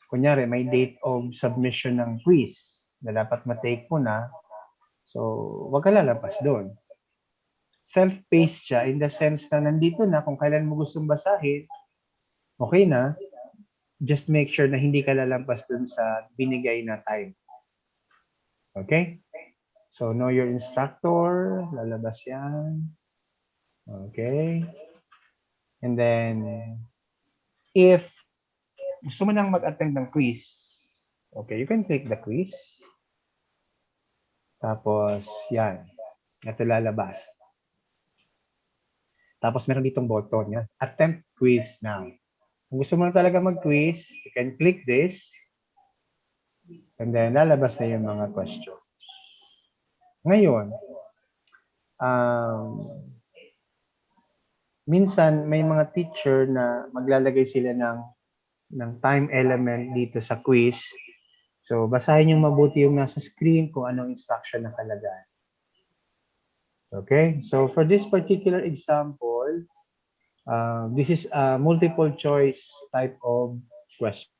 kunyari, may date of submission ng quiz na dapat matake mo na. So, wag ka lalampas doon. Self-paced siya in the sense na nandito na kung kailan mo gustong basahin, okay na. Just make sure na hindi ka lalampas doon sa binigay na time. Okay? So, know your instructor. Lalabas yan. Okay? And then, if gusto mo nang mag-attend ng quiz, okay, you can click the quiz. Tapos, yan. Ito lalabas. Tapos, meron ditong button. Yan. Attempt quiz now. Kung gusto mo na talaga mag-quiz, you can click this. And then, lalabas na yung mga questions. Ngayon, minsan, may mga teacher na maglalagay sila ng time element dito sa quiz. So, basahin yung mabuti yung nasa screen kung anong instruction nakalagay. Okay? So, for this particular example, this is a multiple choice type of question.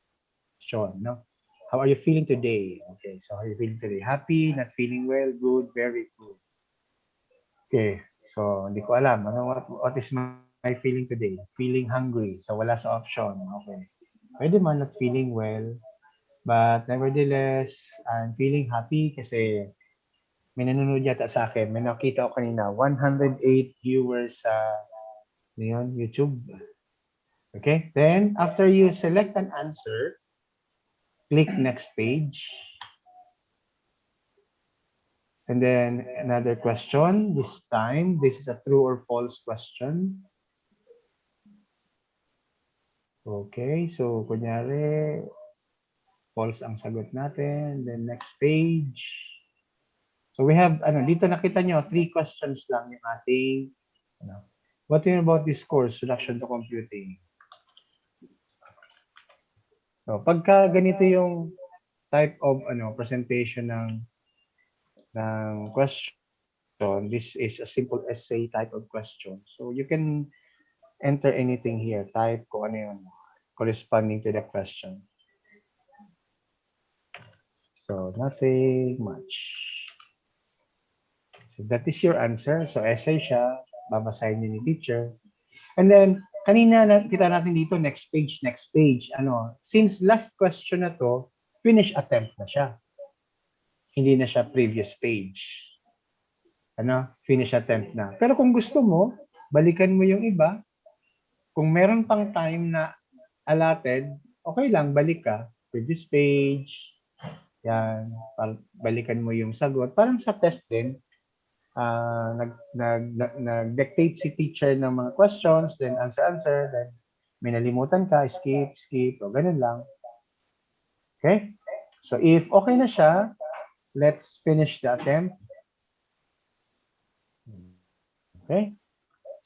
No? How are you feeling today? Okay, so how are you feeling today? Happy, not feeling well, good, very good. Okay, so hindi ko alam. What is my feeling today? Feeling hungry. So, wala sa option. Okay. Pwede man not feeling well, but nevertheless, I'm feeling happy kasi may nanonood yata sa akin. May nakita ko kanina, 108 viewers sa YouTube. Okay? Then, after you select an answer, click next page. And then, another question. This time, this is a true or false question. Okay, so kunyari, false ang sagot natin. Then next page. So we have, dito nakita nyo, 3 questions lang yung ating, what do you know about this course, Introduction to Computing? So pagka ganito yung type of presentation ng question, this is a simple essay type of question. So you can enter anything here, type kung ano yun, corresponding to the question. So nothing much. So that is your answer. So essay siya, babasahin niyo ni teacher. And then, kanina kita natin dito, next page, next page. Since last question na to, finish attempt na siya. Hindi na siya previous page. Finish attempt na. Pero kung gusto mo, balikan mo yung iba. Kung meron pang time na allotted, okay lang, balik ka. Previous page. Yan. Balikan mo yung sagot. Parang sa test din. Nag-dictate si teacher ng mga questions, then answer, then may nalimutan ka, skip, o ganun lang. Okay? So if okay na siya, let's finish the attempt. Okay?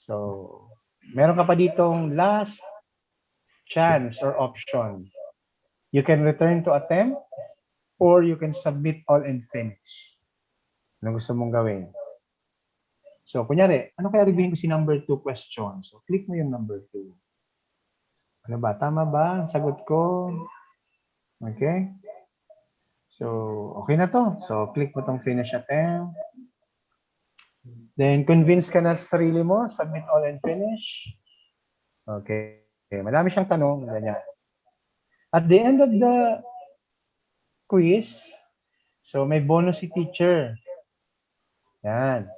So, meron ka pa ditong last chance or option. You can return to attempt or you can submit all and finish. Ano gusto mong gawin? So, kunyari, ano kaya sabihin ko si number 2 question? So, click mo yung number 2. Ano ba? Tama ba ang sagot ko? Okay? So, okay na to. So, click mo tong finish attempt. Then, convince ka na sa sarili mo. Submit all and finish. Okay. Madami siyang tanong. Ganyan. At the end of the quiz, so may bonus si teacher. Yan.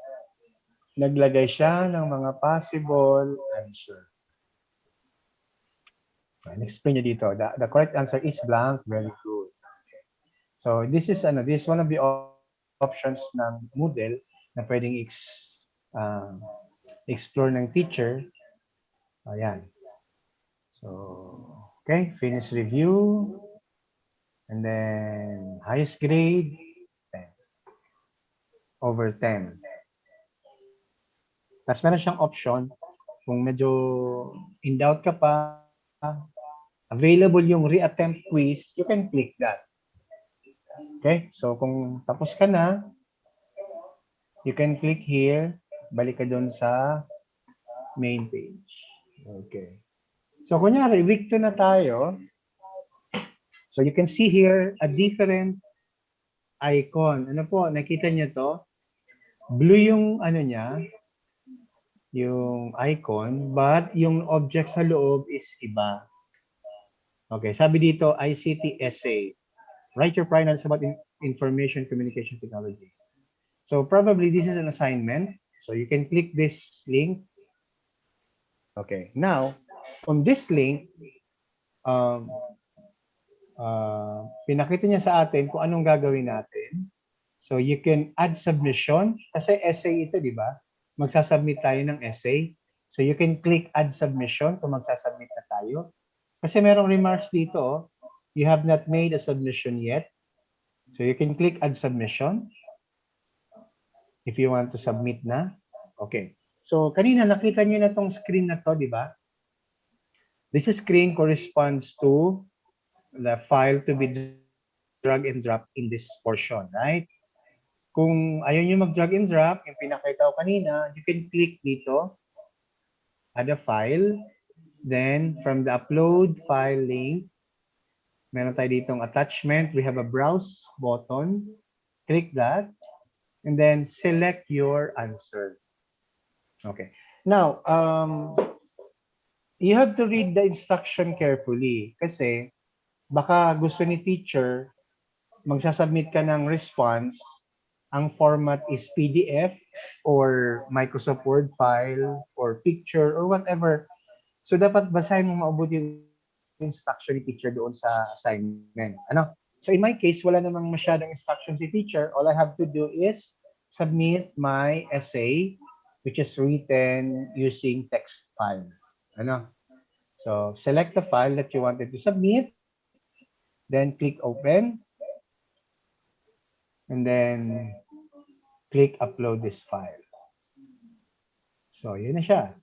Naglagay siya ng mga possible answer. Explain niya dito. The correct answer is blank. Very good. So, this is one of the options ng Moodle na pwedeng explore ng teacher. Ayan. So, okay, finish review. And then, highest grade, 10. Over 10. Tapos meron siyang option, kung medyo in doubt ka pa, available yung reattempt quiz, you can click that. Okay, so kung tapos ka na, you can click here, balik ka doon sa main page. Okay. So kunyari, week 2 na tayo. So you can see here a different icon. Ano po, nakita niyo to? Blue yung niya, yung icon, but yung object sa loob is iba. Okay, sabi dito, ICT essay. Write your finals about information communication technology. So probably this is an assignment. So you can click this link. Okay, now, on this link, pinakita niya sa atin kung anong gagawin natin. So you can add submission. Kasi essay ito, di ba? Magsasubmit tayo ng essay. So you can click add submission kung magsasubmit na tayo. Kasi merong remarks dito, you have not made a submission yet. So you can click add submission if you want to submit na. Okay. So kanina nakita niyo na tong screen na to, di ba? This screen corresponds to the file to be drag and drop in this portion, right? Kung ayaw nyo mag-drag and drop, yung pinakita ko kanina, you can click dito, add a file, then from the upload file link, meron tayo ditong attachment, we have a browse button, click that, and then select your answer. Okay. Now, you have to read the instruction carefully kasi baka gusto ni teacher, magsasubmit ka ng response, ang format is PDF or Microsoft Word file or picture or whatever. So dapat basahin mo mabuti yung instruction ni teacher doon sa assignment. So in my case, wala namang masyadong instruction si teacher. All I have to do is submit my essay which is written using text file. So select the file that you wanted to submit, then click open, and then click upload this file. So yun na siya.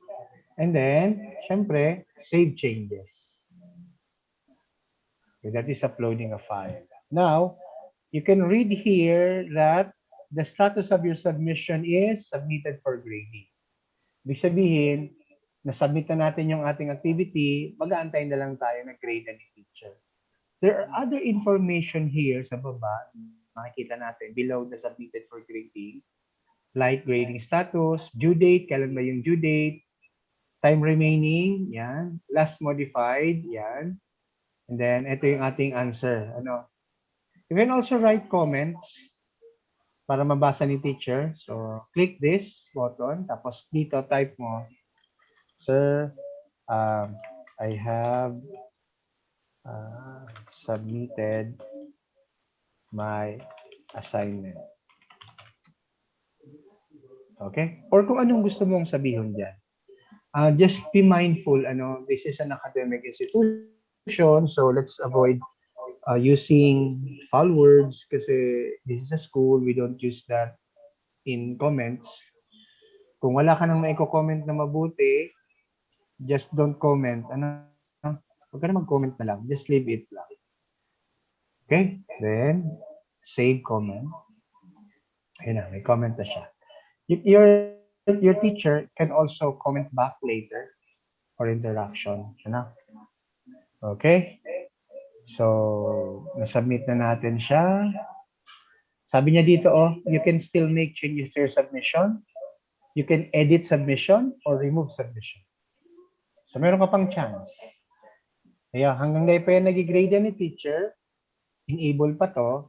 And then, syempre, save changes. Okay, that is uploading a file. Now, you can read here that the status of your submission is submitted for grading. Ibig sabihin, nasubmit na natin yung ating activity, mag-aantay na lang tayo na grade ni teacher. There are other information here sa baba, makikita natin below the submitted for grading, like grading status, due date, kailan ba yung due date, time remaining, yan, last modified, yan. And then, ito yung ating answer. Ano? You can also write comments para mabasa ni teacher. So, click this button, tapos dito type mo, Sir, I have submitted my assignment. Okay? Or kung anong gusto mong sabihin dyan. Just be mindful, this is an academic institution, so let's avoid using foul words kasi this is a school, we don't use that in comments. Kung wala ka nang maiko-comment na mabuti, just don't comment. Huwag ka na mag-comment na lang. Just leave it lang. Okay? Then, save comment. Ayun na, may comment na siya. Your teacher can also comment back later for interaction. Okay? So, nasubmit na natin siya. Sabi niya dito, you can still make changes to your submission. You can edit submission or remove submission. So, meron ka pang chance. Kaya hanggang ngayon pa yan nag-grade ni teacher, enable pa to,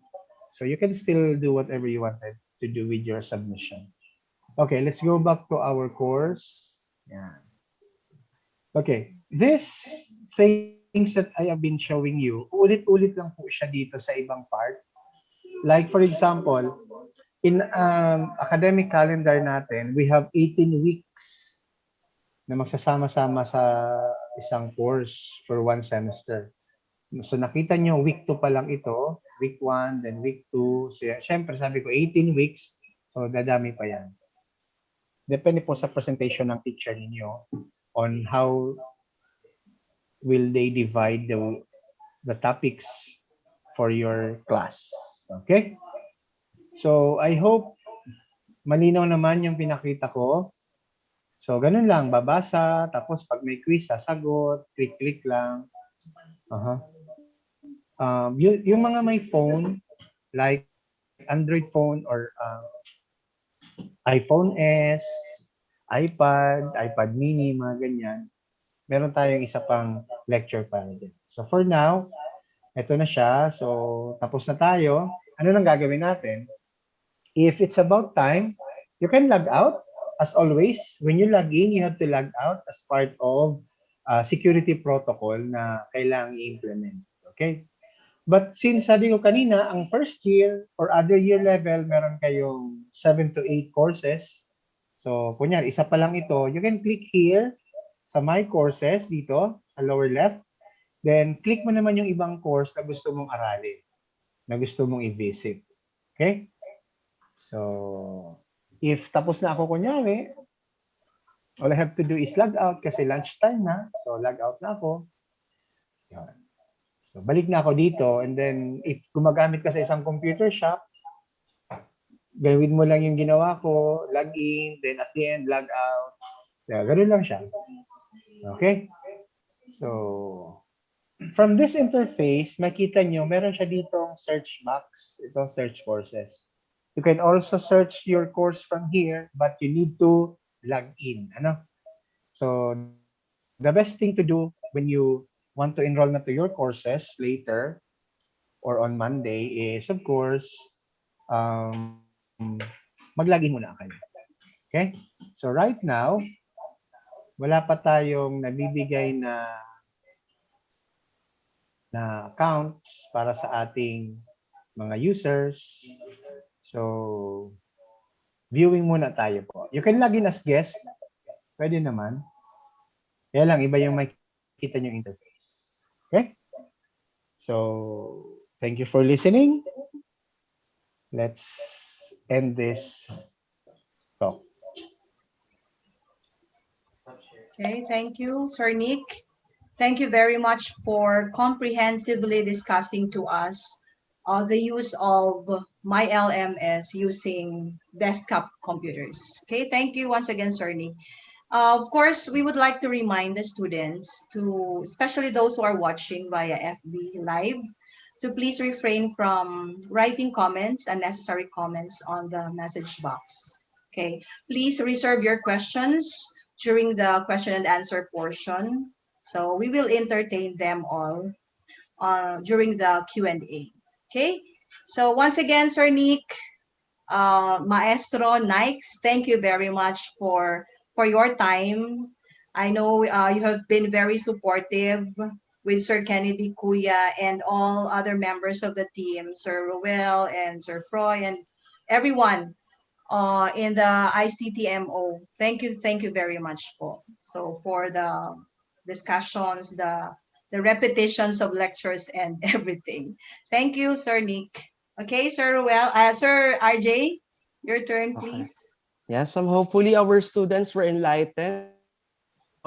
so you can still do whatever you wanted to do with your submission. Okay, let's go back to our course. Yeah. Okay, this things that I have been showing you, ulit-ulit lang po siya dito sa ibang part. Like for example, in academic calendar natin, we have 18 weeks na magsasama-sama sa isang course for one semester. So nakita nyo, week 2 pa lang ito, week 1, then week 2. So, syempre sabi ko, 18 weeks, so dadami pa yan. Depende po sa presentation ng teacher ninyo on how will they divide the topics for your class. Okay? So, I hope malinaw naman yung pinakita ko. So, ganun lang, babasa, tapos pag may quiz, sasagot, click-click lang. Yung mga may phone, like Android phone or iPhone S, iPad mini, mga ganyan, meron tayong isa pang lecture para din. So, for now, ito na siya. So, tapos na tayo. Ano nang gagawin natin? If it's about time, you can log out. As always, when you log in, you have to log out as part of security protocol na kailangang i-implement. Okay? But since sabi ko kanina, ang first year or other year level, meron kayong 7 to 8 courses. So, kunyari, isa pa lang ito, you can click here sa My Courses dito, sa lower left. Then, click mo naman yung ibang course na gusto mong aralin, na gusto mong i-visit. Okay? So, if tapos na ako kunyari, all I have to do is log out kasi lunchtime na. So, log out na ako. Yan. So, balik na ako dito. And then, if gumagamit ka sa isang computer shop, gawin mo lang yung ginawa ko, log in, then at the end, log out. Yeah, ganun lang siya. Okay? So, from this interface, makita nyo, meron siya ditong search box, itong search courses. You can also search your course from here, but you need to log in. So, the best thing to do when you want to enroll na to your courses later or on Monday is, of course, mag-login muna kayo. Okay? So, right now, wala pa tayong nabibigay na accounts para sa ating mga users. So, viewing muna tayo po. You can log in as guest. Pwede naman. Kaya lang, iba yung makikita nyo interface. Okay? So, thank you for listening. Let's end this talk. Okay, thank you, Sir Nick. Thank you very much for comprehensively discussing to us the use of myLMS using desktop computers. Okay, thank you once again, Sir Nick. Of course, we would like to remind the students to, especially those who are watching via FB Live, to please refrain from writing comments, unnecessary comments on the message box. Okay, please reserve your questions during the question and answer portion. So we will entertain them all during the Q&A. Okay, so once again, Sir Nick, Maestro Nikes, thank you very much for your time. I know you have been very supportive with Sir Kennedy Kuya and all other members of the team, Sir Ruel and Sir Froy and everyone in the ICTMO. Thank you very much so for the discussions, the repetitions of lectures and everything. Thank you, Sir Nick. Okay, Sir Ruel, Sir RJ, your turn, Okay. please. Yes, hopefully our students were enlightened.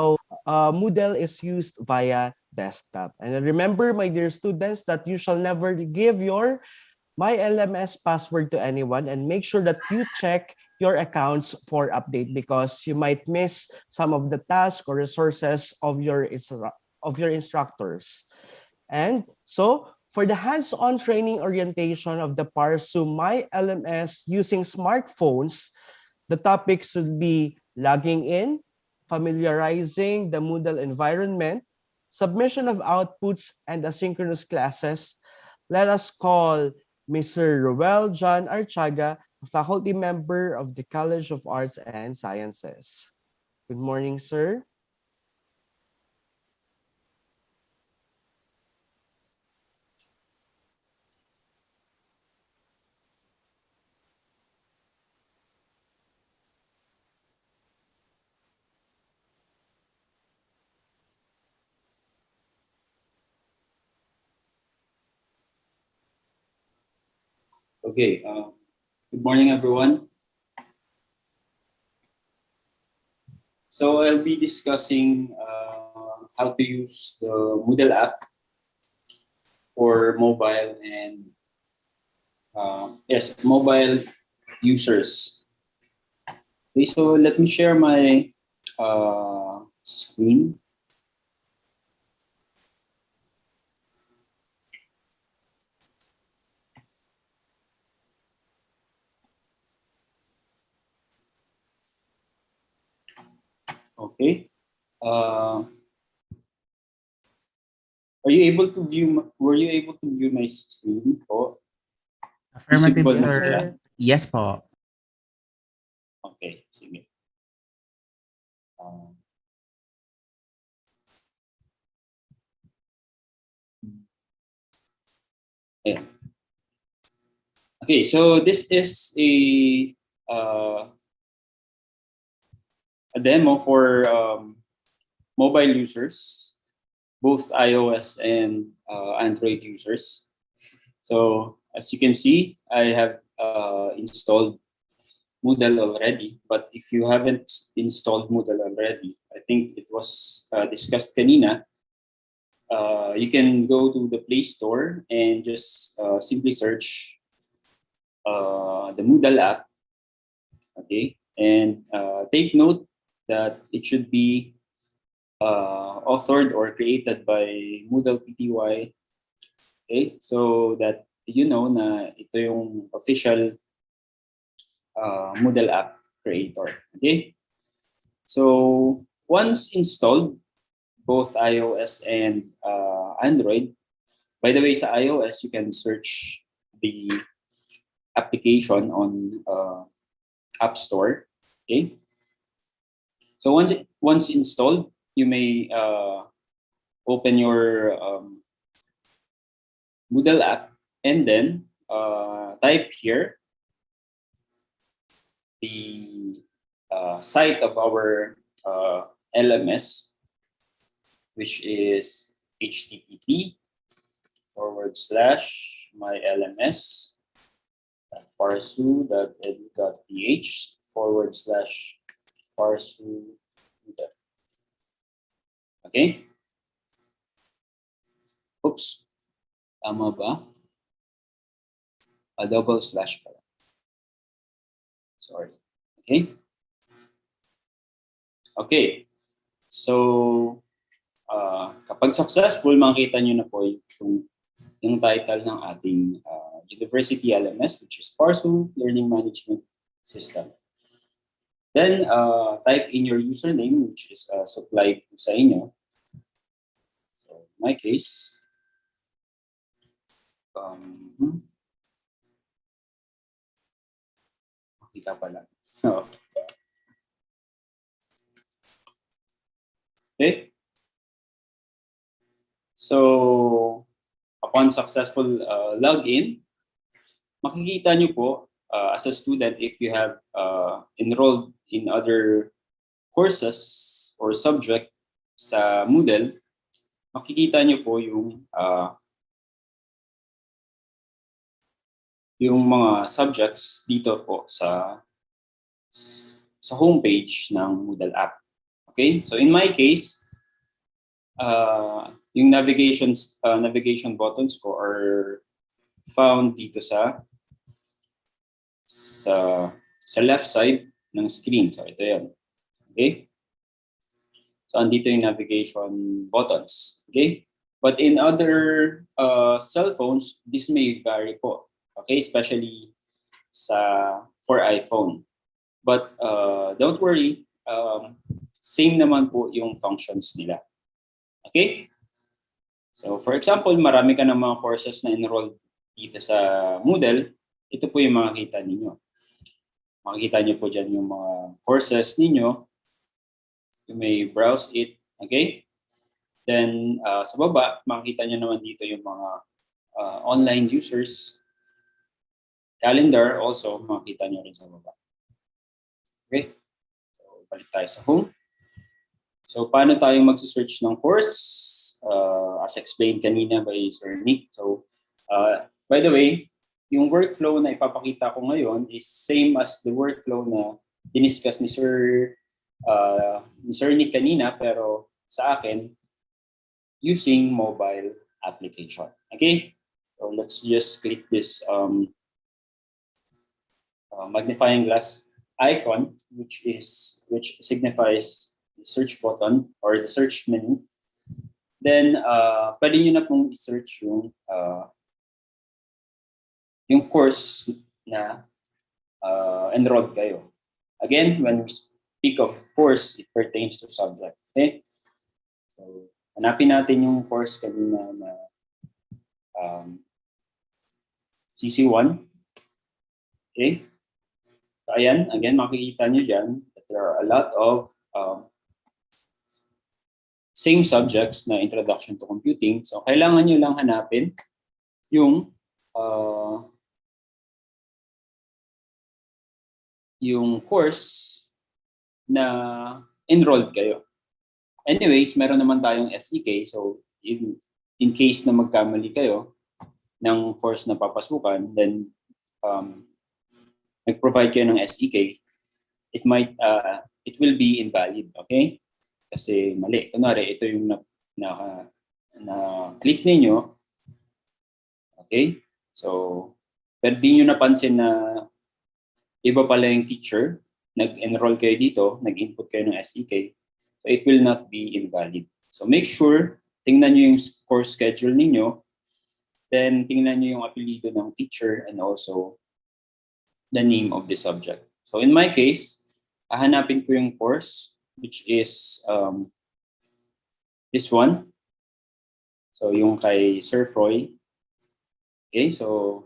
So Moodle is used via desktop. And remember, my dear students, that you shall never give your myLMS password to anyone, and make sure that you check your accounts for update, because you might miss some of the tasks or resources of your instructors. And so for the hands-on training orientation of the PSU myLMS using smartphones, the topics should be logging in, familiarizing the Moodle environment, submission of outputs, and asynchronous classes. Let us call Mr. Roel John Archaga, a faculty member of the College of Arts and Sciences. Good morning, sir. Okay, good morning, everyone. So I'll be discussing how to use the Moodle app for mobile and mobile users. Okay, so let me share my screen. Okay. Are you able to view? Were you able to view my screen? Oh, Affirmative, visible na sir. siya? Yes po. Okay, sige. Yeah. Okay, so this is a demo for mobile users, both iOS and Android users. So as you can see, I have installed Moodle already, but if you haven't installed Moodle already, I think it was discussed kanina, you can go to the Play Store and just simply search the Moodle app, okay? And take note that it should be authored or created by Moodle Pty, okay? So that you know na ito yung official Moodle app creator, okay? So once installed, both iOS and Android. By the way, sa iOS, you can search the application on App Store, okay? So once installed, you may open your Moodle app and then type here the site of our LMS, which is http://myLMS.parsu.edu.ph/parsu. Okay? Oops. Tama ba? A double slash pala. Sorry. Okay? Okay. So, kapag successful, makita nyo na po itong yung title ng ating University LMS, which is PSU Learning Management System. Then, type in your username, which is supplied sa inyo. So, in my case, makita pala. So, okay. So, upon successful login, makikita nyo po as a student, if you have enrolled in other courses or subject sa Moodle, makikita nyo po yung mga subjects dito po sa homepage ng Moodle app. Okay? So in my case, yung navigation buttons ko are found dito sa left side ng screen. So ito yan. Okay? So andito yung navigation buttons. Okay? But in other cell phones, this may vary po. Okay? Especially for iPhone. But don't worry, same naman po yung functions nila. Okay? So for example, marami ka ng mga courses na enrolled dito sa Moodle. Ito po yung makikita ninyo. Makikita nyo po dyan yung mga courses ninyo. You may browse it. Okay? Then sa baba, makikita nyo naman dito yung mga online users. Calendar also, makikita nyo rin sa baba. Okay? So, balik tayo sa home. So, paano tayo mag-search ng course? As explained kanina by Sir Nick. So, by the way, yung workflow na ipapakita ko ngayon is same as the workflow na diniscuss ni Sir Nick kanina, pero sa akin, using mobile application. Okay? So, let's just click this magnifying glass icon, which signifies the search button or the search menu. Then pwede nyo na pong i-search yung course na enrolled kayo. Again, when we speak of course, it pertains to subject. Okay? So hanapin natin yung course kanina na CC1. Okay? So ayan, again, makikita nyo dyan that there are a lot of same subjects na introduction to computing. So kailangan nyo lang hanapin yung course na enrolled kayo. Anyways, meron naman tayong SEK. So in case na magkamali kayo ng course na papasukan, then nag-provide kayo ng SEK, it will be invalid, okay? Kasi mali. Kunwari, ito yung na-click ninyo. Okay? So, pero di nyo napansin na iba pala yung teacher, nag-enroll kayo dito, nag-input kayo ng SEK, so it will not be invalid. So make sure, tingnan nyo yung course schedule ninyo, then tingnan nyo yung apelido ng teacher and also the name of the subject. So in my case, hahanapin ko yung course, which is this one. So yung kay Sir Froy. Okay, so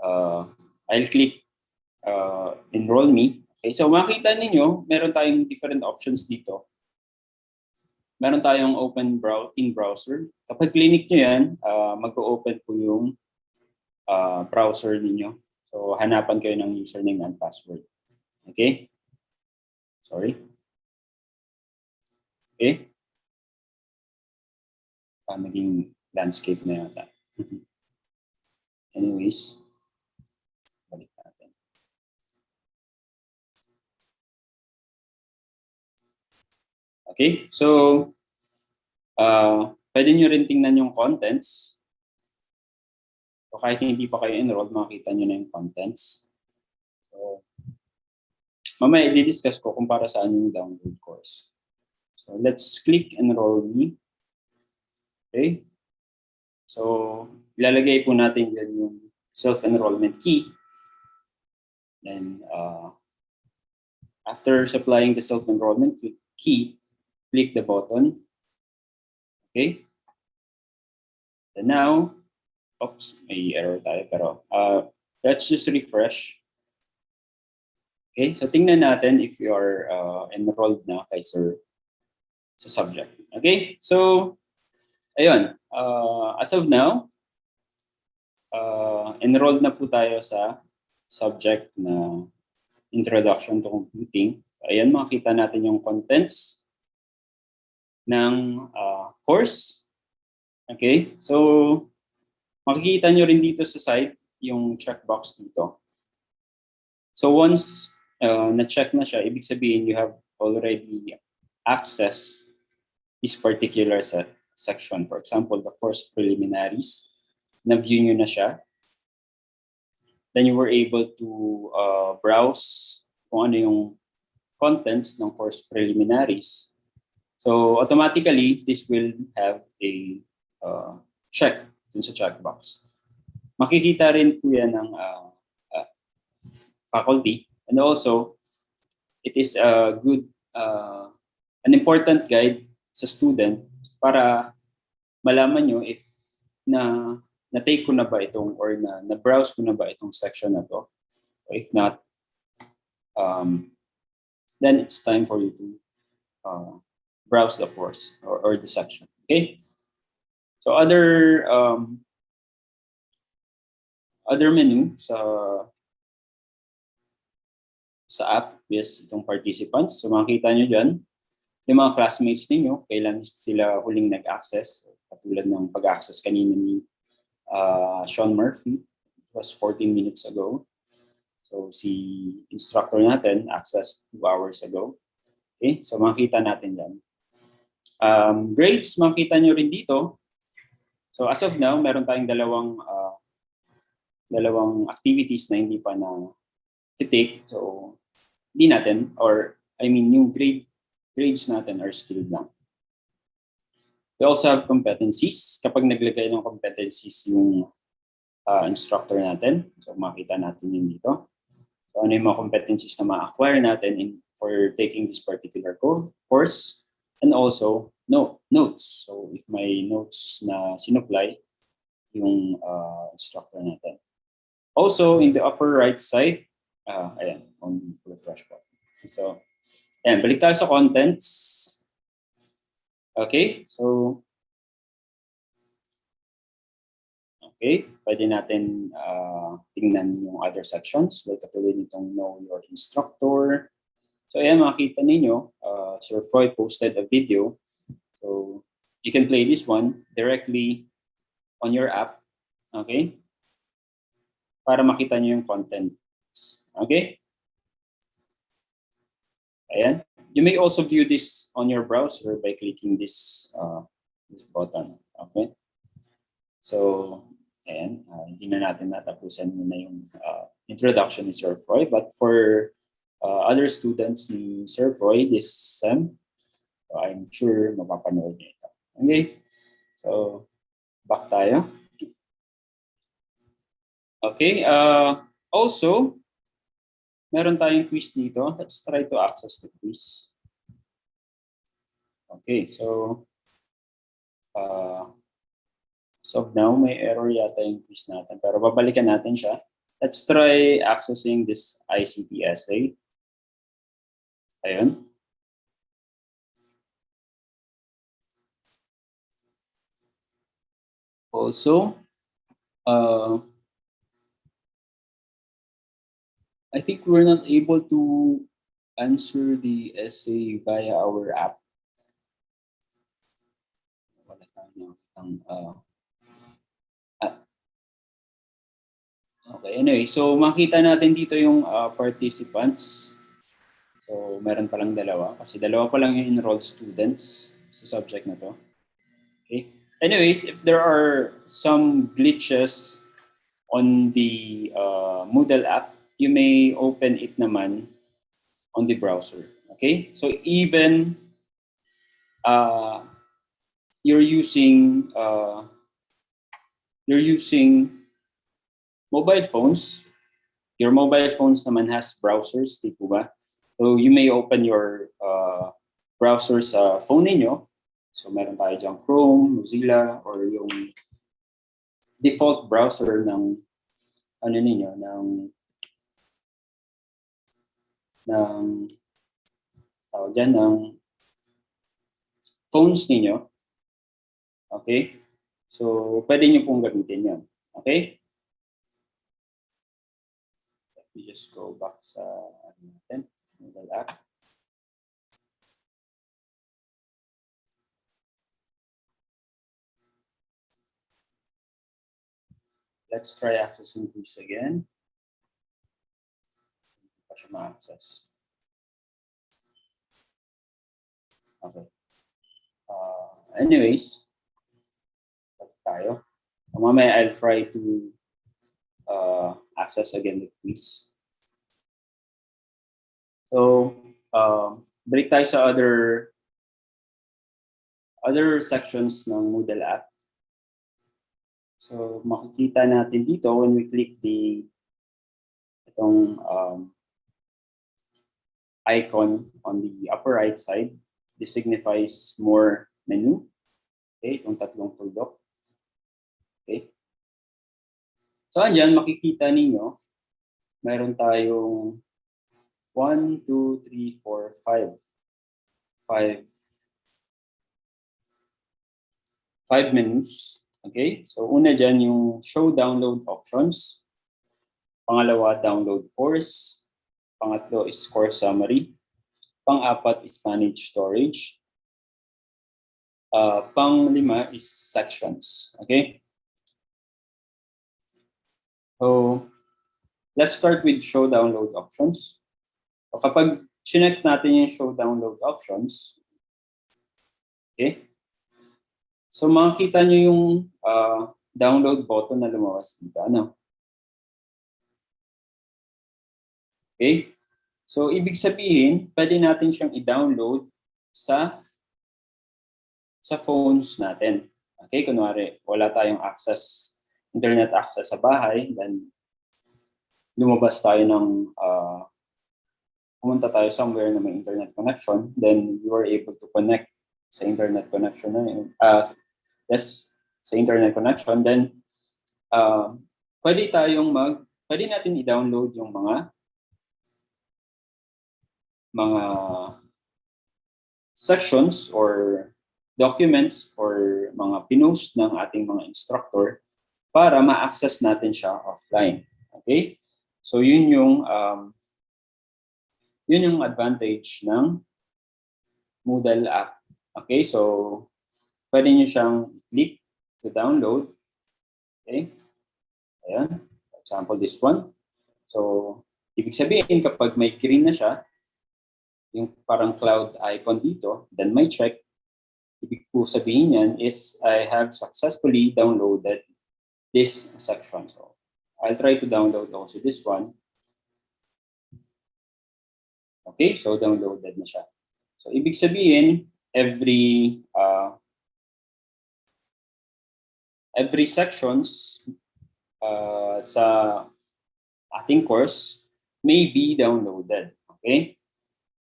I'll click enroll me. Okay, so makita ninyo, meron tayong different options dito. Meron tayong open in browser. Kapag clinic nyo yan, mag-open po yung browser ninyo. So hanapan kayo ng username and password. Okay? Sorry. Okay? Naging landscape na yata. Anyways, balik natin. Okay, so pwede nyo rin tingnan yung contents. So kahit hindi pa kayo enrolled, makikita nyo na yung contents. So, mamaya i-discuss ko kung para saan yung download course. So let's click enroll me. Okay. So, ilalagay po natin dyan yung self-enrollment key. Then, after supplying the self-enrollment key, click the button. Okay? And now, oops, may error tayo, pero let's just refresh. Okay, so tingnan natin if you are enrolled na kay sir sa subject. Okay, so ayun, as of now, enrolled na po tayo sa subject na Introduction to Computing. So, ayan, makikita natin yung contents ng course. Okay, so makikita nyo rin dito sa side yung checkbox dito. So once na-check na siya, ibig sabihin you have already accessed this particular section. For example, the course preliminaries, na-view nyo na siya. Then you were able to browse kung ano yung contents ng course preliminaries. So automatically, this will have a check dun sa checkbox. Makikita rin po yan ng faculty. And also, it is a good, an important guide sa student para malaman nyo if na-take ko na ba itong or na-browse ko na ba itong section na to. So if not, then it's time for you to browse the course or the section. Okay? So other menu sa app is itong participants. So makikita nyo dyan, yung mga classmates ninyo, kailan sila huling nag-access. Katulad ng pag-access kanina ni Sean Murphy, it was 14 minutes ago. So si instructor natin, accessed 2 hours ago. Okay, so makikita natin yan. Grades, makikita nyo rin dito. So as of now, meron tayong dalawang activities na hindi pa na take. So hindi natin, or I mean yung grades natin are still blank. We also have competencies. Kapag naglagay ng competencies yung instructor natin, so makita natin yun dito. So ano yung mga competencies na ma-acquire natin for taking this particular course, and also notes. So if may notes na sinupply yung instructor natin. Also in the upper right side, ayan, on refresh button. So, ayan, balik tayo sa contents. Okay, so, okay, pwede natin tingnan yung other sections, like katulad nitong Know Your Instructor. So, ayan, makikita ninyo, Sir Freud posted a video. So, you can play this one directly on your app, okay? Para makita nyo yung contents. Okay? Ayan. You may also view this on your browser by clicking this button. Okay? So, ayan. Hindi na natin natapusan muna yung introduction ni Sir Freud. But for other students ni Sir Freud this SEM, I'm sure mapapanood niyo ito. Okay? So, back tayo. Okay. Also, meron tayong quiz dito. Let's try to access the quiz. Okay, so now may error yata yung quiz natin, pero babalikan natin siya. Let's try accessing this ICT essay. Ayun. Also, I think we're not able to answer the essay via our app. Okay, anyway, so makita natin dito yung participants. So meron palang dalawa, kasi dalawa pa lang yung enrolled students sa subject na to. Okay. Anyways, if there are some glitches on the Moodle app, you may open it naman on the browser. Okay, so even you're using you're using mobile phones. Your mobile phones naman has browsers, di po ba? So you may open your browser sa phone ninyo. So meron tayo dyan Chrome, Mozilla, or yung default browser ng ano ninyo, ng phones ninyo. Okay? So pwede nyo pong gamitin yan. Okay? Let me just go back sa Moodle app. Let's try accessing this again. Access. Okay. Anyways, tayo. Mamaya I'll try to access again the quiz. So, break tayo sa other sections ng Moodle app. So, makikita natin dito when we click itong icon on the upper right side. This signifies more menu. Okay, itong tatlong tuldok. Okay. So, andyan, makikita ninyo, meron tayong 1, 2, 3, 4, 5 menus. Okay, so una dyan yung show download options. Pangalawa, download course. Pangatlo is course summary. Pang-apat is manage storage. Pang-lima is sections. Okay? So, let's start with show download options. So, kapag chinek natin yung show download options, okay? So, makikita nyo yung download button na lumabas dito. Ano? Okay? So, ibig sabihin, pwede natin siyang i-download sa phones natin. Okay? Kunwari, wala tayong internet access sa bahay, then lumabas tayo ng, pumunta tayo somewhere na may internet connection, then you are able to connect sa internet connection na yun. Sa internet connection, then pwede natin i-download yung mga sections or documents or mga pinost ng ating mga instructor para ma-access natin siya offline. Okay? So yun yung advantage ng Moodle app. Okay? So pwede nyo siyang click to download. Okay? Ayan. For example, this one. So ibig sabihin kapag may green na siya, yung parang cloud icon dito, then may check. Ibig po sabihin yan is I have successfully downloaded this section. So I'll try to download also this one. Okay, so downloaded na siya. So ibig sabihin, every sections sa ating course may be downloaded. Okay?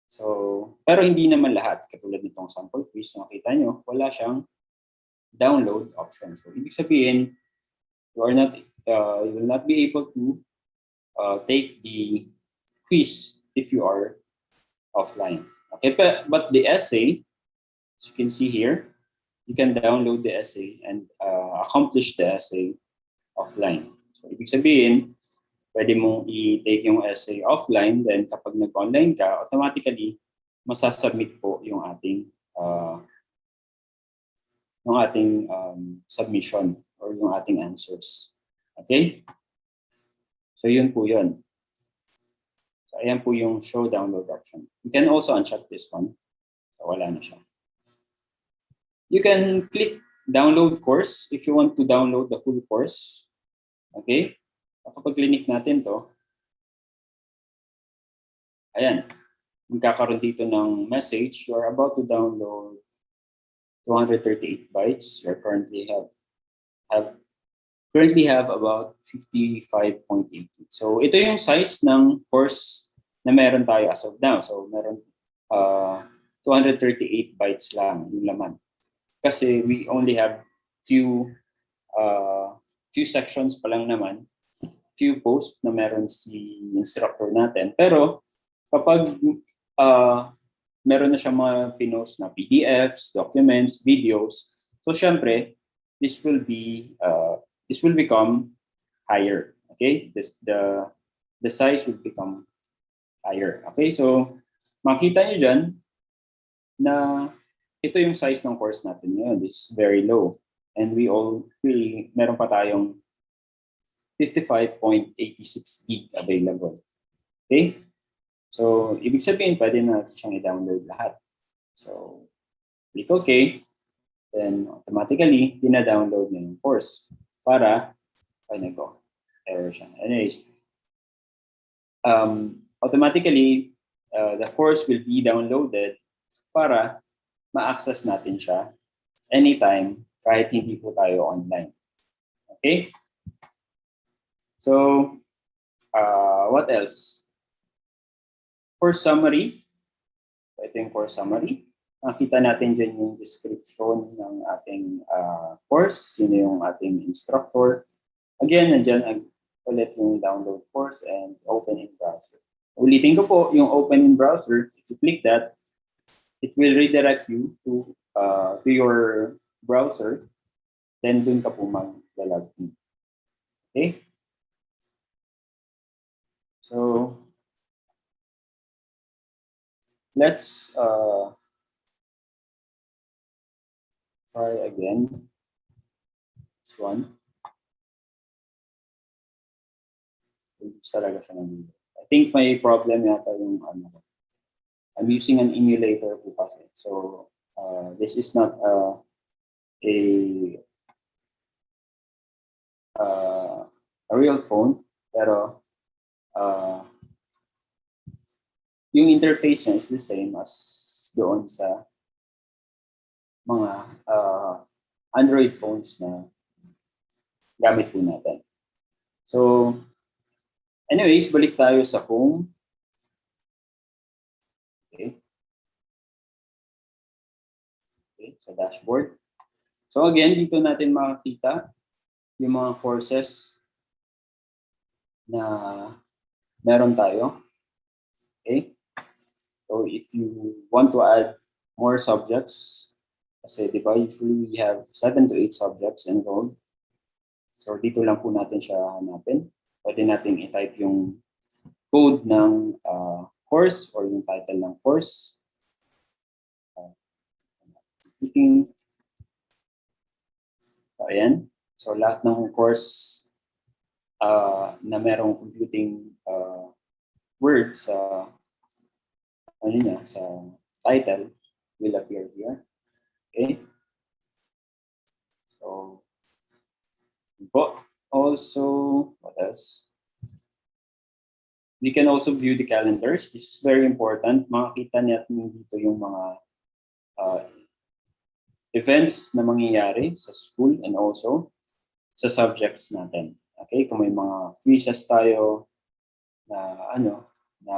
So, pero hindi naman lahat. Katulad nitong sample quiz, makita nyo, wala siyang download option. So, ibig sabihin, you will not be able to take the quiz if you are offline. Okay, but the essay, as you can see here, you can download the essay and accomplish the essay offline. So, ibig sabihin, pwede mong i-take yung essay offline, then kapag nag-online ka, automatically, masasubmit po yung ating submission or yung ating answers. Okay? So, yun po yun. So, ayan po yung show download option. You can also uncheck this one. So, wala na siya. You can click download course if you want to download the full course. Okay? Kapag click natin to, ayan, magkakaroon dito ng message, you are about to download 238 bytes. You currently have currently have about 55.8. So ito yung size ng course na meron tayo as of now. So meron 238 bytes lang yung laman. Kasi we only have few sections pa lang naman, few posts na meron si instructor natin. Pero kapag meron na siya mga pinost na PDFs, documents, videos, so syempre this will become higher. Okay, the size will become higher. Okay, so makita nyo dyan na ito yung size ng course natin ngayon. It's very low. And meron pa tayong 55.86 gig available. Okay? So, ibig sabihin, pwede na siyang i-download lahat. So, click OK. Then, automatically, dina-download na yung course para, error siya. Anyways, automatically, the course will be downloaded para ma-access natin siya anytime kahit hindi po tayo online. Okay? So, what else? Course summary. Ito yung course summary. Nakita natin dyan yung description ng ating course, sino yung ating instructor. Again, nandyan ulit yung download course and open in browser. Ulitin ko po, yung open in browser, if you click that, it will redirect you to your browser, then dun ka po mag-log in. Okay? So, let's try again. This one. Talaga siya ng I think may problem yata yung I'm using an emulator po kasi. So, this is not a real phone, pero yung interface niya is the same as doon sa mga Android phones na gamit po natin. So, anyways, balik tayo sa home. Okay. Okay, sa dashboard. So again, dito natin makikita yung mga courses na meron tayo. Okay. So if you want to add more subjects, kasi di ba usually we have 7 to 8 subjects enrolled. So dito lang po natin siya hanapin. Pwede natin i-type yung code ng course or yung title ng course. So ayan. So lahat ng course na merong computing words sa sa title will appear here. Okay. So also, what else? We can also view the calendars. This is very important. Makikita natin dito yung mga events na mangyayari sa school and also sa subjects natin. Okay, kung may mga quizzes tayo na na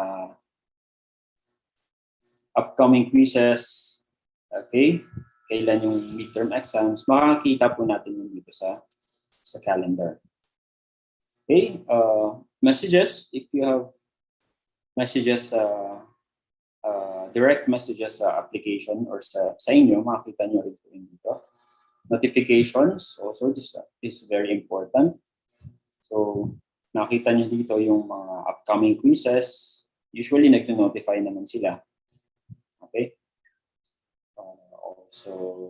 upcoming quizzes, okay, kailan yung midterm exams, makikita po natin yung dito sa calendar. Okay, messages, if you have messages, direct messages sa application or sa inyo, makikita nyo rin po dito. Notifications, also this is very important. So, nakita nyo dito yung mga upcoming quizzes. Usually, nag-notify naman sila. Okay? Also,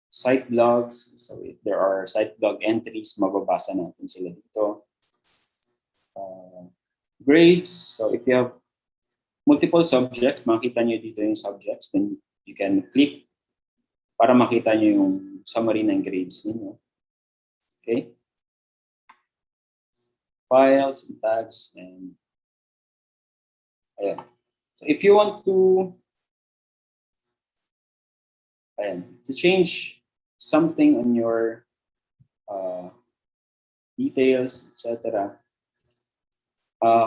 site blogs. So, if there are site blog entries, mababasa natin sila dito. Grades. So, if you have multiple subjects, makita nyo dito yung subjects, then you can click para makita nyo yung summary ng grades ninyo. Okay? Files, and tags, and ayan. So if you want to change something on your details, etc.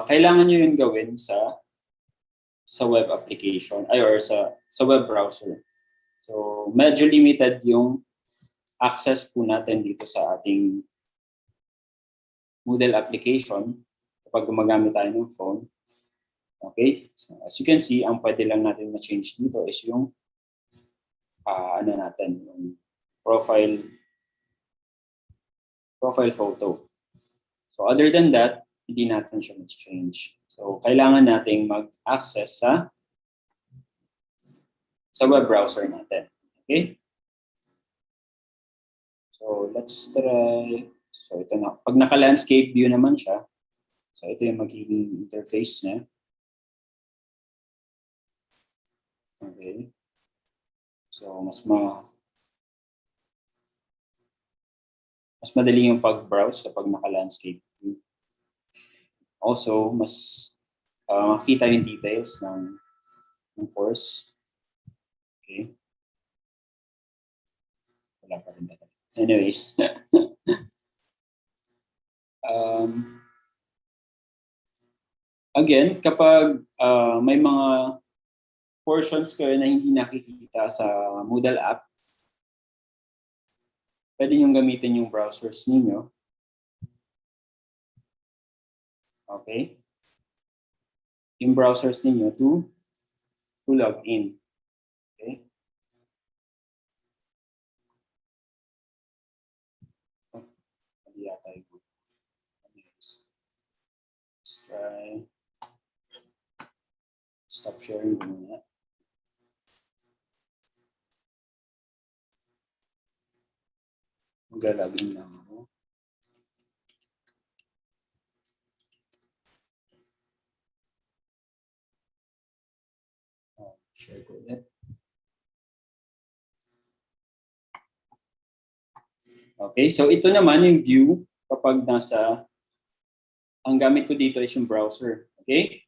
Kailangan nyo yun gawin sa web application or sa web browser. So medyo limited yung access po natin dito sa ating Moodle application kapag gumagamit tayo ng phone. Okay, so as you can see, ang pwede lang natin ma-change dito is yung yung profile photo. So other than that, hindi natin siya ma-change. So kailangan nating mag-access sa web browser natin. Okay? So let's try. So ito na. Pag naka-landscape view naman siya, so ito yung magiging interface niya. Okay. So mas madali yung pag-browse kapag naka-landscape view. Also, mas makita yung details ng course. Okay. Wala pa rin data. Anyways. Again, kapag may mga portions kayo na hindi nakikita sa Moodle app, pwede nyo gamitin yung browsers ninyo. Okay? Yung browsers ninyo to log in. Okay? Let's try. Stop sharing muna. Mag-login lang ako. Share ko ulit. Okay, so ito naman yung view kapag ang gamit ko dito is yung browser. Okay?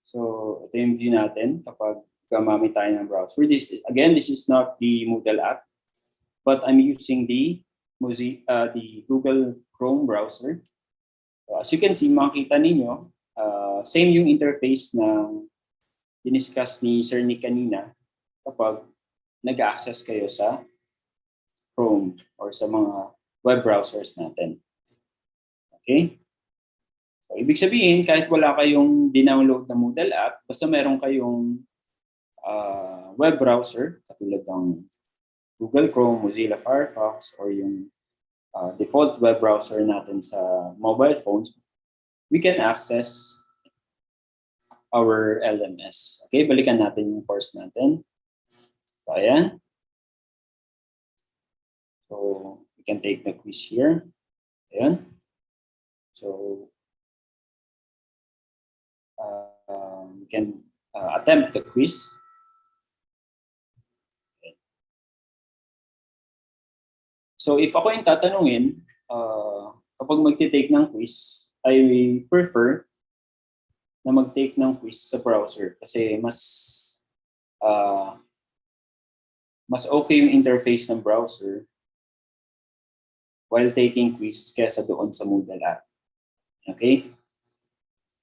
So, ito yung view natin kapag gamamit tayo ng browser. This is not the Moodle app, but I'm using the Google Chrome browser. So, as you can see, makita ninyo, same yung interface na diniscuss ni Sir Nick kanina kapag nag-access kayo sa Chrome or sa mga web browsers natin. Okay? So, ibig sabihin, kahit wala kayong dinownload na Moodle app, basta meron kayong web browser, katulad ng Google Chrome, Mozilla Firefox, or yung default web browser natin sa mobile phones, we can access our LMS. Okay, balikan natin yung course natin. So, ayan. So, we can take the quiz here. Ayan. So, we can attempt the quiz. Okay. So, if ako yung tatanungin, kapag magti-take ng quiz, I prefer na mag-take ng quiz sa browser kasi mas okay yung interface ng browser while taking quiz kaysa doon sa Moodle app. Okay?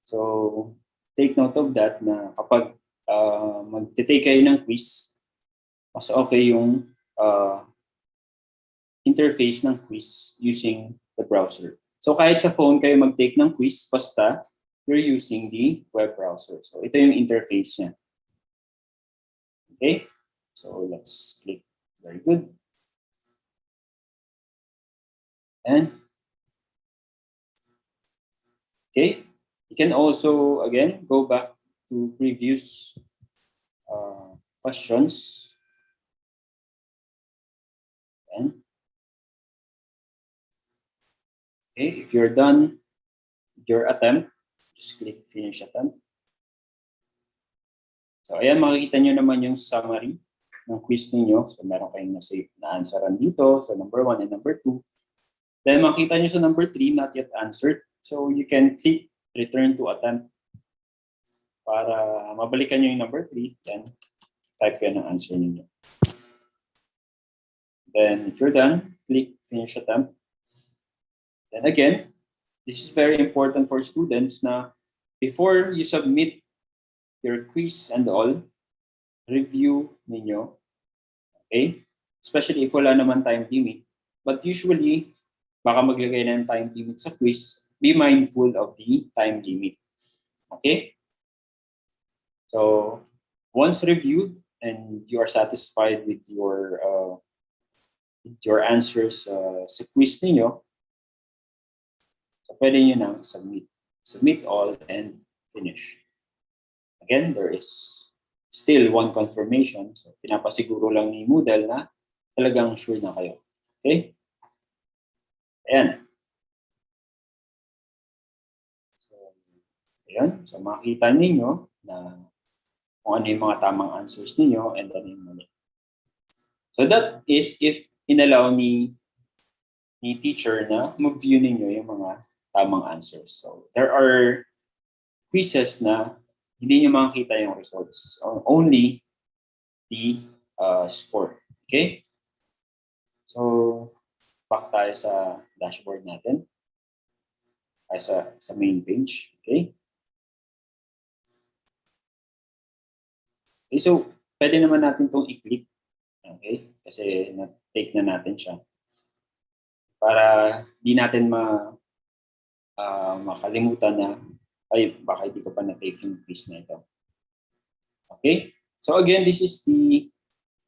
So, take note of that na kapag mag-take kayo ng quiz, mas okay yung interface ng quiz using the browser. So, kahit sa phone kayo mag-take ng quiz, basta you're using the web browser. So, ito yung interface niya. Okay? So, let's click. Very good. And, okay. You can also, again, go back to previous questions. And, okay, if you're done with your attempt, just click finish attempt. So, ayan, makikita nyo naman yung summary ng quiz ninyo. So, meron kayong na-save na answeran dito. So, number 1 and number 2. Then, makita nyo sa number 3, not yet answered. So, you can click return to attempt para mabalikan nyo yung number 3. Then, type kayo ng answer ninyo. Then, if you're done, click finish attempt. Then again, this is very important for students na before you submit your quiz and all, review ninyo. Okay? Especially if wala naman time limit. But usually, baka maglagay na ng time limit sa quiz, be mindful of the time limit. Okay? So, once reviewed and you are satisfied with your answers sa quiz ninyo, so pwede nyo na submit. Submit all and finish. Again, there is still one confirmation. So, pinapasiguro lang ni Moodle na talagang sure na kayo. Okay? Ayan. So, ayan. So, makita ninyo na kung ano yung mga tamang answers ninyo and ano yung mali. So, that is if inallow ni teacher na mag-view ninyo yung mga tamang answers. So, there are quizzes na hindi nyo makikita yung results. Only the score. Okay? So, back tayo sa dashboard natin. Tayo sa main page. Okay? Okay, so pwede naman natin itong i-click. Okay? Kasi na-take na natin siya. Para di natin makalimutan na ay baka hindi ko pa na-take yung quiz na ito. Okay? So again, this is the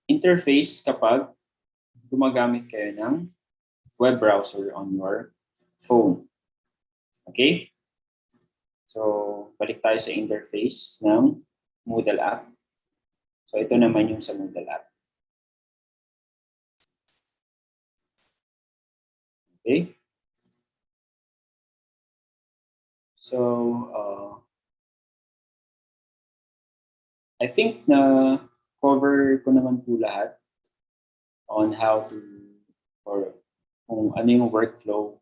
interface kapag gumagamit kayo ng web browser on your phone. Okay? So, balik tayo sa interface ng Moodle app. So, ito naman yung sa Moodle app. Okay? So, I think na cover ko naman po lahat on how to, or kung ano yung workflow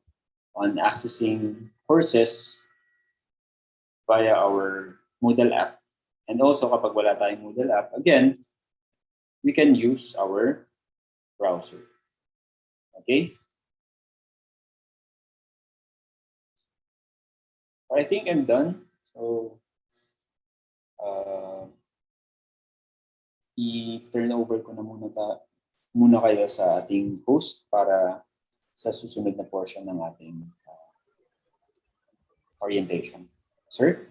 on accessing courses via our Moodle app. And also, kapag wala tayong Moodle app, again, we can use our browser. Okay? I think I'm done. So, i-turn over ko na muna kayo sa ating host para sa susunod na portion ng ating orientation. Sir?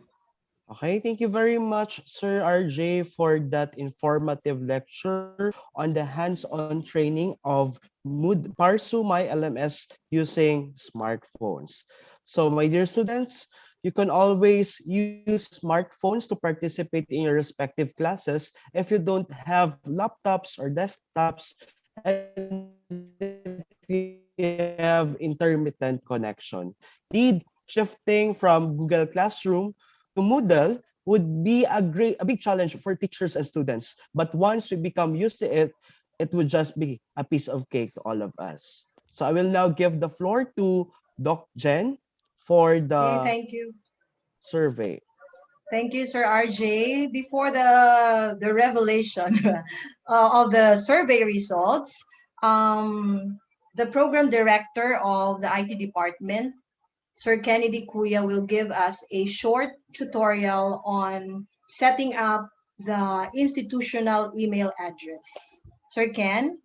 Okay, thank you very much, Sir RJ, for that informative lecture on the hands-on training of PSU myLMS using smartphones. So, my dear students, you can always use smartphones to participate in your respective classes if you don't have laptops or desktops and if you have intermittent connection. Indeed, shifting from Google Classroom to Moodle would be a big challenge for teachers and students. But once we become used to it, it would just be a piece of cake to all of us. So I will now give the floor to Doc Jen for the Thank you. survey. Thank you, Sir RJ. Before the revelation of the survey results, the program director of the IT department, Sir Kennedy Kuya, will give us a short tutorial on setting up the institutional email address. Sir Ken,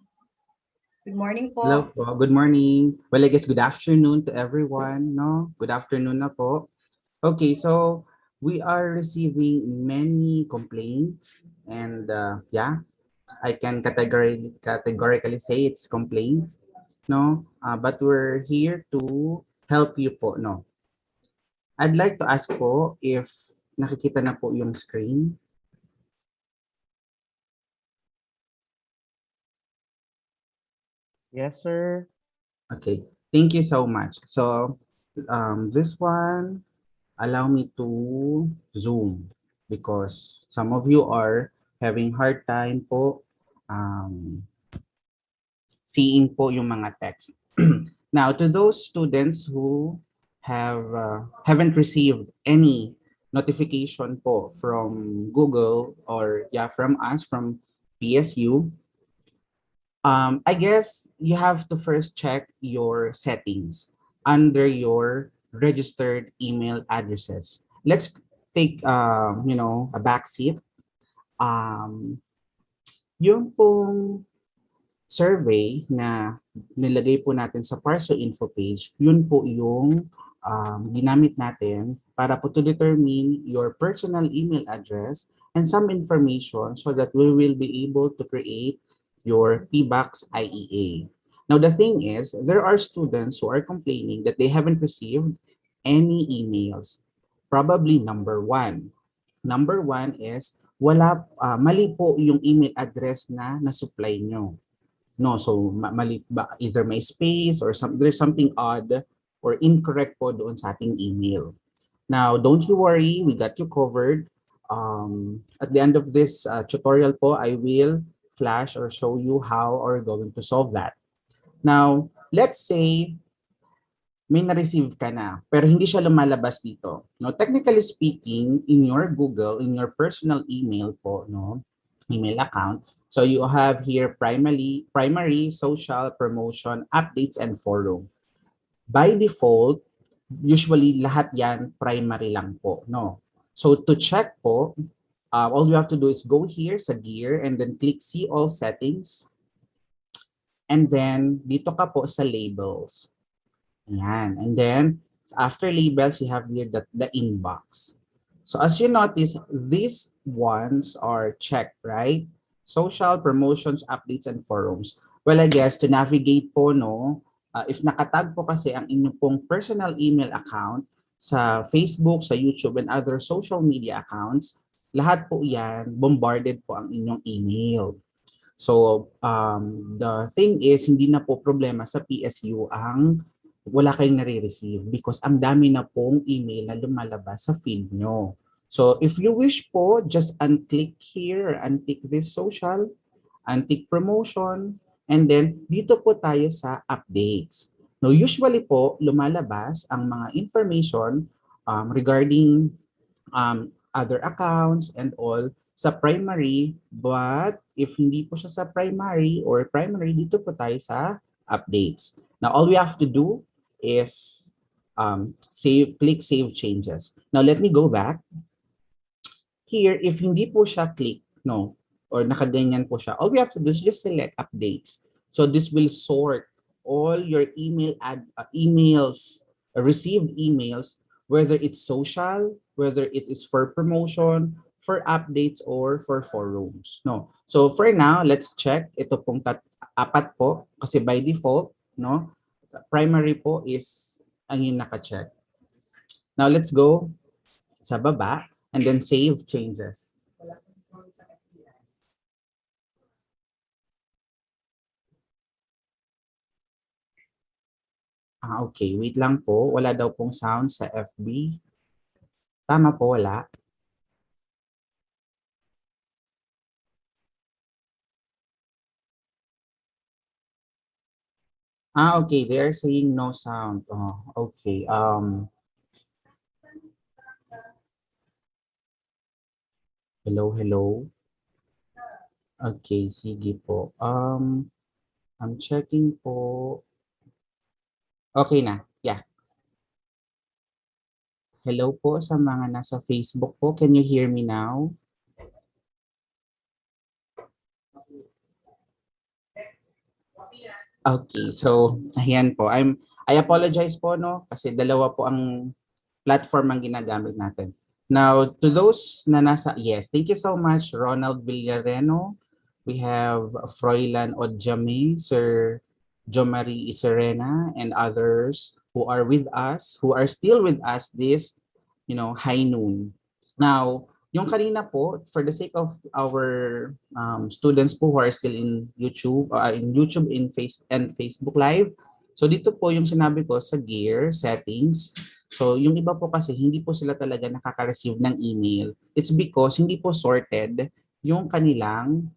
good morning po. Hello po. Good morning. Well, I guess good afternoon to everyone, no? Good afternoon na po. Okay, so we are receiving many complaints and yeah, I can categorically say it's complaints, no? But we're here to help you po, no? I'd like to ask po if nakikita na po yung screen. Yes, sir. Okay, thank you so much. So this one, allow me to zoom because some of you are having hard time po seeing po yung mga text. Now, to those students who haven't received any notification po from Google or yeah, from us, from PSU, I guess you have to first check your settings. under your registered email addresses. Let's take, a backseat. Yung pong survey na nilagay po natin sa Parso info page, yun po yung ginamit natin para po to determine your personal email address and some information so that we will be able to create your PBAX IEA. Now, the thing is, there are students who are complaining that they haven't received any emails. Probably number one. Number one is, mali po yung email address na na-supply nyo. No, so mali ba, either may space or there's something odd or incorrect po doon sa ating email. Now, don't you worry, we got you covered. At the end of this tutorial po, I will flash or show you how we're going to solve that. Now, let's say may na-receive ka na, pero hindi siya lumalabas dito. No, technically speaking, in your Google, in your personal email po, no, email account, so you have here primary, social, promotion, updates, and forum. By default, usually lahat yan primary lang po, no. So to check po, all you have to do is go here sa gear and then click see all settings. And then dito ka po sa labels. Ayan. And then after labels, you have here the inbox. So as you notice, these ones are checked, right? Social, promotions, updates, and forums. Well, I guess to navigate po, no, if nakatag po kasi ang inyong pong personal email account sa Facebook, sa YouTube, and other social media accounts, lahat po yan, bombarded po ang inyong email. So, the thing is, hindi na po problema sa PSU ang wala kayong nare-receive because ang dami na pong email na lumalabas sa feed nyo. So, if you wish po, just unclick here, untick this social, untick promotion, and then dito po tayo sa updates. Now, usually po, lumalabas ang mga information regarding other accounts and all sa primary, but if hindi po siya sa primary or primary, dito po tayo sa updates. Now, all we have to do is click save changes. Now, let me go back. Here, if hindi po siya click, no, or nakaganyan po siya, all we have to do is just select updates. So this will sort all your emails, received emails, whether it's social, whether it is for promotion, for updates, or for forums. No. So for now, let's check. Ito pong apat po, kasi by default, no, primary po is ang yung naka-check. Now let's go sa baba and then save changes. Okay, wait lang po. Wala daw pong sound sa FB. Tama po, wala. Okay, they're saying no sound. Oh, okay. Hello. Okay, sige po. I'm checking po. Okay na. Yeah. Hello po sa mga nasa Facebook po. Can you hear me now? Okay, so ayan po. I apologize po, no, kasi dalawa po ang platform ang ginagamit natin. Now, to those na nasa, yes, thank you so much, Ronald Villareno. We have Froilan Odjame, Sir Jomari Iserena, and others who are with us, who are still with us this, high noon. Now, yung kanina po, for the sake of our students po who are still in YouTube, and Facebook Live, so dito po yung sinabi ko sa gear settings. So yung iba po kasi hindi po sila talaga nakaka-receive ng email. It's because hindi po sorted yung kanilang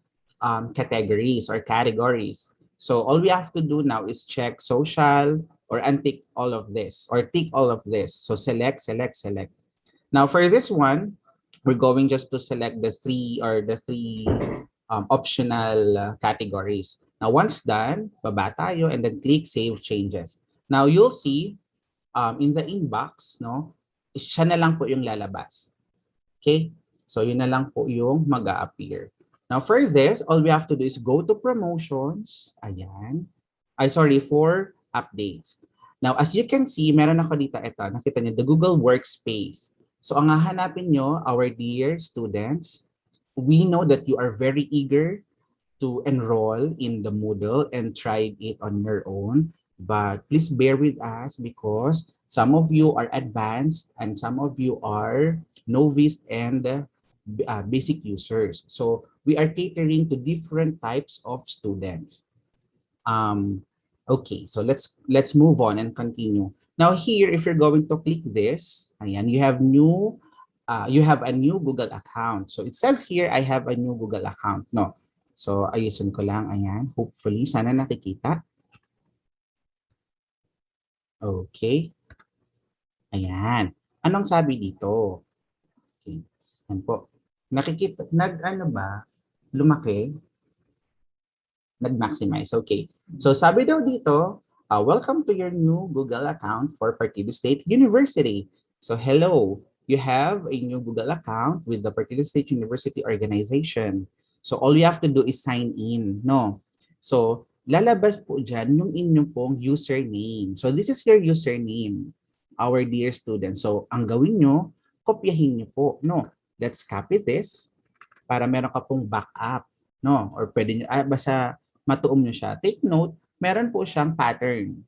categories or categories. So all we have to do now is check social or untick all of this or tick all of this. So select. Now for this one, we're going just to select the three optional categories. Now once done, baba tayo and then click save changes. Now you'll see in the inbox, no, siya na lang po yung lalabas. Okay? So yun na lang po yung mag-a-appear. Now for this, all we have to do is go to promotions. Ayan. For updates. Now as you can see, meron ako dito ito. Nakita niyo, the Google Workspace. So ang hahanapin nyo, our dear students, we know that you are very eager to enroll in the Moodle and try it on your own. But please bear with us because some of you are advanced and some of you are novice and basic users. So we are catering to different types of students. Okay, so let's move on and continue. Now here, if you're going to click this, ayan, you have a new Google account. So it says here, I have a new Google account. No. So ayusin ko lang, ayan. Hopefully, sana nakikita. Okay. Ayan. Anong sabi dito? Okay. Ayan po. Nakikita, lumaki? Nag-maximize. Okay. So sabi daw dito, welcome to your new Google account for Partido State University. So hello, you have a new Google account with the Partido State University organization. So all you have to do is sign in, no? So lalabas po dyan yung inyong pong username. So this is your username, our dear students. So ang gawin nyo, kopyahin nyo po, no? Let's copy this para meron ka pong backup, no? Or pwede nyo, basta matuom nyo siya. Take note, meron po siyang pattern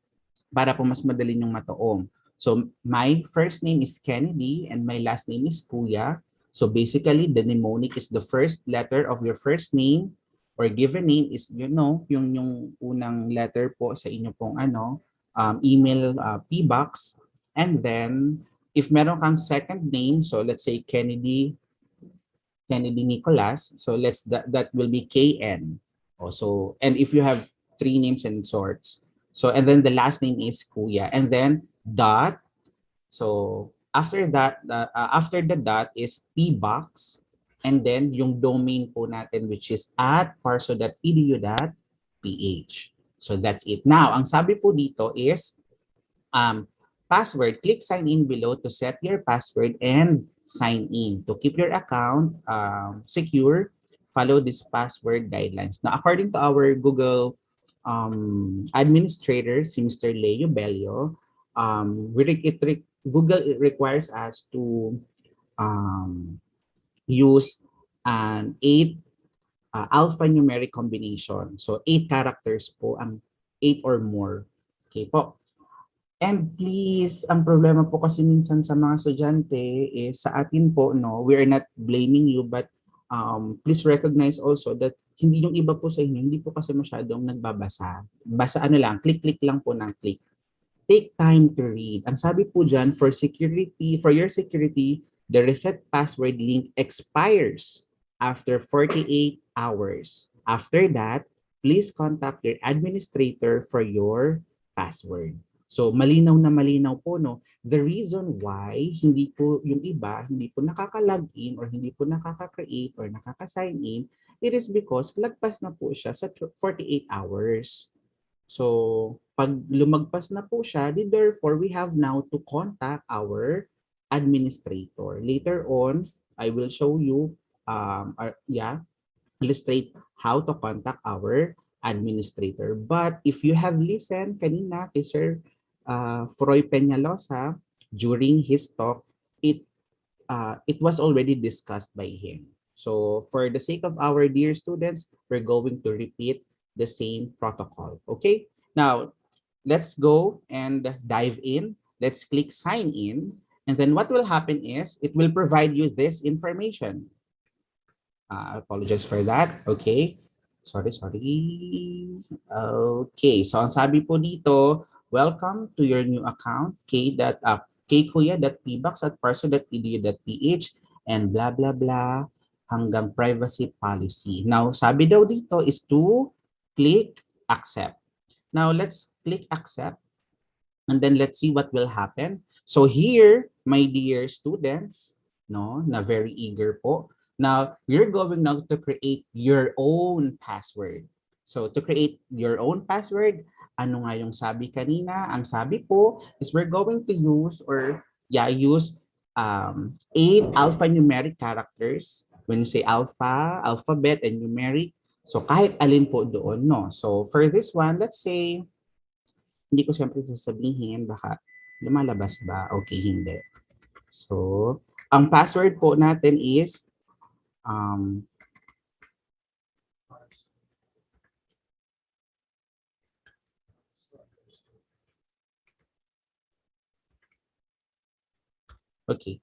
para po mas madali nyong matuom. So my first name is Kennedy and my last name is Kuya. So basically, the mnemonic is the first letter of your first name or given name is, you know, yung unang letter po sa inyo pong email P box. And then, if meron kang second name, so let's say Kennedy Nicholas, so that will be KN. Also, and if you have three names and sorts, so and then the last name is Kuya, and then dot. So after that, after the dot is P box, and then yung domain po natin which is at parso.edu.ph. So that's it. Now, ang sabi po dito is password. Click sign in below to set your password and sign in. To keep your account secure, follow this password guidelines. Now, according to our Google administrator, si Mr. Leo Bello, Google requires us to use an 8 alphanumeric combination. So 8 characters po, ang 8 or more. Okay po. And please, ang problema po kasi minsan sa mga estudyante is sa atin po, no, we are not blaming you, but please recognize also that hindi yung iba po sa inyo, hindi po kasi masyadong nagbabasa. Basta lang, click lang po ng click. Take time to read. Ang sabi po dyan, for your security, the reset password link expires after 48 hours. After that, please contact your administrator for your password. So malinaw na malinaw po, no? The reason why hindi po yung iba, hindi po nakaka-login or hindi po nakaka-create or nakaka-sign in, it is because lagpas na po siya sa 48 hours. So pag lumagpas na po siya, therefore we have now to contact our administrator. Later on, I will show you illustrate how to contact our administrator. But if you have listened kanina kay Sir Froy Peñalosa during his talk, it was already discussed by him. So for the sake of our dear students, we're going to repeat the same protocol. Okay, now let's go and dive in. Let's click sign in, and then what will happen is it will provide you this information. I apologize for that. Okay, sorry. Okay, so ang sabi po dito, welcome to your new account, kkuya.pbox@parso.edu.ph and blah blah blah hanggang privacy policy. Now, sabi daw dito is to click accept. Now, let's click accept and then let's see what will happen. So here, my dear students, no, na very eager po. Now, you're going now to create your own password. So to create your own password, Ano nga yung sabi kanina? Ang sabi po is we're going to use use 8 alphanumeric characters. When you say alpha, alphabet, and numeric, so kahit alin po doon, no? So for this one, let's say, hindi ko siyempre sasabihin, baka lumalabas ba? Okay, hindi. So, ang password po natin is okay.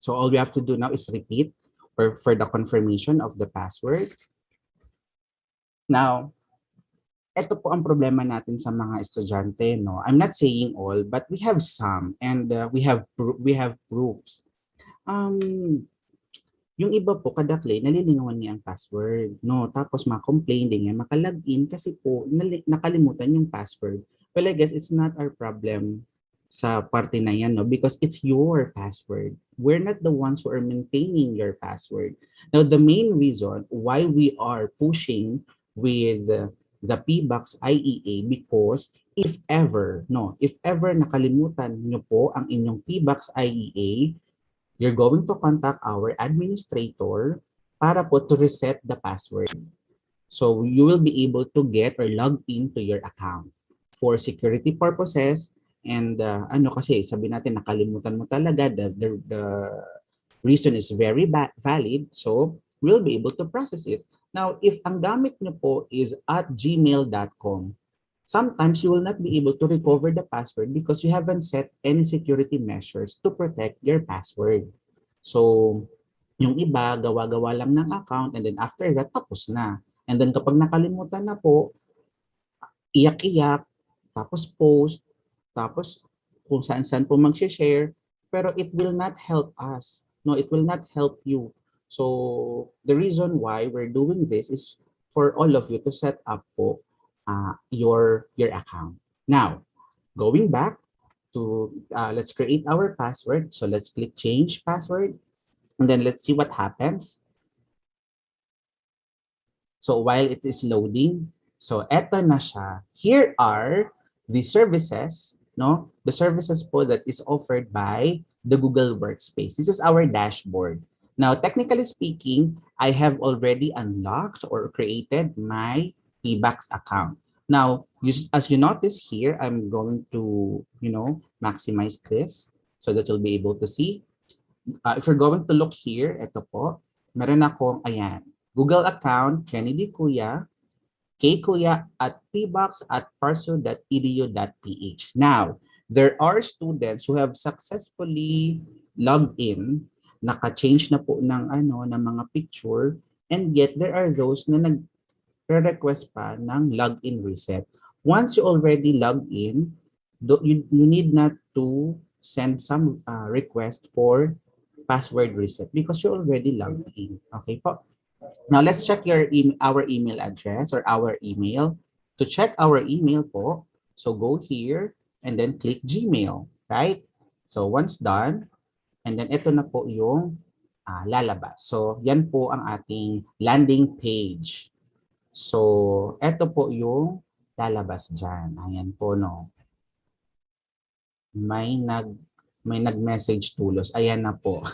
So all we have to do now is repeat for the confirmation of the password. Now, ito po ang problema natin sa mga estudyante, no? I'm not saying all, but we have some, and we have proofs. Yung iba po kadakli nalilingawan niya ang password, no? Tapos ma-complain din niya, maka-login kasi po nakalimutan yung password. Well, I guess it's not our problem sa parte na yan, no? Because it's your password. We're not the ones who are maintaining your password. Now, the main reason why we are pushing with the PBox IEA, because if ever nakalimutan nyo po ang inyong PBox IEA, you're going to contact our administrator para po to reset the password. So you will be able to get or log into your account for security purposes. And kasi sabi natin nakalimutan mo talaga, the reason is very valid, so we'll be able to process it. Now, if ang gamit nyo po is at gmail.com, sometimes you will not be able to recover the password because you haven't set any security measures to protect your password. So, yung iba, gawa-gawa lang ng account, and then after that, tapos na. And then kapag nakalimutan na po, iyak-iyak, tapos post, tapos kung saan-saan po mag-share, pero it will not help us. No, it will not help you. So, the reason why we're doing this is for all of you to set up po your account. Now, going back to, let's create our password. So let's click change password, and then let's see what happens. So while it is loading, so eto na siya. Here are the services, no? The services po that is offered by the Google Workspace. This is our dashboard. Now, technically speaking, I have already unlocked or created my PBox account. Now, as you notice here, I'm going to, maximize this so that you'll be able to see. If you're going to look here, ito po, meron akong, ayan, Google account, Kennedy Kuya, kkuya at pbox@parsu.edu.ph. Now, there are students who have successfully logged in, naka-change na po ng mga picture, and yet there are those na nag-request pa ng login reset. Once you already log in, you need not to send some request for password reset because you already logged in. Okay po. Now let's check our email address or our email. To check our email po, so go here and then click Gmail, right? So once done, and then ito na po yung lalabas. So yan po ang ating landing page. So ito po yung lalabas dyan. Ayan po, no. May nag-message tulos. Ayan na po.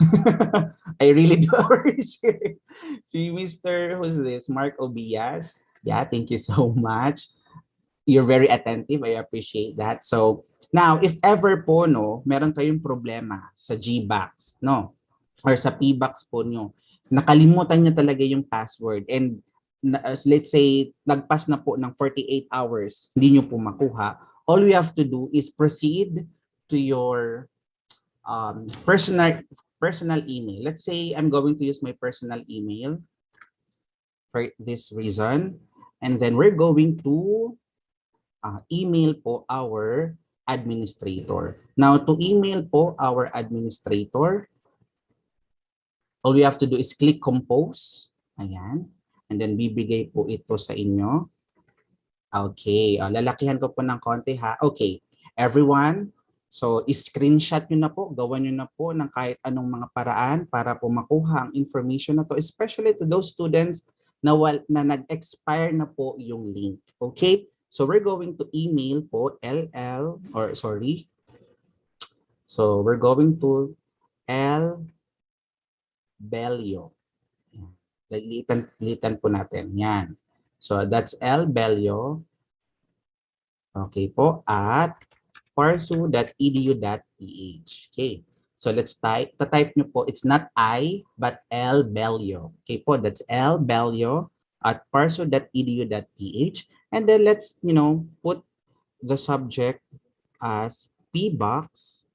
I really do appreciate. Si Mr. Who's this? Mark Obias. Yeah, thank you so much. You're very attentive. I appreciate that. So now, if ever po, no, meron kayong problema sa GBox, no, or sa PBox po nyo, nakalimutan nyo talaga yung password, and let's say, nagpas na po ng 48 hours, hindi nyo po makuha, all we have to do is proceed to your personal email. Let's say I'm going to use my personal email for this reason, and then we're going to email po our administrator. Now, to email po our administrator, all we have to do is click compose. Ayan. And then bibigay po ito sa inyo. Okay. Lalakihan ko po ng konti ha. Okay. Everyone, so screenshot nyo na po. Gawan nyo na po ng kahit anong mga paraan para po makuha ang information na to. Especially to those students na nag-expire na po yung link. Okay? So we're going to email po So we're going to Belio. Litan po natin. Yan. So that's Belio. Okay po, at parsu.edu.ph. Okay. So let's type. Type nyo po, it's not I, but Belio. Okay po, that's Belio at parsu.edu.ph. And then let's, put the subject as PBox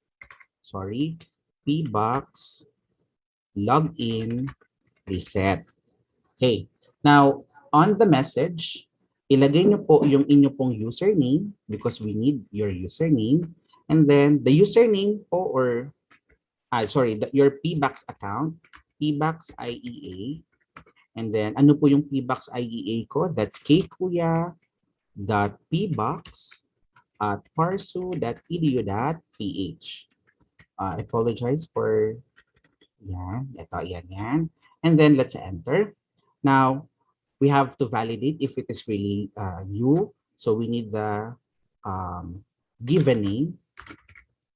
login reset. Okay. Now, on the message, ilagay nyo po yung inyo pong username because we need your username. And then the username po your PBox account, PBox IEA. And then ano po yung PBox IEA ko? That's kkuya.pbox at parsu.edu.ph. I apologize for yan. And then let's enter. Now, we have to validate if it is really you. So we need the given name.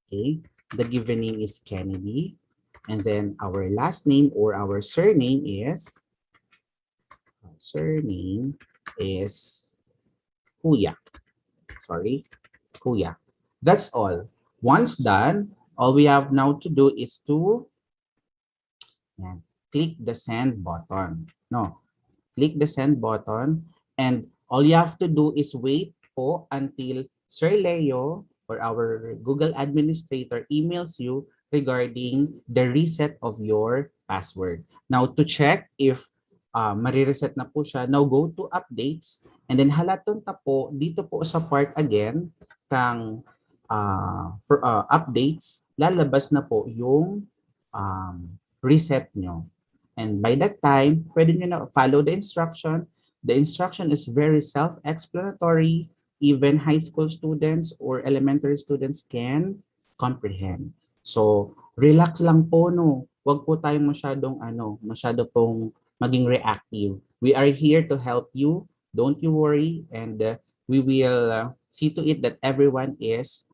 Okay, the given name is Kennedy. And then our last name or our surname is Kuya. Kuya. That's all. Once done, all we have now to do is to click the send button. Click the send button, and all you have to do is wait po until Sir Leo or our Google administrator emails you regarding the reset of your password. Now, to check if marireset na po siya, now go to updates, and then halaton ta po dito po sa part again kang updates, lalabas na po yung reset nyo. And by that time, pwede nyo na follow the instruction. The instruction is very self-explanatory. Even high school students or elementary students can comprehend. So, relax lang po, no? Huwag po tayong masyado pong maging reactive. We are here to help you. Don't you worry. And we will see to it that everyone is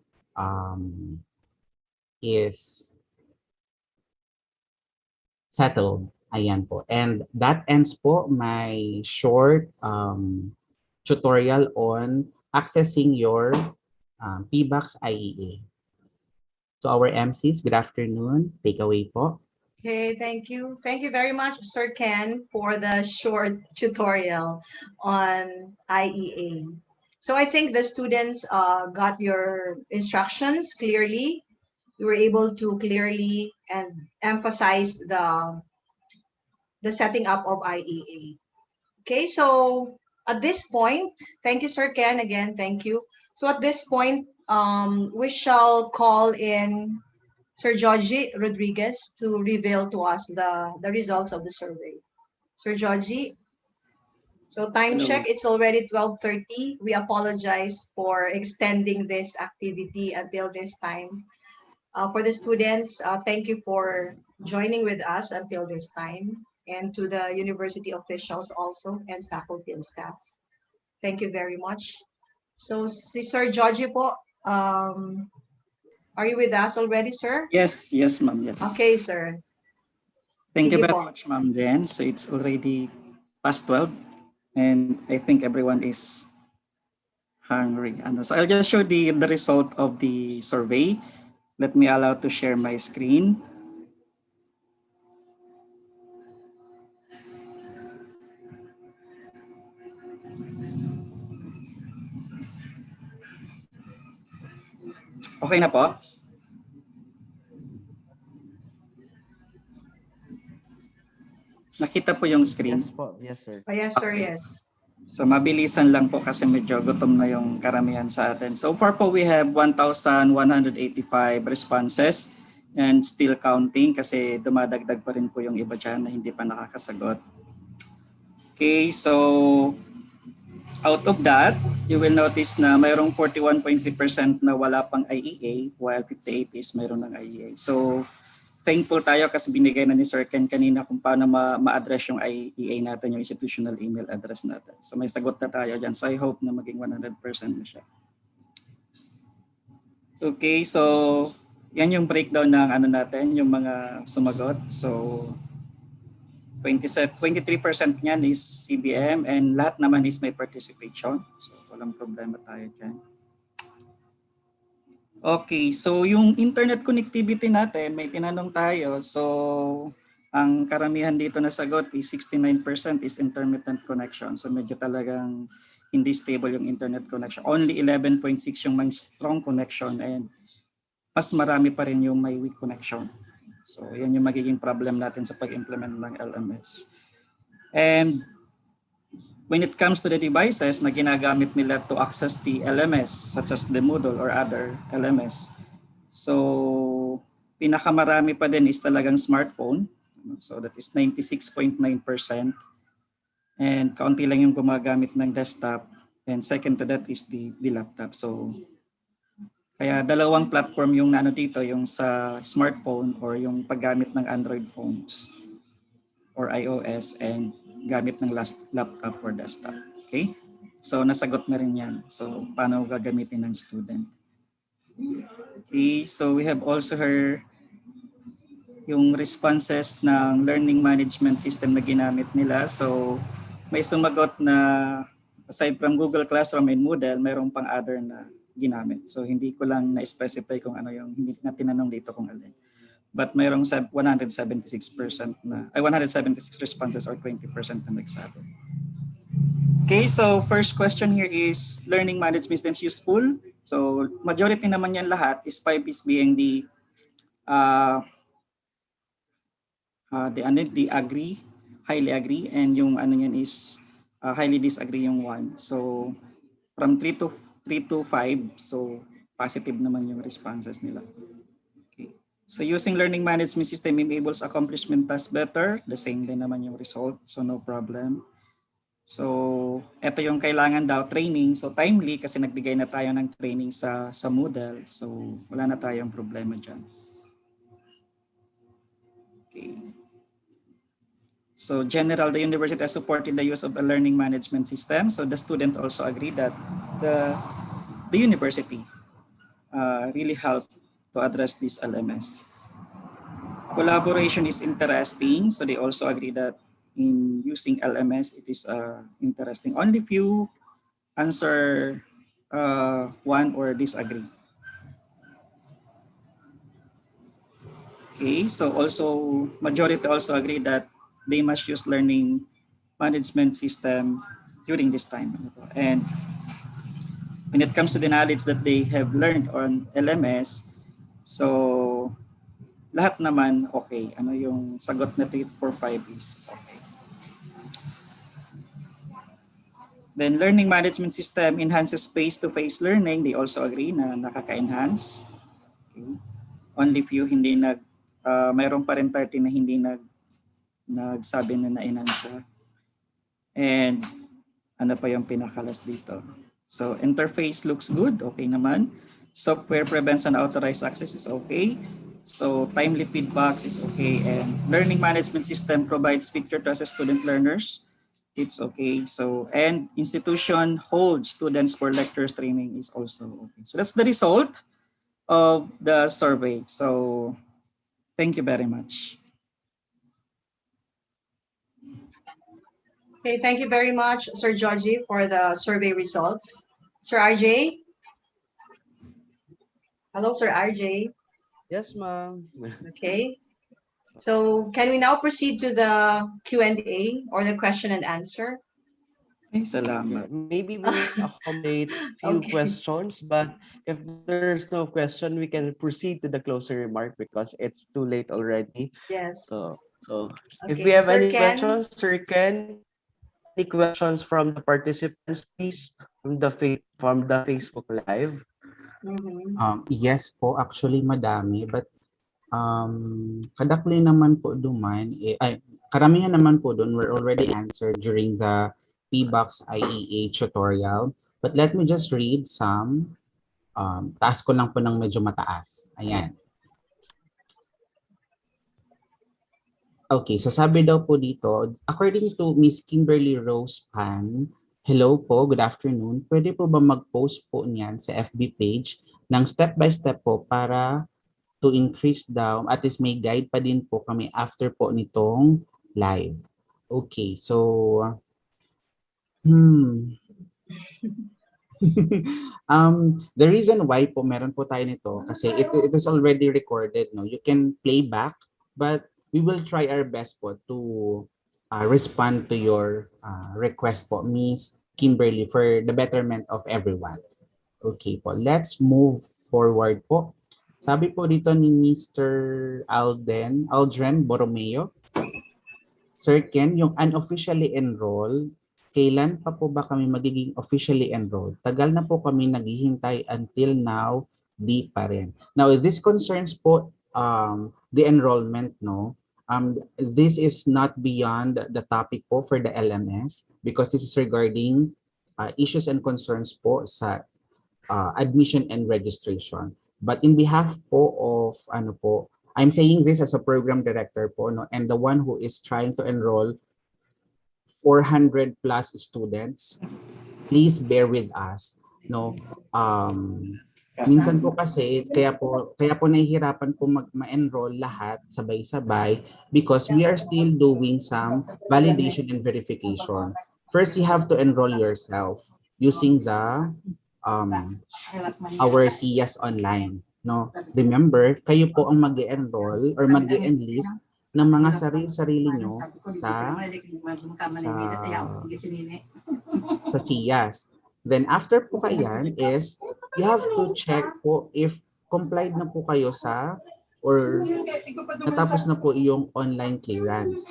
settled. Ayan po. And that ends po my short tutorial on accessing your PBox IEA. So our MCs, good afternoon. Take away po. Okay, thank you. Thank you very much, Sir Ken, for the short tutorial on IEA. So I think the students got your instructions clearly. You were able to clearly and emphasize the setting up of IEA. Okay, so at this point, thank you, Sir Ken, again, thank you. So at this point, we shall call in Sir Georgie Rodriguez to reveal to us the results of the survey. Sir Georgie, so time Hello. check, it's already 12:30. We apologize for extending this activity until this time. For the students, thank you for joining with us until this time, and to the university officials also, and faculty and staff. Thank you very much. So si Sir Georgie po, are you with us already, sir? Yes, ma'am. Yes. Okay, sir. Thank you Sige very po. much, ma'am Jen. So it's already past 12, and I think everyone is hungry. So I'll just show the result of the survey. Let me allow to share my screen. Okay na po? Nakita po yung screen? Yes po. Yes, sir. Oh, yes, sir, yes. So mabilisan lang po kasi medyo gutom na yung karamihan sa atin. So far po we have 1,185 responses and still counting kasi dumadagdag pa rin po yung iba dyan na hindi pa nakakasagot. Okay, so out of that, you will notice na mayroong 41.3% na wala pang IEA while 58 is mayroon ng IEA. So thankful tayo kasi binigay na ni Sir Ken kanina kung paano ma-address yung IEA natin, yung institutional email address natin. So may sagot na tayo dyan. So I hope na maging 100% na siya. Okay, so yan yung breakdown ng ano natin, yung mga sumagot. So 23% niyan is CBM and lahat naman is may participation. So walang problema tayo dyan. Okay, so yung internet connectivity natin, may tinanong tayo. So ang karamihan dito na sagot is 69% is intermittent connection. So medyo talagang hindi stable yung internet connection. Only 11.6 yung may strong connection and mas marami pa rin yung may weak connection. So yan yung magiging problem natin sa pag-implement ng LMS. And when it comes to the devices na ginagamit nila to access the LMS, such as the Moodle or other LMS, so pinakamarami pa din is talagang smartphone. So that is 96.9%. And kaunti lang yung gumagamit ng desktop. And second to that is the laptop. So kaya dalawang platform yung nano dito, yung sa smartphone or yung paggamit ng Android phones or iOS and gamit ng laptop or desktop. Okay? So nasagot na rin yan. So paano gagamitin ng student? Okay, so we have also her yung responses ng learning management system na ginamit nila. So may sumagot na aside from Google Classroom and Moodle, mayroong pang other na ginamit. So hindi ko lang na-specify kung ano yung hindi na tinanong dito kung alin. But mayroong 176% na, 176 responses or 20% na nagsabi. Okay, so first question here is learning management systems useful? So majority naman yan lahat is 5 is being the agree, highly agree, and yung ano yan is highly disagree yung 1. So from 3 to 5, so positive naman yung responses nila. So using learning management system enables accomplishment tasks better. The same din naman yung result. So no problem. So ito yung kailangan daw training. So timely kasi nagbigay na tayo ng training sa Moodle. So wala na tayong problema dyan. Okay. So general, the university has supported the use of a learning management system. So the student also agreed that the university really helped to address this LMS. Collaboration is interesting, so they also agree that in using LMS, it is interesting. Only few answer 1 or disagree. Okay, so also majority also agree that they must use learning management system during this time. And when it comes to the knowledge that they have learned on LMS, so lahat naman okay. Ano yung sagot na 3 for 5 is okay. Then learning management system enhances face-to-face learning. They also agree na nakaka-enhance. Okay. Only few hindi mayroon pa rin 30 na hindi nagsabi na na-enhance siya. And ano pa yung pinakalas dito? So interface looks good, okay naman. Software prevents unauthorized access is okay. So timely feedbacks is okay. And learning management system provides picture to assess student learners. It's okay. So and institution holds students for lectures training is also okay. So that's the result of the survey. So thank you very much. Okay, thank you very much, Sir Georgie, for the survey results. Sir RJ? Hello, Sir RJ. Yes, ma'am. Okay. So can we now proceed to the Q&A or the question and answer? Okay, salamat. Maybe we'll accommodate few Okay. questions, but if there's no question, we can proceed to the closing remark because it's too late already. Yes. So if Okay, we have Sir any Ken? questions, Sir Ken, any questions from the participants, please, from the Facebook Live. Yes po, actually madami, but kadakli naman po duman, karamihan naman po doon were already answered during the PBox IEA tutorial. But let me just read some. Taas ko lang po ng medyo mataas. Ayan. Okay, so sabi daw po dito, according to Miss Kimberly Rose Pan, hello po, good afternoon. Pwede po ba mag-post po niyan sa FB page ng step by step po para to increase daw, at least may guide pa din po kami after po nitong live. Okay, so the reason why po meron po tayo nito kasi it is already recorded, no? You can play back, but we will try our best po to respond to your request po, Miss Kimberly, for the betterment of everyone. Okay po, let's move forward po. Sabi po dito ni Mr. Aldren Borromeo, Sir Ken, yung unofficially enrolled, kailan pa po ba kami magiging officially enrolled? Tagal na po kami naghihintay until now, di pa rin. Now, if this concerns po the enrollment, no? This is not beyond the topic po for the LMS because this is regarding issues and concerns po sa admission and registration. But in behalf po of ano po, I'm saying this as a program director po, no, and the one who is trying to enroll 400 plus students, please bear with us, no. Minsan po kasi kaya po nahihirapan po ma-enroll lahat sabay-sabay because we are still doing some validation and verification. First, you have to enroll yourself using the our SIAS online, no? Remember, kayo po ang mag-enroll or mag-enlist ng mga sarili nyo sa SIAS. Then after po kayan is you have to check po if complied na po kayo sa or natapos na po yung online clearance,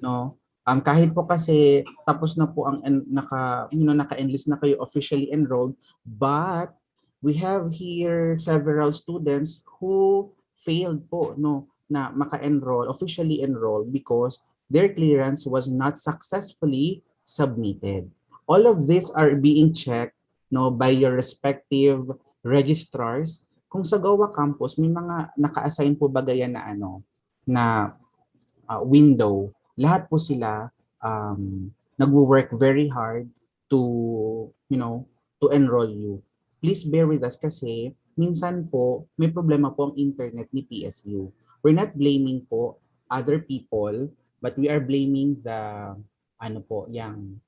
no? Kahit po kasi tapos na po ang naka-enlist na kayo, officially enrolled, but we have here several students who failed po, no, na maka-enroll, officially enrolled because their clearance was not successfully submitted. All of these are being checked, no, by your respective registrars. Kung sa Goa campus may mga naka-assign po ba gayan na na window, lahat po sila nagwo-work very hard to to enroll you. Please bear with us kasi minsan po may problema po ang internet ni PSU. We're not blaming po other people, but we are blaming the yung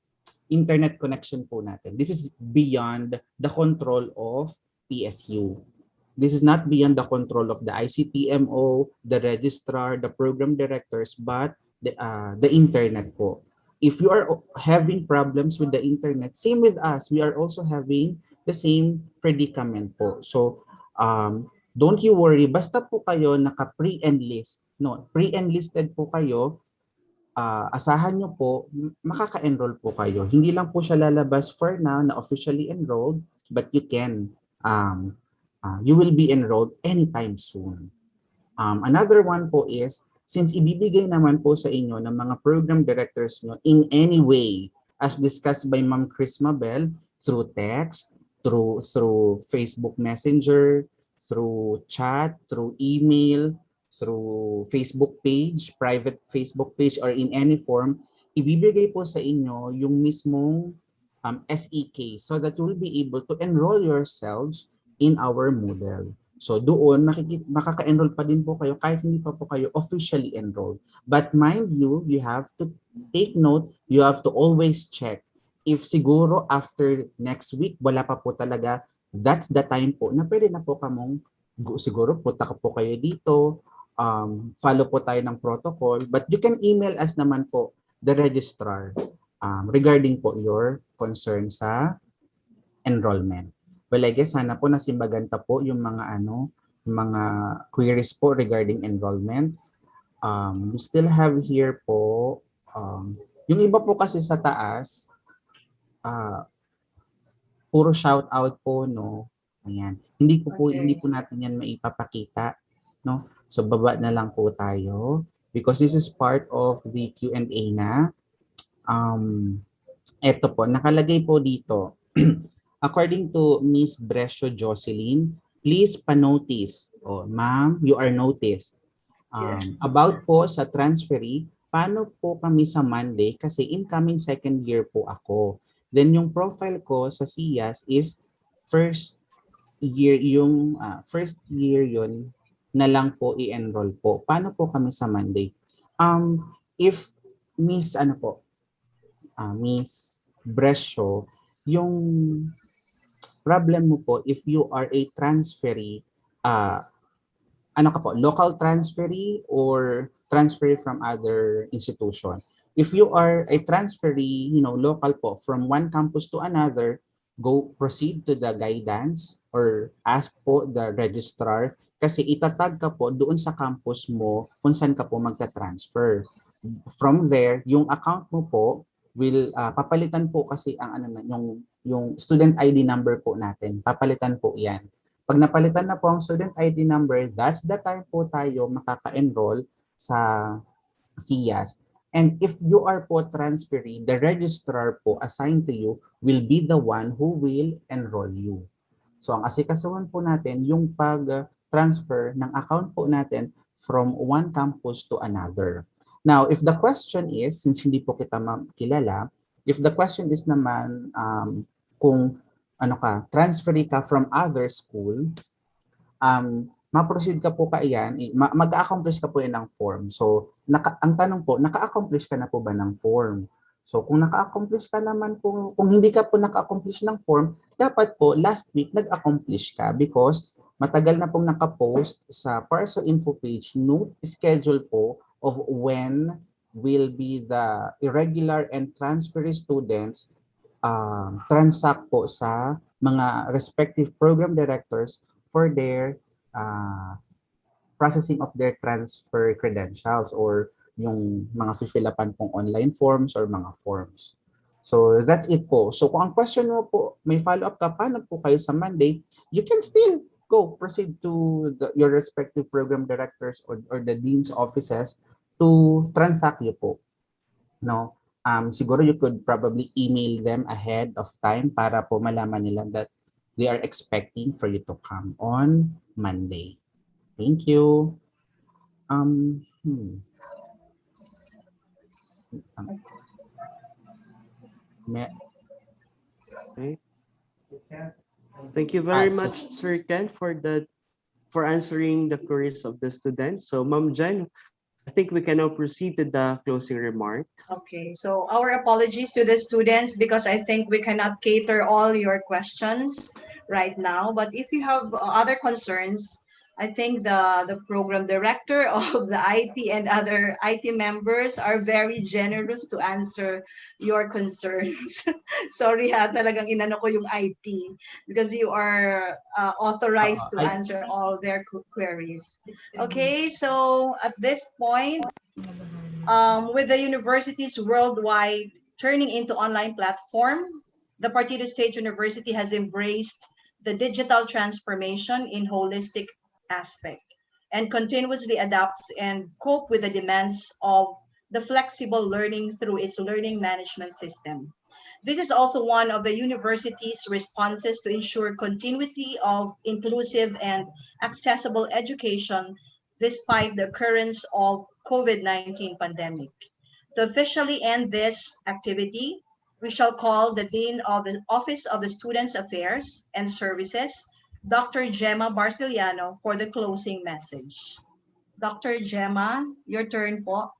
internet connection po natin. This is beyond the control of PSU. This is not beyond the control of the ICTMO, the registrar, the program directors, but the internet po. If you are having problems with the internet, same with us, we are also having the same predicament po. So, don't you worry, basta po kayo naka-pre-enlist, no, pre-enlisted po kayo, asahan nyo po, makaka-enroll po kayo. Hindi lang po siya lalabas for now na officially enrolled, but you can, you will be enrolled anytime soon. Another one po is, since ibibigay naman po sa inyo ng mga program directors nyo in any way, as discussed by Ma'am Chris Mabel, through text, through Facebook Messenger, through chat, through email, through Facebook page, private Facebook page, or in any form, ibibigay po sa inyo yung mismong SEK so that you will be able to enroll yourselves in our Moodle. So doon, makaka-enroll pa din po kayo kahit hindi pa po kayo officially enrolled. But mind you, you have to take note, you have to always check. If siguro after next week, wala pa po talaga, that's the time po na pwede na po kamong siguro punta po kayo dito, follow po tayo ng protocol, but you can email us naman po, the registrar, regarding po your concern sa enrollment. Well, I guess sana po nasimbaganta po yung mga mga queries po regarding enrollment. We still have here po, yung iba po kasi sa taas, puro shout out po, no. Ayan. Hindi po natin yan maipapakita, no. So baba na lang po tayo because this is part of the Q&A na. Eto po, nakalagay po dito. According to Miss Brescio Jocelyn, please pa-notice. Oh, ma'am, you are noticed. About po sa transferee, paano po kami sa Monday? Kasi incoming second year po ako. Then yung profile ko sa SIAS is first year, yung first year yun na lang po i-enroll po. Paano po kami sa Monday? If Miss Miss Brescio, yung problem mo po if you are a transferee, local transferee or transferee from other institution. If you are a transferee, local po from one campus to another, proceed to the guidance or ask po the registrar kasi itatag ka po doon sa campus mo kung saan ka po magta-transfer. From there, yung account mo po will papalitan po kasi yung student ID number po natin. Papalitan po 'yan. Pag napalitan na po ang student ID number, that's the time po tayo makaka-enroll sa SIAS. And if you are po transferee, the registrar po assigned to you will be the one who will enroll you. So ang asikasuhan po natin yung pag-transfer ng account po natin from one campus to another. Now, if the question is, since hindi po kita kilala, if the question is naman kung transferee ka from other school, ma-proceed ka po mag-accomplish ka po yan ng form. So, ang tanong po, naka-accomplish ka na po ba ng form? So, kung naka-accomplish ka naman po, kung hindi ka po naka-accomplish ng form, dapat po last week nag-accomplish ka because matagal na pong naka-post sa PARSO info page, note schedule po of when will be the irregular and transferee students transact po sa mga respective program directors for their processing of their transfer credentials or yung mga fill-upan pong online forms or mga forms. So that's it po. So kung ang question mo po, may follow-up ka, paano po kayo sa Monday, you can still proceed to your respective program directors or the dean's offices to transact you po. No? Siguro you could probably email them ahead of time para po malaman nila that they are expecting for you to come on Monday. Thank you. Right. Thank you very much, Sir Ken, for answering the queries of the students. So, Ma'am Jen, I think we can now proceed to the closing remarks. Okay, so our apologies to the students because I think we cannot cater all your questions right now. But if you have other concerns, I think the program director of the IT and other IT members are very generous to answer your concerns. Sorry ha, talagang inano ko yung IT because you are authorized to answer all their queries. Okay, so at this point, with the universities worldwide turning into online platform, the Partido State University has embraced the digital transformation in holistic aspect and continuously adapts and cope with the demands of the flexible learning through its learning management system. This is also one of the university's responses to ensure continuity of inclusive and accessible education despite the occurrence of COVID-19 pandemic. To officially end this activity, we shall call the Dean of the Office of the Students Affairs and Services, Dr. Gemma Barciliano, for the closing message. Dr. Gemma, your turn po.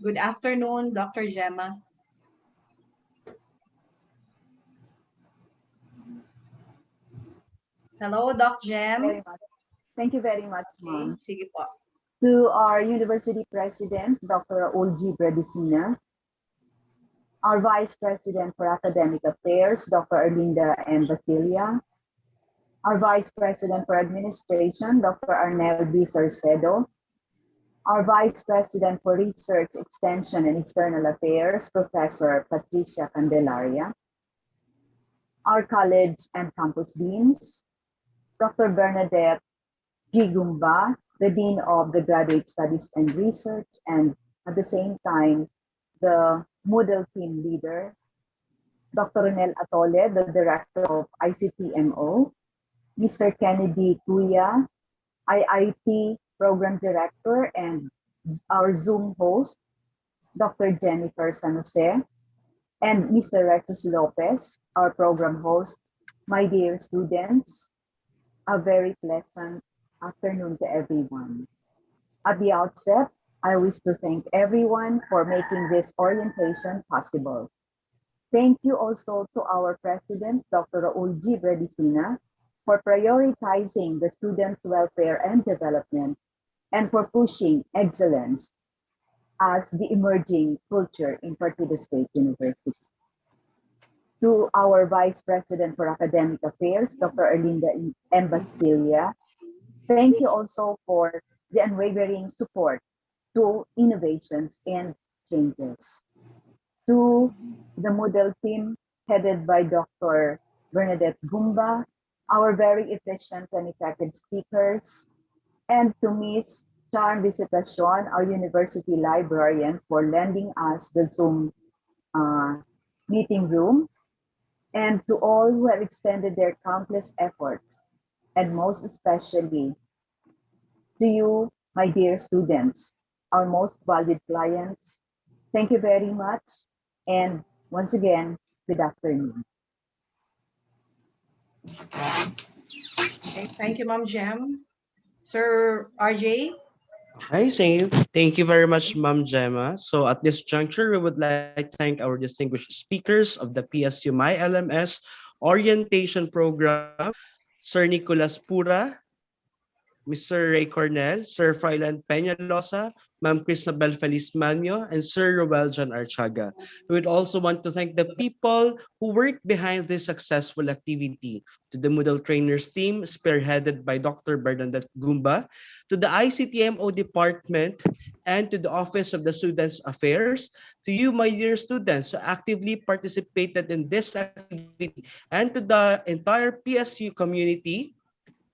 Good afternoon, Dr. Gemma. Hello, Doc Gem. Thank you very much, ma'am. Sige po. To our University President, Dr. Olgi Bredicina, our Vice President for Academic Affairs, Dr. Erlinda M. Basilia, our Vice President for Administration, Dr. Arnel B. Sarcedo, our Vice President for Research, Extension, and External Affairs, Professor Patricia Candelaria, our college and campus deans, Dr. Bernadette Gigumba, the Dean of the Graduate Studies and Research, and at the same time, the Moodle team leader, Dr. Ronel Atole, the Director of ICTMO, Mr. Kennedy Kuya, IIT Program Director and our Zoom host, Dr. Jennifer San Jose, and Mr. Rexus Lopez, our program host. My dear students, a very pleasant afternoon to everyone. At the outset, I wish to thank everyone for making this orientation possible. Thank you also to our President, Dr. Raul G. Bredicina, for prioritizing the students' welfare and development and for pushing excellence as the emerging culture in Partido State University. To our Vice President for Academic Affairs, Dr. Erlinda M. Basilia, thank you also for the unwavering support to innovations and changes. To the Moodle team headed by Dr. Bernadette Gumba, our very efficient and effective speakers, and to Ms. Charm Visitacion, our university librarian, for lending us the Zoom meeting room, and to all who have extended their countless efforts, and most especially to you, my dear students, our most valued clients. Thank you very much. And once again, good afternoon. Okay, thank you, Ma'am Jem. Sir RJ? Hi, thank you very much, Ma'am Gemma. So at this juncture, we would like to thank our distinguished speakers of the PSU myLMS orientation program, Sir Nicolas Pura, Mr. Ray Cornell, Sir Fryland Peñalosa, Ma'am Cristabel Felizmanio, and Sir Roel John Archaga. We would also want to thank the people who worked behind this successful activity, to the Moodle trainers team spearheaded by Dr. Bernadette Gumba, to the ICTMO department, and to the Office of the Students' Affairs, to you, my dear students, who actively participated in this activity, and to the entire PSU community.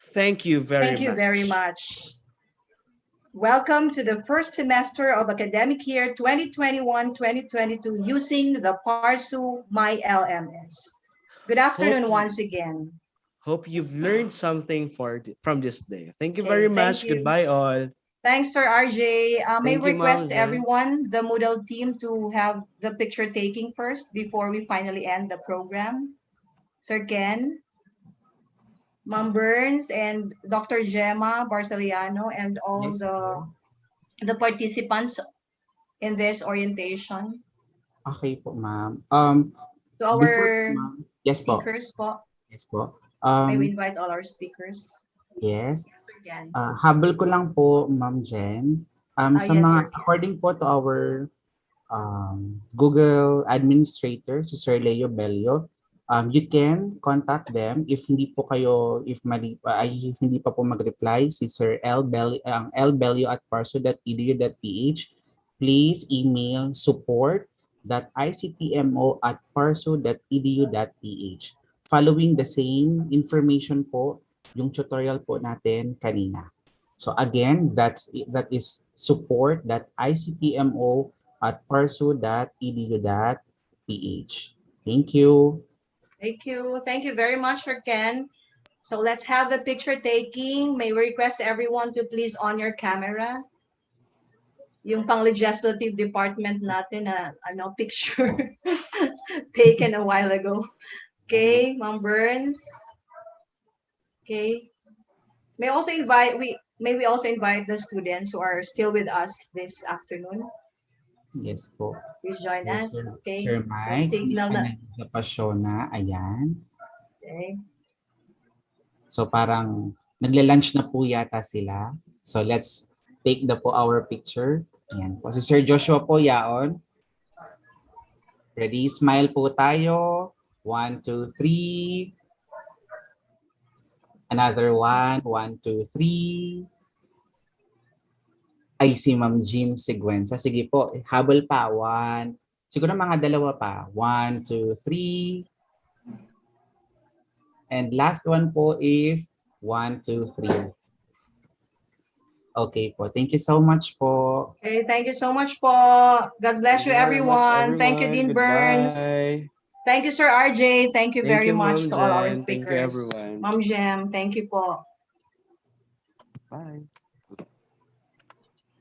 Thank you very much. Thank you very much. Welcome to the first semester of academic year 2021-2022 using the PSU myLMS. Good afternoon once again. Hope you've learned something from this day. Thank you Okay, very thank much. you. Goodbye, all. Thanks, Sir RJ. May Thank you, Ma'am request Jen. everyone, the Moodle team, to have the picture taking first before we finally end the program. Sir Ken, Ma'am Burns, and Dr. Gemma Barceliano, and all Yes, the participants in this orientation. Okay po, ma'am. To our Before, ma'am. Yes po. speakers po. Yes po. May we invite all our speakers? Yes. Again. Habol ko lang po, Ma'am Jen. Sa Yes, mga, sir. according po to our Google administrator, si Sir Leo Bello, you can contact them if hindi po kayo, if hindi pa po mag-reply si Sir lbello@parso.edu.ph. Please email support.ictmo@parso.edu.ph. Following the same information po, yung tutorial po natin kanina. So again, that is support.ictmo@parso.edu.ph. Thank you. Thank you. Thank you very much, Sir Ken. So let's have the picture taking. May we request everyone to please on your camera. Yung pang legislative department natin na picture taken a while ago. Okay, Ma'am Burns. Okay. May we also invite the students who are still with us this afternoon. Yes po. Please join us. Okay. Sir Mike, signal na. Pasiona, ayan. Okay. So parang nagla-lunch na po yata sila. So let's take our picture. Ayan po. Si Sir Joshua po, yaon. Ready? Smile po tayo. 1, 2, 3. Another one. 1, 2, 3. Ay, si Ma'am Jean Seguenza. Sige po, habol pa. 1. Siguro mga dalawa pa. 1, 2, 3. And last one po is 1, 2, 3. Okay po. Thank you so much po. Okay, thank you so much po. God bless you, everyone. Thank you, Dean Burns. Thank you, Sir RJ. Thank you very much to all our speakers. Thank you, everyone. Ma'am Jem, thank you po. Bye.